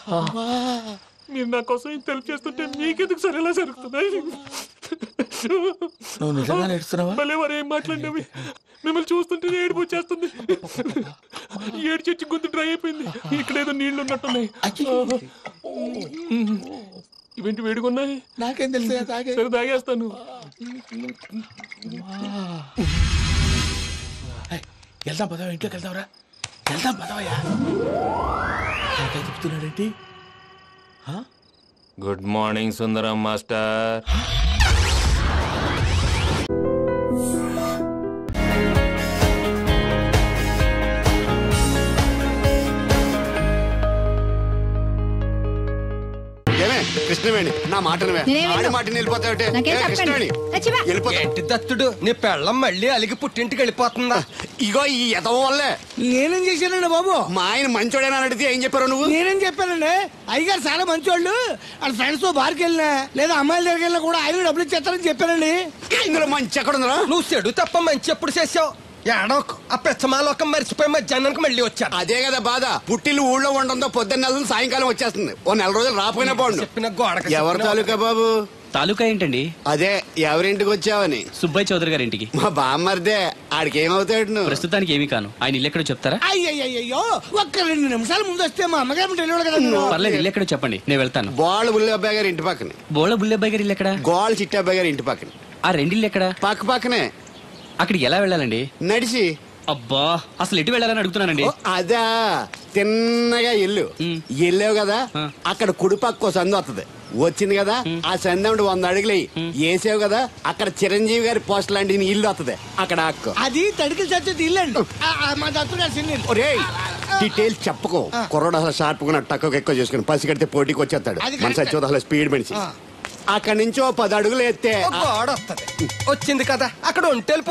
మీరు నా కోసం ఇంత హెల్ప్ చేస్తుంటే మీకెందుకు సరే ఎలా జరుగుతున్నాయి? నువ్వు నిజంగా నేర్చుతున్నావా? మళ్ళీ వారు ఏం మాట్లాడినవి మిమ్మల్ని చూస్తుంటే ఏడుపు వచ్చేస్తుంది. ఏడు చెచ్చి గొంతు డ్రై అయిపోయింది. ఇక్కడ ఏదో నీళ్లు ఉన్నట్టున్నాయి. ఇవేంటి వేడుకున్నాయి? నాకేం తెలుసు, సరే తాగేస్తాను. వెళ్దాం పదవా, ఇంట్లోకి వెళ్దాంరా. వెళ్దాం పదవయ్యా. చెప్తున్నాడేంటి? గుడ్ మార్నింగ్ సుందరం మాస్టర్. కృష్ణవేణి నా మాటను ఆడి మాటని ఏంటి దత్తుడు నీ పెళ్ళం మళ్ళీ అలిగి పుట్టింటికి వెళ్ళిపోతుందా? ఇగో ఈ ఎదవ వల్లే. నేనేం చేశానండి బాబు? మా ఆయన మంచోడేనా అడిగితే ఏం చెప్పారు నువ్వు? నేనేం చెప్పానండి, అయ్యగారు చాలా మంచోళ్ళు, వాళ్ళ ఫ్రెండ్స్ తో బార్కి వెళ్ళినా లేదా అమ్మాయిల దగ్గరికి వెళ్ళినా కూడా ఆయన డబ్బులు ఇచ్చేస్తారని చెప్పానండి. ఇందులో మంచి ఎక్కడ ఉందా? నువ్వు చెడు తప్ప మంచి ఎప్పుడు చేసావు? ఏడోకు ఆ పెచ్చమాలోకం మర్చిపోయి మధ్యాహ్నానికి మళ్ళీ వచ్చారు. అదే కదా బాధ. పుట్టిల్లు ఊళ్ళో ఉండడంతో పొద్దున్న నెలలు సాయంకాలం వచ్చేస్తుంది. ఓ నెల రోజులు రాపోయినా బాగుండు. చెప్పిన గోడకి ఎవరి తాలూకా బాబు? తాలూకా ఏంటండి? అదే ఎవరింటికి వచ్చావని. సుబ్బయ్య చౌదరి గారి ఇంటికి. మా బామ్మర్దే. ఆడికి ఏమవుతాడు నువ్వు? ప్రస్తుతానికి ఏమీ కాను. ఆయన ఇల్లు ఎక్కడో చెప్తారా? అయ్యో ఒక్క 2 నిమిషాల ముందు వస్తే మా అమ్మగారు తెలియదు కదా. పర్లేదు, ఇల్లు ఎక్కడో చెప్పండి, నేను వెళ్తాను. బోళ్ళ బుల్లి అబ్బాయి గారి ఇంటి పక్కన. బోళ్ళ బుల్లి అబ్బాయి గారి ఇల్లు ఎక్కడ? గోళ్ళ చిట్టి అబ్బాయి గారి ఇంటి పక్కన. ఆ రెండిల్లు ఎక్కడ? పక్క పక్కనే. అక్కడికి ఎలా వెళ్ళాలండి? నడిచి. అబ్బా, అసలు ఎటు వెళ్ళాలని అడుగుతున్నానండి. అదా తిన్నగా ఇల్లు వెళ్ళావు కదా, అక్కడ కుడిపక్క సందు వస్తుంది. వచ్చింది కదా, ఆ సందు 100 అడుగులు వేసావు కదా, అక్కడ చిరంజీవి గారి పోస్ట్ లాంటి ఇల్లు వస్తుంది. అక్కడ అక్క అది తడికి చచ్చేది ఇల్లు అండి. మా దత్తు డీటెయిల్స్ చెప్పుకో. కుర్రోడు అసలు షార్ప్ గా తక్కువ ఎక్కువ చేసుకుని పసి కడితే పోటీకి వచ్చేస్తాడు. మన సచివత అసలు స్పీడ్ మనిషి. అక్కడి నుంచి 10 అడుగులు ఎత్తే గోడ వస్తుంది. వచ్చింది కదా, అక్కడ ఒంటేలు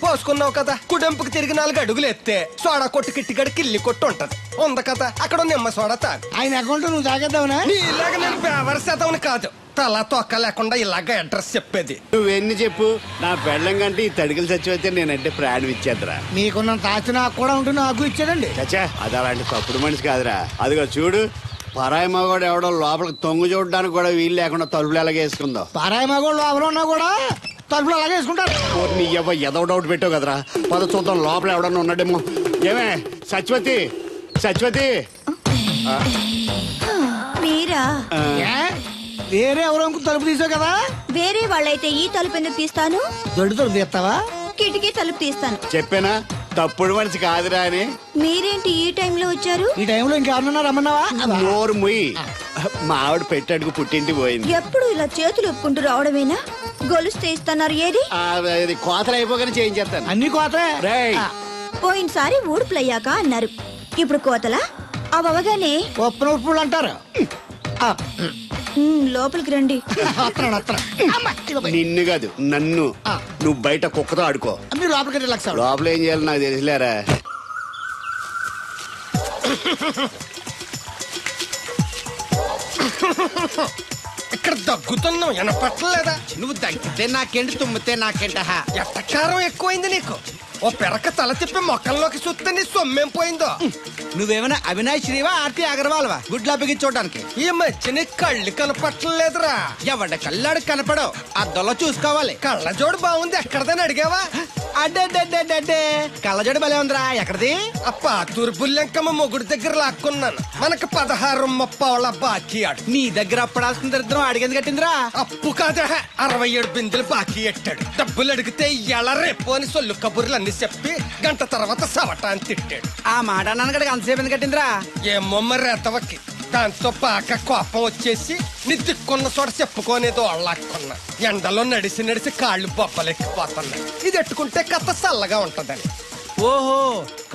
పోసుకున్నావు కదా, కుడెంపుకి తిరిగి 4 అడుగులు ఎత్తే సోడా కొట్టు కిట్టిగడి కిల్లి కొట్టు ఉంటది. ఉంది కదా, అక్కడ నిమ్మ సోడా తాగు. ఆయన అకౌంట్ నువ్వు తాగేద్దావునా? ఇలాగ నేను బేవర్ శాతం కాదు, తల తొక్క లేకుండా ఇలాగ అడ్రస్ చెప్పేది. నువ్వెన్ని చెప్పు, నా పెళ్ళం కంటే ఈ తడికలు చచ్చిపోతే నేనంటే ప్రాణం ఇచ్చేద్దరా. మీకున్న తాచి నాకు కూడా ఉంటుంది, నాకు ఇచ్చాడండి. చచ్చా, అది అలాంటి తప్పుడు మనిషి కాదురా. అదిగో చూడు, పరాయి మగోడు ఎవడో లోపలికి తొంగు చూడడానికి కూడా వీలు లేకుండా తలుపులు ఎలాగ వేసుకుందో. పరాయి మగోడు లోపల ఉన్నా కూడా తలుపులు అలాగే వేసుకుంటారు. నీ ఎదో డౌట్ పెట్టావు కదరా. పద చూద్దాం లోపల ఎవడన్నా ఉన్నాడేమో. ఏమే సత్యవతి, సత్యవతి మీరా? వేరే ఎవరో తలుపు తీసావు కదా. వేరే వాళ్ళైతే ఈ తలుపు ఎందుకు తీస్తాను? దొడ్డు తలుపు తీస్తావా? కిటికీ తలుపు తీస్తాను. చెప్పానా తప్పుడు మనిషి కాదురా అని. మీరేంటి ఈ టైంలో వచ్చారు? ఈ టైంలో ఇంకెవరన్నా రమ్మన్నావా? నోరు ముయ్యి. మా ఆవిడ పెట్టాడుకు పుట్టింటికి పోయింది. ఎప్పుడు ఇలా చేతులు ఒప్పుకుంటూ రావడమేనా? గొలుస్తే ఇస్తున్నారు, ఏది? కోతలు అయిపోగానే చేయించేస్తాను. అన్ని కోతలే. పోయినసారి ఊడుపులయ్యాక అన్నారు, ఇప్పుడు కోతలా? అవగానే ఒప్పులు అంటారు. లోపలికి రండి. నిన్ను కాదు నన్ను. నువ్వు బయట కుక్కతో ఆడుకో. లోపల ఏం చేయాలి నాకు తెలిసిలేరా. ఇక్కడ దగ్గుతున్నావు, వినపట్టలేదా? నువ్వు దగ్గితే నాకేంటి, తుమ్మితే నాకేంట. ఎట్టకారం ఎక్కువైంది నీకు. ఓ పెరక తల తిప్పి మొక్కల్లోకి చూస్తే నీ సొమ్మేం పోయిందో. నువ్వేమైనా అవినాష్ శ్రీవా, ఆర్తి అగర్వాల్వా గుడ్లా బిగించోడానికి? ఈ మధ్య నీ కళ్ళు కనపట్టలేదురా. ఎవడ కళ్ళాడు కనపడవు, అద్దంలో చూసుకోవాలి. కళ్ళజోడు బాగుంది, ఎక్కడదని అడిగావా? అడ్డే కళ్ళజోడు భలే ఉందిరా. ఎక్కడిది? ఆ పాతూరు బుల్లెంకమ్మ మొగుడు దగ్గర లాక్కున్నాను. మనకు 16 బాకీ ఆడు. నీ దగ్గర అప్పడాల్సిన దరిద్రం అడిగేది కట్టిందిరా. అప్పు కాదా, 67 బిందెలు బాకీ ఎట్టాడు. డబ్బులు అడిగితే ఎలా రేపు అని సొల్లు కబుర్లు అన్ని చెప్పి గంట తర్వాత సవటాన్ని తిట్టాడు. ఆ మాట అన్నాను అంతసేపు ఎందుకు కట్టిందిరా? ఏమో మరి ఎతవకి. దాంతో బాగా కోపం వచ్చేసి నీ దిక్కున్న చోట చెప్పుకోనేదో అళ్ళాక్కున్నా. ఎండలో నడిసి కాళ్ళు బొబ్బలెక్కిపోతున్నాయి. ఇది ఎట్టుకుంటే కథ చల్లగా ఉంటదని. ఓహో,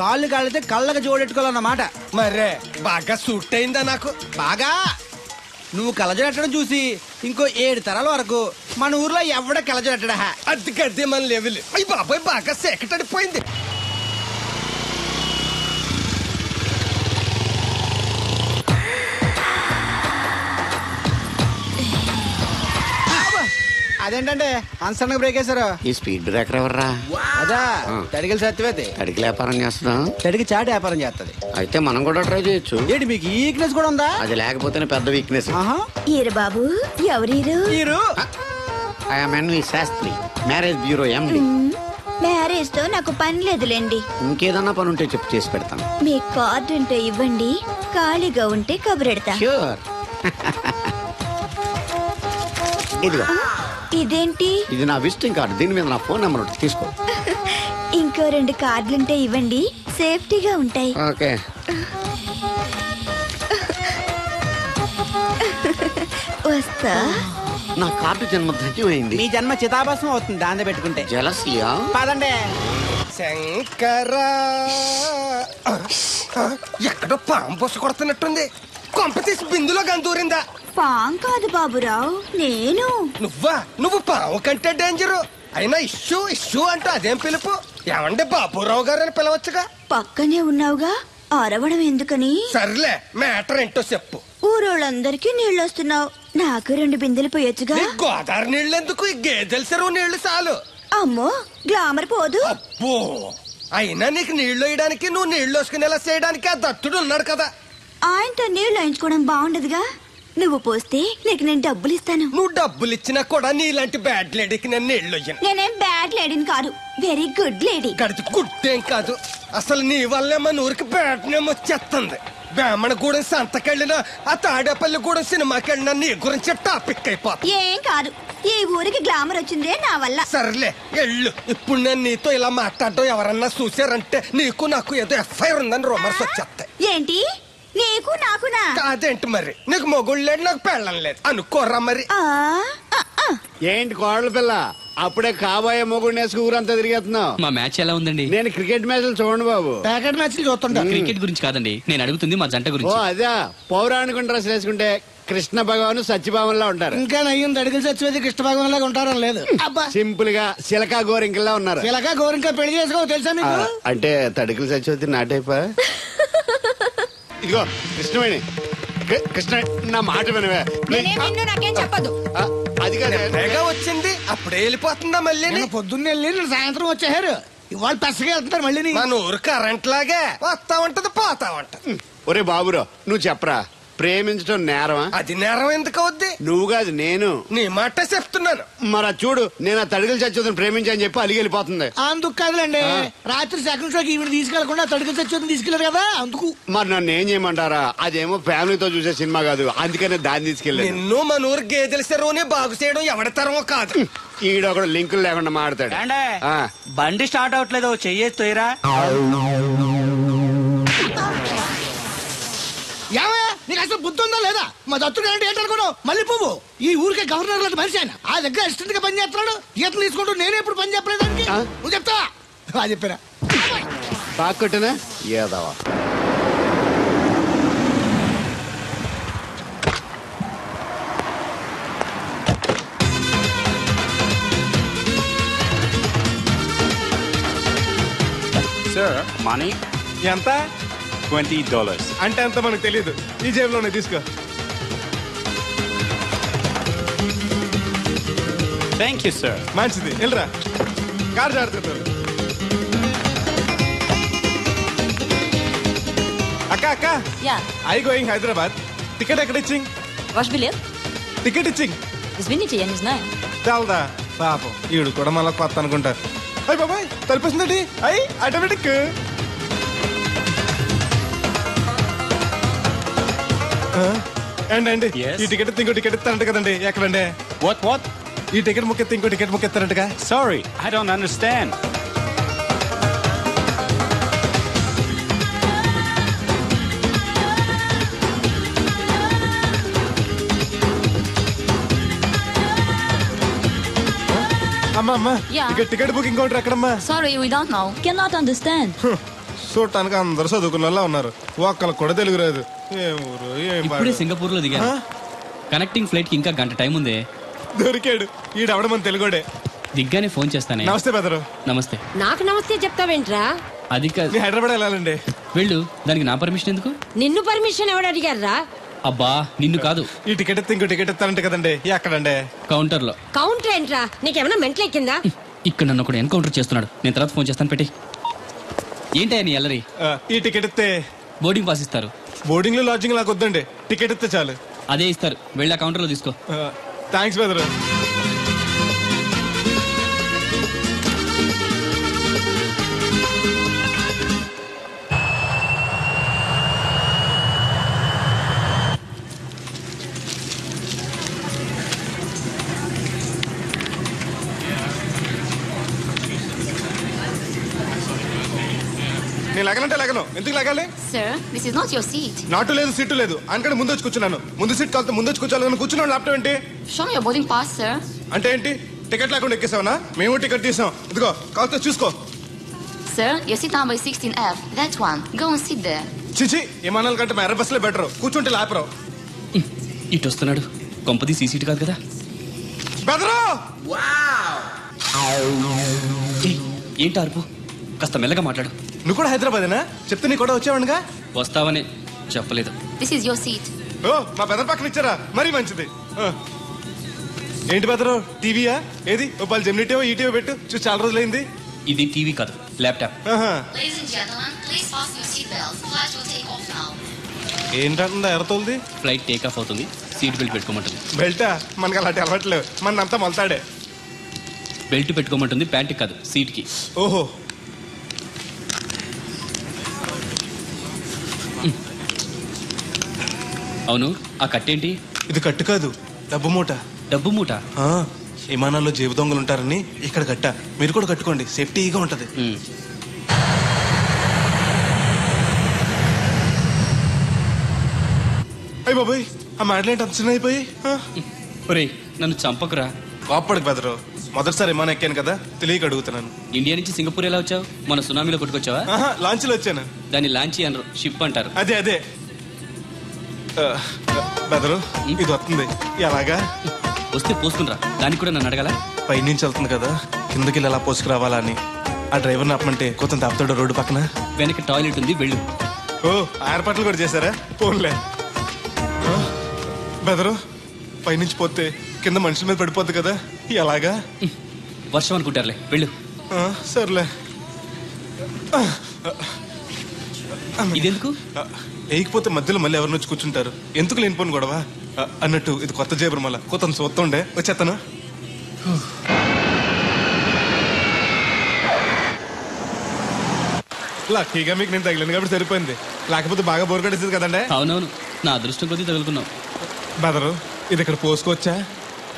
కాళ్ళు కాళ్ళైతే కళ్ళగా జోడెట్టుకోవాలన్నమాట. మరే బాగా సూట్ అయిందా నాకు? బాగా. నువ్వు కలజడట్టడం చూసి ఇంకో 7 తరాల వరకు మన ఊర్లో ఎవడ కలజడట్టడా. అది గడ్డి మన లెవెల్. అయ్యి బాబాయ్ బాగా సేకటడిపోయింది. అది అదేంటంటే అన్సడన్ బ్రేక్ వేశారు. ఈ స్పీడ్ బ్రేకర్ ఎవర్రా? అదా తడికలు సత్యవేతి. తడికి వ్యాపారం చేస్తున్నాం. తడికి చాటు వ్యాపారం చేస్తది. అయితే మనం కూడా ట్రై చేయొచ్చు. ఏంటి మీకు ఈ వీక్నెస్ కూడా ఉందా? అది లేకపోతేనే పెద్ద వీక్నెస్. ఈరు బాబు ఎవరీరు? I'm Shastri, marriage bureau MD. Marriage తో నాకు పని లేదులేండి. ఇంకేదన్నా పని ఉంటే చెప్పు, చేసి పెడతాను. మీ కార్డు ఉంటే ఇవ్వండి, ఖాళీగా ఉంటే కబురెడతా. ష్యూర్. ఇదిగో. ఇదేంటి? ఇది నా విజిటింగ్ కార్డు. దీని మీద నా ఫోన్ నెంబర్ ఉంటుంది, తీసుకో. ఇంకో 2 కార్డులుంటే ఇవ్వండి, సేఫ్టీగా ఉంటాయి. ఓకే. వస్తా. నా కార్డు జన్మ ధన్యమైంది. మీ జన్మ చితాభాసం అవుతుంది దాన్ని పెట్టుకుంటే. జలసియా? పదండి. శంకరా ఎక్కడో పాము పొస కొడుతున్నట్టుంది. కొంప తీసి బిందులో గందూరిందా? పాం కాదు బాబురావు, నేను. నువ్వు పాము కంటే డేంజరు. అయినా ఇష్యూ ఇష్యూ అంటూ అదేం పిలుపు? ఏమంటే బాబురావు గారు అని పిలవచ్చుగా. పక్కనే ఉన్నావుగా, అరవడం ఎందుకని? సర్లే, మ్యాటర్ ఏంటో చెప్పు. ఊరోళ్ళందరికీ నీళ్ళు వస్తున్నావు, నాకు 2 బిందెలు పోయొచ్చుగా. గోదావరి నీళ్ళు ఎందుకు? ఈ గేదెల చెరువు నీళ్లు చాలు. అమ్మో, గ్లామర్ పోదు. అబ్బో, అయినా నీకు నీళ్లు వేయడానికి, నువ్వు నీళ్లు వేసుకునేలా చేయడానికి ఆ దత్తుడు ఉన్నాడు కదా. ఆయనతో నీళ్లు వేయించుకోవడం బాగుండదుగా. నువ్వు పోస్తే నీకు నేను డబ్బులు ఇస్తాను. నువ్వు డబ్బులు ఇచ్చినా కూడా నీలాంటి బ్యాడ్ లేడీకి నేను నీళ్లు ఇయ్యను. నేనేం బ్యాడ్ లేడీని కాదు, వెరీ గుడ్ లేడీ. గడిచి గుడ్డేం కాదు. అసలు నీ వల్లే మన ఊరికి బ్యాడ్ నేమ్ వచ్చేస్తుంది. బ్రాహ్మణగూడెం సంతకెళ్ళినా, ఆ తాడేపల్లిగూడెం సినిమాకెళ్ళినా నీ గురించి టాపిక్ అయిపోతుంది. ఏం కాదు, ఈ ఊరికి గ్లామర్ వచ్చిందే నా వల్ల. సర్లే ఎళ్ళు. ఇప్పుడు నేను నీతో ఇలా మాట్లాడడం ఎవరన్నా చూసారంటే నీకు నాకు ఏదో ఎఫ్ఐఆర్ ఉందని రూమర్స్ వచ్చేస్తాయి. ఏంటి? నీకు నాకునా? అదేంటి మరి? నీకు మొగుళ్ళు లేదు, నాకు పెళ్ళం లేదు అనుకోరా మరి. ఏంటి కోడల పిల్ల, అప్పుడే కాబోయే మొగుడు నేసుకు ఊరంతా తిరిగేస్తున్నావు. మా మ్యాచ్ ఎలా ఉందండి? నేను క్రికెట్ మ్యాచ్లు చూడండి బాబు. ప్యాకెట్ మ్యాచ్లు చూస్తుంటా. క్రికెట్ గురించి కాదండి, నేను అడుగుతుంది మా జంట ఓ గురించి. అదే, పౌరాణిక డ్రెస్ వేసుకుంటే కృష్ణ భగవాన్ సత్యభావంలా ఉంటారు. ఇంకా నయ్యం తడికలు చచ్చిపోతే కృష్ణ భగవాన్ లాగా ఉంటారని లేదు. అబ్బా, సింపుల్ గా సిలకా గోరింకల్లా ఉన్నారు. ఇలాగా గోరింకా పెళ్లి చేసుకో తెలుసా మీకు? అంటే తడికలు చచ్చిపోతే నాటైపా. ఇదిగో కృష్ణవేణి, కృష్ణ నా మాట వినవే. నాకేం చెప్పదు. అది కాదు వచ్చింది, అప్పుడే వెళ్ళిపోతుందా మళ్ళీ? పొద్దున్న వెళ్ళి సాయంత్రం వచ్చేసారు. ఇవాళ పెసగా వెళ్తారు మళ్ళీ. మన ఊరు కరెంట్ లాగే వస్తా ఉంటది, పోతా ఉంటది. ఒరే బాబురా, నువ్వు చెప్పరా, ప్రేమించడం నేరమా? అది నేరం ఎందుకు అవుద్ది? నువ్వు కాదు నేను. నీ మాట చెప్తున్నాను. మరి చూడు, నేను ఆ తడికలు చచ్చిపోతుంది ప్రేమించని చెప్పి అలిగి వెళ్ళిపోతుంది. అందుకు కాదులేండి, రాత్రి సెకండ్ షోకి ఈవిడ తీసుకెళ్లకుండా తడికలు చచ్చిపోతుంది తీసుకెళ్లారు కదా అందుకు. మరి నన్ను ఏం చేయమంటారా? అదేమో ఫ్యామిలీతో చూసే సినిమా కాదు, అందుకనే దాన్ని తీసుకెళ్ళి. నిన్ను మన ఊరు గేదెల చెరువుని బాగు చేయడం ఎవరి తరమో కాదు. ఈడొకడు లింకులు లేకుండా మాడతాడు. బండి స్టార్ట్ అవట్లేదు, చెయ్యేసి తోయరా. నీకు అసలు బుద్ధి ఉందా లేదా? మా దత్తుడు అంటే ఏంటనుకున్నావు? మళ్ళీ పువ్వు ఈ ఊరికే గవర్నర్ లాంటి మనిషి ఆయన. ఆ దగ్గర అసిస్టెంట్ గా పని చేస్తున్నాడు. ఈతలు తీసుకుంటూ నేనే ఇప్పుడు పని చెప్పలేదానికి. నువ్వు చెప్తావా? బాగా చెప్పారా? బాగా కొట్టినా ఏదవా. సార్ మనీ ఎంత? $20. అంటే అంత మనకు తెలియదు, ఈ జేబులోనే తీసుకో. Thank you sir. మంచిది, వెళ్ళరా. కార్ జాడుతుంటారు. అక్క అక్క, ఐ గోయింగ్ హైదరాబాద్. టికెట్ ఎక్కడ ఇచ్చింగ్? టికెట్ ఇచ్చింగ్ చాలదా? పాపం ఈడు కూడా మళ్ళీ కొత్త అనుకుంటారు. అయ్యి బాబాయ్, తలిపేసిందండి. అయ్యి ఆటోమేటిక్. అండి ఈ టికెట్ ఇంకో టికెట్ ఇస్తారంట కదండి. ఎక్కడండి? వాట్? ఈ టికెట్ ముక్కెత్తి ఇంకో టికెట్ ముక్కెత్తారంటగా. Sorry, I don't understand. అమ్మా ఇక టికెట్ బుకింగ్ కౌంటర్ ఎక్కడమ్మా? Sorry, we don't know. Cannot understand. చూడటానికి అందరు చదువుకున్న వాళ్ళ ఉన్నారు, ఒక్కళ్ళకి కూడా తెలుగు రాదు. ఏం ఊరు ఏం ఇప్పుడే సింగపూర్ లో దిగాను. కనెక్టింగ్ ఫ్లైట్ కి ఇంకా గంట టైం ఉంది. దొరికాడు ఈడవడం మన తెలుగుడే. దిగ్గానే ఫోన్ చేస్తానే. నమస్తే బెదరు. నమస్తే. నాకు నమస్తే చెప్తావేంట్రా? అది కాదు, హైదరాబాద్ వెళ్ళాలండి. వెళ్ళు, దానికి నా పర్మిషన్ ఎందుకు? నిన్ను పర్మిషన్ ఎవడు అడిగారా? అబ్బా నిన్ను కాదు. ఈ టికెట్ ఎత్తే ఇంకో టికెట్ ఎత్తారంటే కదండి. ఎక్కడండి? కౌంటర్ లో. కౌంటర్ ఏంట్రా? నీకేమైనా మెంటల్ ఎక్కిందా? ఇక్కడ నన్ను ఒకడు ఎన్కౌంటర్ చేస్తున్నాడు. నేను తర్వాత ఫోన్ చేస్తాను. పెట్టి ఏంటయ్యా నీ అల్లరి? ఈ టికెట్ ఎత్తే బోర్డింగ్ పాస్ ఇస్తారు. బోర్డింగ్ లో లాడ్జింగ్ నాకు వద్దండి, టికెట్ ఎత్తే చాలు. అదే ఇస్తారు, వెళ్ళి ఆ కౌంటర్ లో తీసుకో. Thanks brother. నేను లగనంటే లగను. ఎందుకు లగాలి? Sir, this is not your seat. నాటు లేదు, సీటు లేదు. అందుకని ముందు వచ్చి కూర్చున్నాను. ముందు సీట్ కాలితే ముందు వచ్చి కూర్చోాలని కూర్చున్నాను. ల్యాప్టాప్ ఏంటి? Show me your boarding pass, sir. అంటే ఏంటి? టికెట్ లేకుండా ఎక్కేసావనా? మేము టికెట్ తీసాం. ఇదిగో కాలితే చూసుకో. Sir, your seat number is 16F. That one. Go and sit there. చిచి, విమానాల కంటే మా ఎర్ర బస్సులే బెటర్. కూర్చుంటే లాపరావు. ఇటు వస్తున్నాడు. కొంపది సీసీటీ కాదు కదా. బెదరు! ఏంటి అరుపు? కాస్త మెల్లగా మాట్లాడు. నువ్వు కూడా హైదరాబాదేనా? చెప్తే నీ కూడా వచ్చావనుగా. వస్తావని చెప్పలేదు. This is your seat. ఓ, మా బెదర్ పక్కన ఇచ్చారా? మరీ మంచిది. ఏంటి బెదరు, టీవీయా? ఏది ఓ పలు జెమినిటీవో ఈటీవో పెట్టు. చూసి చాలా రోజులైంది. ఇది టీవీ కాదు, laptop. Ladies and gentlemen, please fasten your seat belts. Flight will take off now. ఏంటంటుందా ఎర్రతోల్ది? ఫ్లైట్ టేక్ ఆఫ్ అవుతుంది. సీట్ బెల్ట్ పెట్టుకోమంటుంది. బెల్టా? మనకి అలాంటి అలవాట్లేవు. మనంతా మొలతాడే. బెల్ట్ పెట్టుకోమంటుంది, ప్యాంట్ కాదు, సీట్ కి. ఓహో. అవును, ఆ కట్టేంటి? ఇది కట్టు కాదు, డబ్బు మూట. డబ్బు మూట? విమానాల్లో జేబు దొంగలు ఉంటారని ఇక్కడ కట్ట. మీరు కూడా కట్టుకోండి, సేఫ్టీగా ఉంటది. అయ్యి బాబాయ్, ఆ మాటలేంటి అంత చిన్న అయిపోయి? నన్ను చంపకురా. కోప్పడికి బెదరు. మొదటిసారి విమానం ఎక్కాను కదా, తెలియక అడుగుతున్నాను. ఇండియా నుంచి సింగపూర్ ఎలా వచ్చావు? మన సునామీలో కొట్టుకొచ్చావా? లాంచీలో వచ్చాను. దాన్ని లాంచీ అనరు, షిప్ అంటారు. అదే అదే. బెదరు, ఇది వస్తుంది. ఎలాగా? వస్తే పోసుకునిరా. దానికి కూడా నన్ను అడగాల? పైనుంచి వెళ్తుంది కదా, కిందకి ఎలా పోసుకురావాలా అని. ఆ డ్రైవర్ని ఆపమంటే కొంత ఆపుతాడు రోడ్డు పక్కన. వెనక టాయిలెట్ ఉంది, వెళ్ళు. ఓ, ఏర్పాట్లు కూడా చేశారా? పోన్లే. బెదరు, పైనుంచి పోతే కింద మనుషుల మీద పడిపోద్ది కదా, ఎలాగా? వర్షం అనుకుంటారులే, వెళ్ళు. సర్లే. ఇదెందుకు? వేయకపోతే మధ్యలో మళ్ళీ ఎవరిని వచ్చి కూర్చుంటారు. ఎందుకు లేనిపోను గొడవ అన్నట్టు. ఇది కొత్త జేబురు మళ్ళా కొత్త చూస్తుండే వచ్చేస్తాను. లక్కీగా మీకు నేను తగిలింది కాబట్టి సరిపోయింది. లేకపోతే బాగా బోర్ కట్టేసింది కదండి. అవునవును, నా అదృష్టం కొద్దీ తగులుకున్నావు. బెదరు, ఇది ఇక్కడ పోసుకోవచ్చా?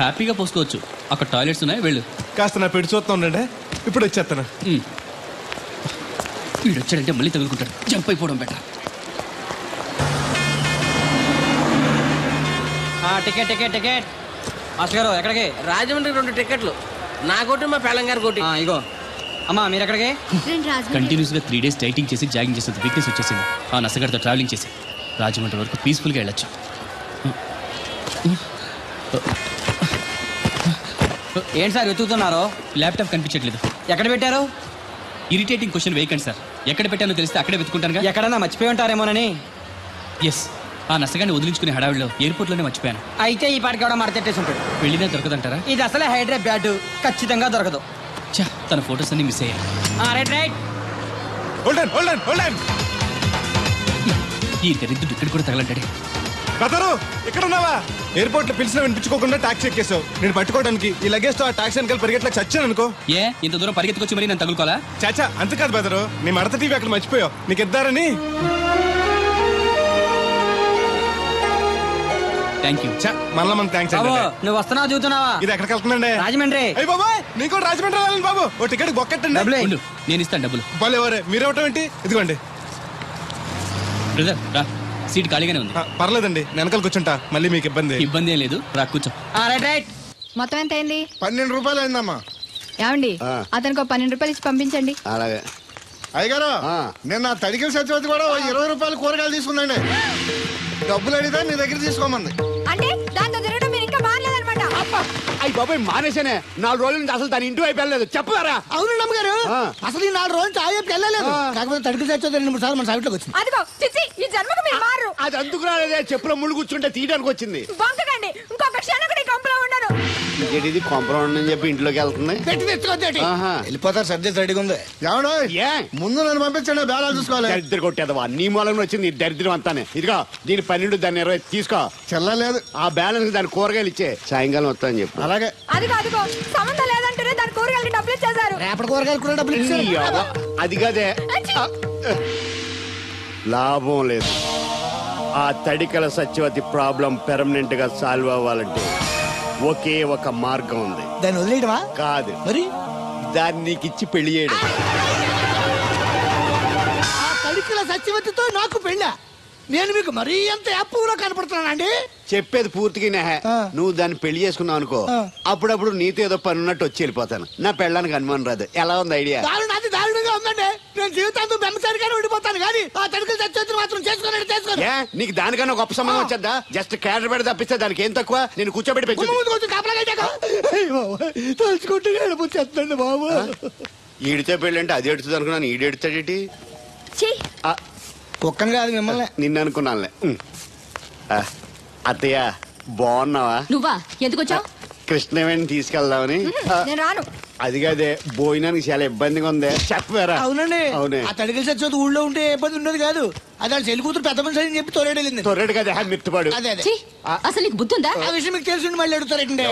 హ్యాపీగా పోసుకోవచ్చు. అక్కడ టాయిలెట్స్ ఉన్నాయి, వెళ్ళు. కాస్త నా పెట్టి చూస్తా ఉండండి, ఇప్పుడు వచ్చేస్తాను. వీడు వచ్చాడంటే మళ్ళీ తగులుకుంటాడు. జంప్ అయిపోవడం better. Ticket ticket ticket. Master గారు ఎక్కడికి? రాజమండ్రి 2 టికెట్లు. నా కోటి, మా పెళ్ళం గారి కోటి. ఇగో అమ్మా, మీరు ఎక్కడికి? కంటిన్యూస్ గా 3 days డైటింగ్ చేసి జాగింగ్ చేసేది వీక్నెస్ వచ్చేసింది. ఆ నసగడితో ట్రావెలింగ్ చేసి రాజమండ్రి వరకు పీస్ఫుల్ గా వెళ్ళొచ్చు. ఏంటి సార్ వెతుకుతున్నారు? ల్యాప్టాప్ కనిపించట్లేదు. ఎక్కడ పెట్టారు? ఇరిటేటింగ్ క్వశ్చన్ వేయకండి సార్. ఎక్కడ పెట్టానో తెలిస్తే అక్కడే వెతుకుంటానుగా. ఎక్కడన్నా మర్చిపోయి ఉంటారేమోనని. ఎస్, ఆ నసగాన్ని వదిలించుకునే హడావిడిలో ఎయిర్పోర్ట్ లోనే మర్చిపోయాను. అయితే ఈ పాటికి కూడా మడతెట్టేసి ఉంటాడు. వెళ్ళినా దొరకదంటారా? ఇది అసలే హైదరాబాద్, ఖచ్చితంగా దొరకదు. తన ఫోటోస్ అన్ని మిస్ అయ్యాయి. ఈ దరిద్రుడు ఇక్కడ కూడా తగలంటాడే. బెదరు, ఇక్కడ ఉన్నావా? ఎయిర్పోర్ట్ లో పిలిచినా వినిపించుకోకుండా టాక్సీ ఎక్కేసావు. నేను పట్టుకోవడానికి ఈ లగేజ్ తో ఆ టాక్సీ వెనకాల పరిగెట్లకు చచ్చాను అనుకో. ఏ ఇంత దూరం పరిగెత్తుకొచ్చి మరి నేను తగులుకోవాలా? చాచా, అంతకాదు బెదరు. నీ మడత టీవీ అక్కడ మర్చిపోయావు. నీకు ఇద్దారని. Thank you. మళ్ళా మనం థ్యాంక్స్ అండి. నువ్వు వస్తున్నావా చూస్తున్నావా? ఇది ఎక్కడికి వెళ్తుందండి? రాజమండ్రి. అయ్యి బాబాయ్, నీకు కూడా రాజమండ్రి వెళ్ళాలి బాబు. ఓ టికెట్ బొక్కెట్టండి. నేను ఇస్తాను డబ్బులు. ఎవరే మీరు ఇవ్వటం ఏంటి? ఇదిగోండి. బ్రదర్ రా, సీట్ ఖాళీగానే ఉంది. పర్లేదండి, వెనకాల కూర్చుంటా. మళ్ళీ మీకు ఇబ్బంది? ఇబ్బంది ఏం లేదు, రా కూర్చో. మొత్తం ఎంత అయింది? 12 రూపాయలు అయిందమ్మా. ఏమండి, అతనికి 12 రూపాయలు ఇచ్చి పంపించండి. అలాగే. అయ్యగారు, నిన్న తడికిల సత్యవతి కూడా 20 రూపాయలు కూరగాయలు తీసుకుందండి. డబ్బులు అడిగితే నీ దగ్గర తీసుకోమంది. అంటే దాంతో తిరగడం మీరు ఇంకా మారలేదన్నమాట. అయ్యి బాబాయ్ మానేశానే 4 రోజుల నుంచి అసలు తన ఇంటి వైపు వెళ్ళలేదు చెప్పారా? అవునండి అమ్మగారు, అసలు ఈ 4 రోజులు ఆ వైపుకి వెళ్ళలేదు. కాకపోతే తడికి తెచ్చోది 2-3 సార్లు మన సైట్లోకి వచ్చింది. అదిగో చిచ్చి ఈ జన్మకు మీరు మారు. అది అందుకు రాలేదే, చెప్పులో ముళ్ళు కూర్చుంటే తీయడానికి వచ్చింది. బొంకకండి, ఇంకొక క్షణం కూడా ఈ కంపలో ఉండను. ఇది కాంపౌండ్ అని చెప్పి ఇంట్లోకి వెళ్తుంది. పెట్టి తెచ్చుకోద్దేటి వెళ్ళిపోతారు. సబ్జెక్ట్ రెడీగా ఉంది. ఏమన్నా ముందు నన్ను పంపించండి, బేరాలు చూసుకోవాలి. దరిద్ర కొట్టేదవా నీ మూలంలో వచ్చింది ఈ దరిద్రం అంతానే. ఇదిగో దీని 12 దాన్ని 20 తీసుకో. చెల్లలేదు ఆ బ్యాలెన్స్ దాని కూరగాయలు ఇచ్చే సాయంకాలం వస్తాయని చెప్పు. అలాగే. అదిగో సంబంధం లేదంటేనే దాని కూరగాయలకి డబ్బులు ఇచ్చేశారు. రేపటి కూరగాయలు కూడా డబ్బులు ఇచ్చారు. అది కదే లాభం లేదు. ఆ తడికల సత్యవతి ప్రాబ్లం పెర్మనెంట్ గా సాల్వ్ అవ్వాలంటే ఒకే ఒక మార్గం ఉంది. దాన్ని వదిలేయడమా? కాదు, మరి దాన్ని నీకు ఇచ్చి పెళ్లి చేయడం. ఆ తడికల సత్యవతితో నాకు పెళ్ళా? నేను మీకు మరీ ఎంత యాప్లో కనపడుతున్నానండి? చెప్పేది పూర్తిగా నువ్వు దాన్ని పెళ్లి చేసుకున్నావు అనుకో, అప్పుడప్పుడు నీతో ఏదో పని ఉన్నట్టు వచ్చి వెళ్ళిపోతాను. నా పెళ్ళడానికి అనుమానం రాదు. ఎలా ఉంది ఐడియా? అది దారుణంగా ఉందండి. నేను జీవితాంతం బెమ్మసారిగానే ఉండిపోతాను కానీ ఆ తడికల సత్యవతిని మాత్రం చేసుకోను. నీకు దానికన్నా గొప్ప సంబంధం వచ్చేద్దా? జస్ట్ క్యాడర్ పెడితే తప్పిస్తే దానికి ఏం తక్కువ? నేను కూర్చోబెట్టి పెంచు. తలుచుకుంటే ఏడిపోతుందండి బాబు. ఈడితే పెళ్ళి అంటే అది ఎడుతుంది అనుకున్నాను. ఈడు ఎడుతాడేటి? కుక్కను కాదు మిమ్మల్ని. నిన్ను అనుకున్నానులే. అత్తయ్య బాగున్నావా? నువ్వా? ఎందుకు వచ్చావు? కృష్ణవేణి తీసుకెళ్దామని. నేను రాను. అది కాదే, భోజనానికి చాలా ఇబ్బందిగా ఉంది. చెప్పారా? అవునండి. అవునే. ఆ తడికల సత్యవతి ఊళ్ళో ఉంటే ఏ ఇబ్బంది ఉండదు కాదు. అది చెల్లి కూతురు పెద్ద మనిషి అని చెప్పి తొర్రెడెళ్ళింది. తొర్రెడు కదా, మిత్తుపాడు. అదే అసలు నీకు బుద్ధి ఉందా? ఆ విషయం మీకు తెలిసి మళ్ళీ అడుగుతారండి.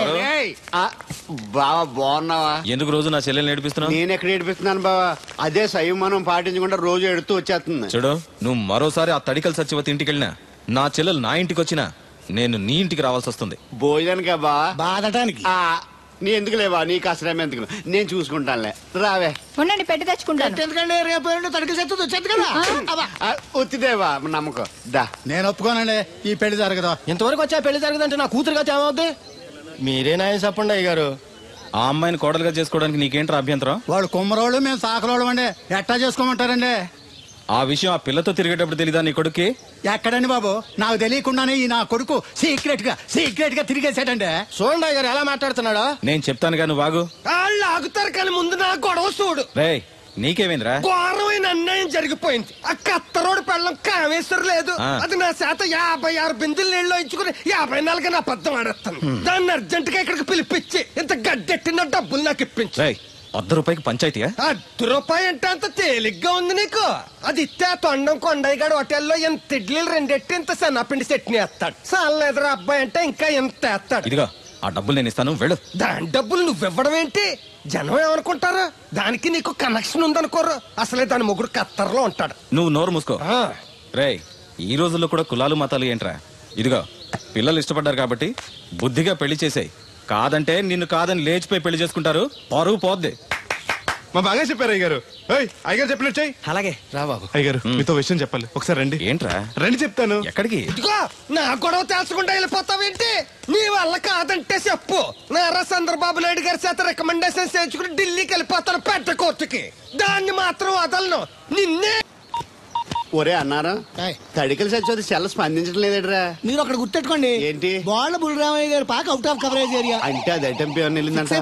బావా బాగున్నావా? ఎందుకు రోజు నా చెల్లెల్ని ఏడిపిస్తున్నావు? నేను ఎక్కడ ఏడిపిస్తున్నాను బావా? అదే సంయమనం పాటించకుండా రోజు ఎడుతూ వచ్చేస్తుంది. చూడు, నువ్వు మరోసారి ఆ తడికల సత్యవతి ఇంటికి వెళ్ళినా, నా చెల్లెలు నా ఇంటికి వచ్చినా నేను నీ ఇంటికి రావాల్సి వస్తుంది. భోజనానికా బావా? బాధటానికి. నీ ఎందుకు లేవా? నీకు అసలు ఎందుకు, నేను చూసుకుంటానులే. రావే. ఉండండి, పెట్టి తెచ్చుకుంటాను. ఎందుకంటే రేపు తడికల సత్యవతి వచ్చేది కదా. వచ్చిదేవా నమ్మకం. దా. నేను ఒప్పుకోనండి, ఈ పెళ్లి జరగదు. ఇంతవరకు వచ్చా పెళ్లి జరగదంటే నా కూతురుగా ఏమవుద్ది? మీరే నాయం చెప్పండి అయ్య గారు. ఆ అమ్మాయిని కోడలుగా చేసుకోవడానికి నీకేంట్రా అభ్యంతరం? వాళ్ళు కుమ్మరోళ్ళు, మేము సాకరోళ్ళు అండి. ఎట్టా చేసుకోమంటారండి? ఆ విషయం ఆ పిల్లతో తిరిగేటప్పుడు తెలీదా నీ కొడుక్కి? ఎక్కడండి బాబు, నాకు తెలియకుండానే ఈ నా కొడుకు సీక్రెట్ గా తిరిగేసాడండి. చూడండి అయ్య గారు ఎలా మాట్లాడుతున్నాడా. నేను చెప్తానుగా, నువ్వు బాగు. వాళ్ళు ఆగుతారు కానీ ముందు నా గొడవ చూడు. రేయ్, నీకేమైందిరా? ఘోరమైన అన్యాయం జరిగిపోయింది. ఆ కత్తరోడు పెళ్ళం కామేశ్వరం లేదు. అది నా చేత 56 బిందులు నీళ్ళు ఇచ్చుకుని 54 అబద్ధం ఆడేస్తాను. దాన్ని అర్జెంట్ గా ఇక్కడికి పిలిపించి ఇంత గడ్డెట్టిన డబ్బులు నాకు ఇప్పించి. ₹100 పంచాయతీయా? ₹1 అంటే అంత తేలిగ్గా ఉంది నీకు? అది ఇస్తే తొండం కొండయ్యగాడు హోటల్లో ఎంత ఇడ్లీలు 2 ఇంత సన్నపిండి చట్నీ వేస్తాడు. సాల ఎదురు అబ్బాయి అంటే ఇంకా ఎంత వేస్తాడు. ఇదిగో ఆ డబ్బులు నేను ఇస్తాను, వెళ్ళు. దాని డబ్బులు నువ్వివ్వడం ఏంటి? జనం ఏమనుకుంటారు? దానికి నీకు కనెక్షన్ ఉందనుకోరు. అసలే దాని మొగుడు కత్తర్లో ఉంటాడు. నువ్వు నోరు మూసుకో. రేయ్, ఈ రోజుల్లో కూడా కులాలు మతాలు ఏంట్రా? ఇదిగో పిల్లలు ఇష్టపడ్డారు కాబట్టి బుద్ధిగా పెళ్లి చేసేయ్. కాదంటే నిన్ను కాదని లేచిపోయి పెళ్లి చేసుకుంటారు, పరువు పోద్ది. మా బాగా చెప్పారు అయ్యగారు. అయ్యగారు చెప్పినట్టు చెయ్యి. అలాగే రా బాబు. అయ్యగారు మీతో విషయం చెప్పాలి, ఒకసారి రండి. ఏంట్రా? రండి చెప్తాను. ఎక్కడికి? ఇదిగో నా గొడవ తెలుసుకుంటా వెళ్ళిపోతావేంటి? నీ వల్ల కాదంటే చెప్పు. నారా చంద్రబాబు నాయుడు గారి చేత రికమెండేషన్ చేయించుకుని ఢిల్లీకి వెళ్ళిపోతాను పెద్ద కోర్టుకి. దాన్ని మాత్రం వదలను. నిన్నే. ఒరే అన్నారా, తడికల సత్యవతి సెల్ స్పందించడం లేదట్రా. మీరు అక్కడ గుర్తెట్టుకోండి. ఏంటి? బాళ్ళ బుల్రామయ్య గారు పాక అవుట్ ఆఫ్ కవరేజ్ ఏరియా అంటే అది ఐటమ్ పేరు వెళ్ళిందంటే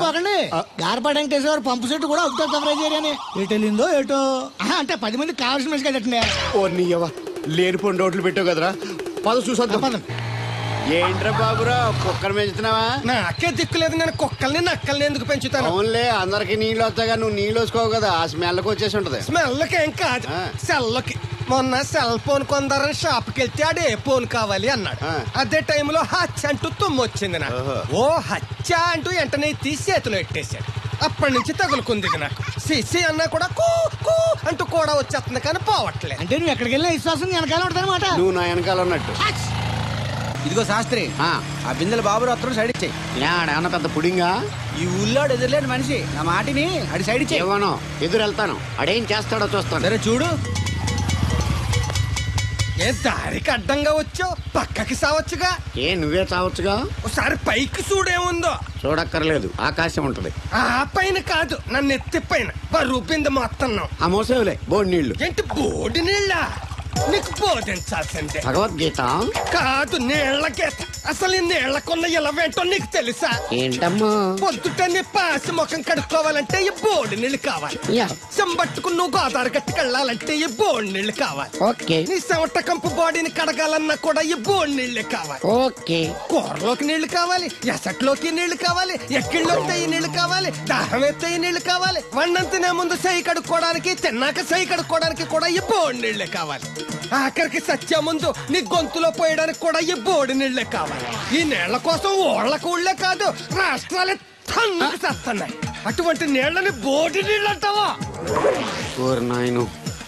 గార్పాడు వెంకటేశ్వర పంపు సెట్ కూడా అవుట్ ఆఫ్ కవరేజ్ ఏరియానే. ఎటు వెళ్ళిందో ఏటో. అంటే 10 మంది కావాల్సిన మనిషి కదండి. ఓ నీయవా, లేనిపోయిన రోడ్లు పెట్టావు కదరా. పద చూసొద్దాం. ఏంట్రా బాబురా, కుక్కను పెంచుతున్నావా? నాకే దిక్కులేదు, నేను కుక్కల్ని నక్కల్ని ఎందుకు పెంచుతాను? అవునులే, అందరికి నీళ్ళు వస్తాగా, నువ్వు నీళ్ళు వేసుకోవు కదా, ఆ స్మెల్కి వచ్చేసి ఉంటది. స్మెల్కి ఏం కాదు, సెల్కి. మొన్న సెల్ ఫోన్ కొందరని షాప్కి వెళ్తే ఆడే ఫోన్ కావాలి అన్నాడు. అదే టైంలో హచ్చ అంటూ తుమ్మొచ్చింది నాకు. ఓ హచ్చ అంటూ వెంటనే తీసి చేతిలో ఎట్టేశాడు. అప్పటి నుంచి తగులుకుంది నాకు. సిసి అన్నా కూడా కూ కూ అంటూ కూడా వచ్చేస్తుంది కానీ పోవట్లేదు. అంటే నువ్వు ఎక్కడికి వెళ్ళినా విశ్వాసం వెనకాల ఉంటానమాట. నువ్వు నా వెనకాల ఉన్నట్టు. ఇదిగో శాస్త్రి, ఆ బిందెల బాబు అత్తరు సైడ్ ఇచ్చేయి. ఏమన్నా పెద్ద పుడింగా? ఈ ఊళ్ళో ఎదురులేని మనిషి, నా మాటిని అడి సైడ్ ఇచ్చేయి. ఇవ్వను, ఎదురు వెళ్తాను. అడేం చేస్తాడో చూస్తాను. సరే చూడు. ఏ దారికి అడ్డంగా వచ్చావు, పక్కకి సావచ్చుగా. ఏ నువ్వే చావచ్చుగా. ఒకసారి పైకి చూడేముందో. చూడక్కర్లేదు, ఆకాశం ఉంటది. ఆ పైన కాదు, నన్ను ఎత్తి పైన రూపింది మొత్తం. ఆ మోసేవులే బోడి నీళ్లు. ఏంటి బోడి నీళ్ళ? నీకు బోధించాల్సిందే. భగవద్గీత కాదు, నీళ్ల గీత. అసలు ఈ నీళ్లకున్న ఇలవేంటో నీకు తెలుసా? ఏంటమ్మా? పొద్దుటని పాసి ముఖం కడుక్కోవాలంటే ఈ బోడి నీళ్లు కావాలి. చెంబట్టుకుని నువ్వు గోదావరి గట్టుకెళ్ళాలంటే ఈ బోడి నీళ్లు కావాలి. ఓకే. నీ చెమట కంపు బాడీని కడగాలన్నా కూడా ఈ బోడి నీళ్లే కావాలి. ఓకే. కూరలోకి నీళ్లు కావాలి, ఎసట్లోకి నీళ్లు కావాలి, ఎక్కిళ్ళొస్తే ఈ నీళ్లు కావాలి, దాహం ఎత్తే ఈ నీళ్లు కావాలి. వండంతినే ముందు చెయ్యి కడుక్కోవడానికి, తిన్నాక చెయ్యి కడుక్కోవడానికి కూడా ఈ బోడి నీళ్లే కావాలి. ఆఖరికి సత్య ముందు నీ గొంతులో పోయడానికి కూడా ఈ బోడి నీళ్లే కావాలి. ఈ నీళ్ల కోసం ఓళ్లకు ఊళ్ళే కాదు, రాష్ట్రాలే తన్నుకు చేస్తున్నాయి. అటువంటి నీళ్లని బోడి నీళ్ళు అంటావా? నాయను,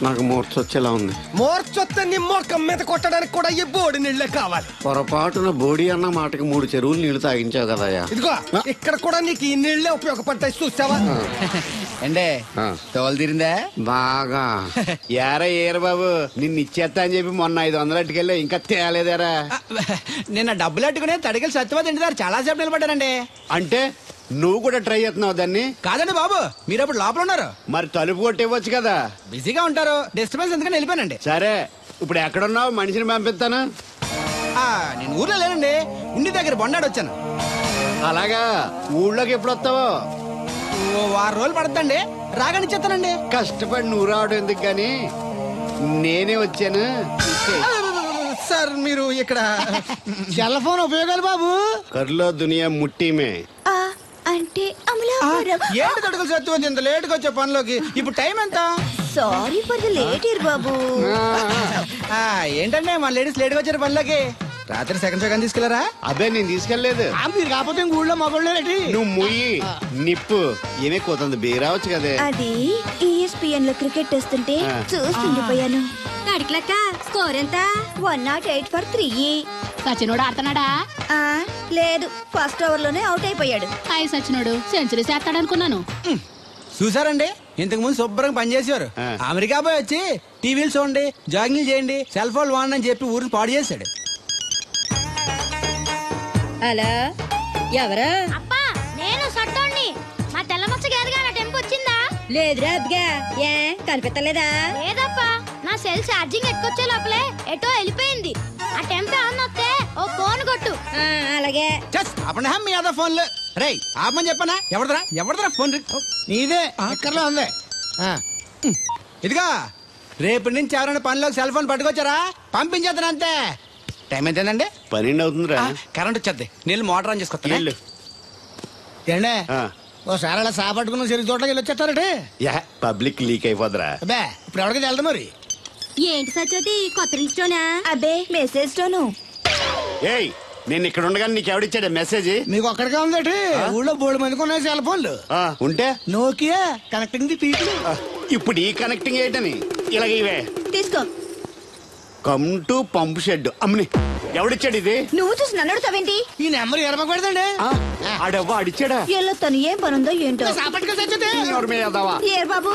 నాకు మూర్చొచ్చేలా ఉంది. మోర్చొత్తే నీ మొఖం మీద కొట్టడానికి కూడా ఈ బోడి నీళ్లే కావాలి. పొరపాటున బోడి అన్న మాటకి 3 చెరువులు నీళ్లు తాగించావు కదయ్యా. ఇదిగో ఇక్కడ కూడా నీకు ఈ నీళ్లే ఉపయోగపడతాయి, చూసావా? అంటే తోలు తీరిందా? బాగా. ఏర బాబు, నిన్ను ఇచ్చేస్తా అని చెప్పి మొన్న 500 అట్టుకెళ్ళి ఇంకా తేలేదారా? నిన్న డబ్బులు అట్టుకునే తడికెళ్ళి సత్యవతి ఇంటి దగ్గర చాలా సేపు నిలబడ్డానండి. అంటే నువ్వు కూడా ట్రై చేస్తున్నావు దాన్ని? కాదండి బాబు, మీరు అప్పుడు లోపల ఉన్నారు. మరి తలుపు కొట్టివ్వచ్చు కదా. బిజీగా ఉంటారు, డిస్టర్బెన్స్ ఎందుకని వెళ్ళిపోయానండి. సరే, ఇప్పుడు ఎక్కడున్నావు? మనిషిని పంపిస్తాను. నేను ఊర్లో లేనండి, ఉండి దగ్గర బొండాడు వచ్చాను. అలాగా? ఊళ్ళోకి ఎప్పుడు వస్తావో? 6 రోజులు పడుతుందండి, రాగానే చెప్తానండి. కష్టపడి నువ్వు రావడం ఎందుకు గాని నేనే వచ్చాను. సార్ మీరు ఇక్కడ సెల్ ఫోన్ ఉపయోగాలు బాబు. కర్లో దునియా ముట్టిమే అంటే ఏంటి తడుకులు సత్యవతి ఇంత లేట్ గా వచ్చే పనిలోకి? ఇప్పుడు టైం ఎంత? Sorry for the late year బాబు. ఏంటంటే మన లేడీస్ లేట్ గా వచ్చారు పనిలోకి. రాత్రి సెకండ్ సెకండ్ తీసుకెళ్లారా? అదే నేను తీసుకెళ్లేదు. మీరు కాకపోతే ఊళ్ళో మగోళ్ళేటి. నువ్వు ముయ్యి నిప్పు ఏమే కోతుంది బీరావచ్చు కదే. అది ESPN లో క్రికెట్ టెస్తుంటే చూస్తుండిపోయాను. కడిక్లక్క స్కోర్ ఎంత? 108 for 3. సచినోడు ఆడుతున్నాడా? లేదు, ఫస్ట్ ఓవర్ లోనే అవుట్ అయిపోయాడు. హాయ్ సచినోడు సెంచరీ చేస్తాడనుకున్నాను. చూసారండి, ఇంతకు ముందు శుభ్రంగా పనిచేసేవారు. అమెరికా పోయి వచ్చి టీవీలు చూడండి, జాగింగ్ చేయండి, సెల్ ఫోన్ వాడండి అని చెప్పి ఊరిని పాడు చేశాడు. హలో, ఎవరు? అబ్బా, నేను సట్టోణ్ణి. మా తెల్లమచ్చ గారిగా నా టెంపు వచ్చిందా? లేదురా అబ్బగా, ఏ కనిపెట్టలేదా? లేదప్పా, నా సెల్ ఛార్జింగ్ ఎక్కొచ్చే లోపలే ఎటో వెళ్ళిపోయింది. ఆ టెంపు అన్నొస్తే ఓ ఫోన్ కొట్టు. అలాగే. అప్పుడు మీ అదా ఫోన్లు రేయ్ ఆపమని చెప్పనా? ఎవరిదరా ఫోన్? నీదే, ఎక్కర్లో ఉంది. ఇదిగా రేపటి నుంచి ఎవరైనా పనిలోకి సెల్ ఫోన్ పట్టుకొచ్చారా పంపించేద్దాను అంతే. టైం ఎంతేనండి? 12 అవుతుందిరా. కరెంట్ వచ్చేది, నీళ్ళు మోటార్ ఆన్ చేసుకొస్తా. ఏండే ఓసారి అలా సాపట్టుకున్న సరి చోట్లకి వెళ్ళి వచ్చేస్తారటే. Public leak అయిపోద్రా. అబ్బే, ఇప్పుడు ఎవరికి వెళ్దాం మరి? ఏంటి సత్యవతి, కొత్త రింగ్స్టోనా? అబ్బే, మెసేజ్ స్టోను. ఏయ్, నేను ఇక్కడ ఉండగానే నీకు ఎవడిచ్చాడు మెసేజ్? మీకు ఒక్కడిగా ఉందటి? ఊళ్ళో 3 మందికి ఉన్నాయి సెల్ ఫోన్లు. ఉంటే నోకియా కనెక్టింగ్ ది పీపుల్. ఇప్పుడు ఈ కనెక్టింగ్ ఏంటని ఇలాగ ఇవే తీసుకో. Come to pump shed. అమ్మని ఎవడిచ్చాడు ఇది? నువ్వు చూసి నన్ను అడుగుతావేంటి? ఈ నెంబర్ ఎరమకూడదండి. ఆడవ్వ అడిచాడా? ఎల్లో తను ఏం పనుందో ఏంటో. ఏ బాబు,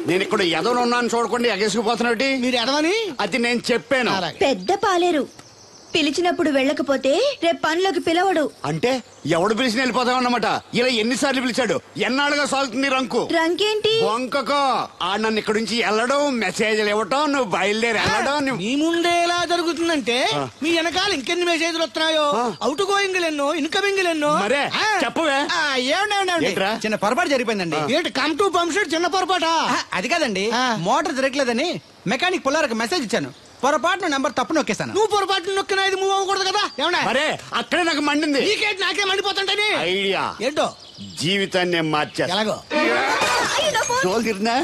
నేను ఇక్కడ ఎదవను ఉన్నాను చూడకుండా ఎగేసుకుపోతున్నట్టు. మీరు ఎదవని అది నేను చెప్పాను. పెద్ద పాలేరు. పిలిచినప్పుడు వెళ్ళకపోతే రేపు పనిలోకి పిలవడు. అంటే ఎవడు పిలిచిన వెళ్ళిపోతావు అన్నమాట. ఇలా ఎన్నిసార్లు పిలిచాడు? ఎన్నాళ్ళుగా సాగుతుంది రంకు. రంకేంటి? వంకకో. ఆ నన్ను ఇక్కడ నుంచి వెళ్ళడం, మెసేజ్లు ఇవ్వటం, నువ్వు బయలుదేరి వెళ్ళడం. మీ ముందే ఎలా జరుగుతుందంటే మీ వెనకాల ఇంకెన్ని మెసేజ్లు వస్తున్నాయో. అవుట్ గోయింగ్ ఎన్నో, ఇన్కమింగ్ ఎన్నో. మరే చెప్పవే. చిన్న పొరపాటు జరిగిపోయిందండి. ఏంటి కమ్ టు పంప్ షెడ్ చిన్న పొరపాట? అది కాదండి, మోటార్ తిరగలేదని మెకానిక్ పుల్లారకు మెసేజ్ ఇచ్చాను. పొరపాటున నెంబర్ తప్పు నొక్కేశాను. నువ్వు పొరపాటు నొక్కినా ఇది మూవ్ అవ్వకూడదు కదా. ఏమన్నా మరే అక్కడే నాకు మండింది. నీకేంటి నాకే మండిపోతుంటని ఐడియా ఏంటో జీవితాన్ని మార్చేస్తా. ఎలాగో జోలు తిరినా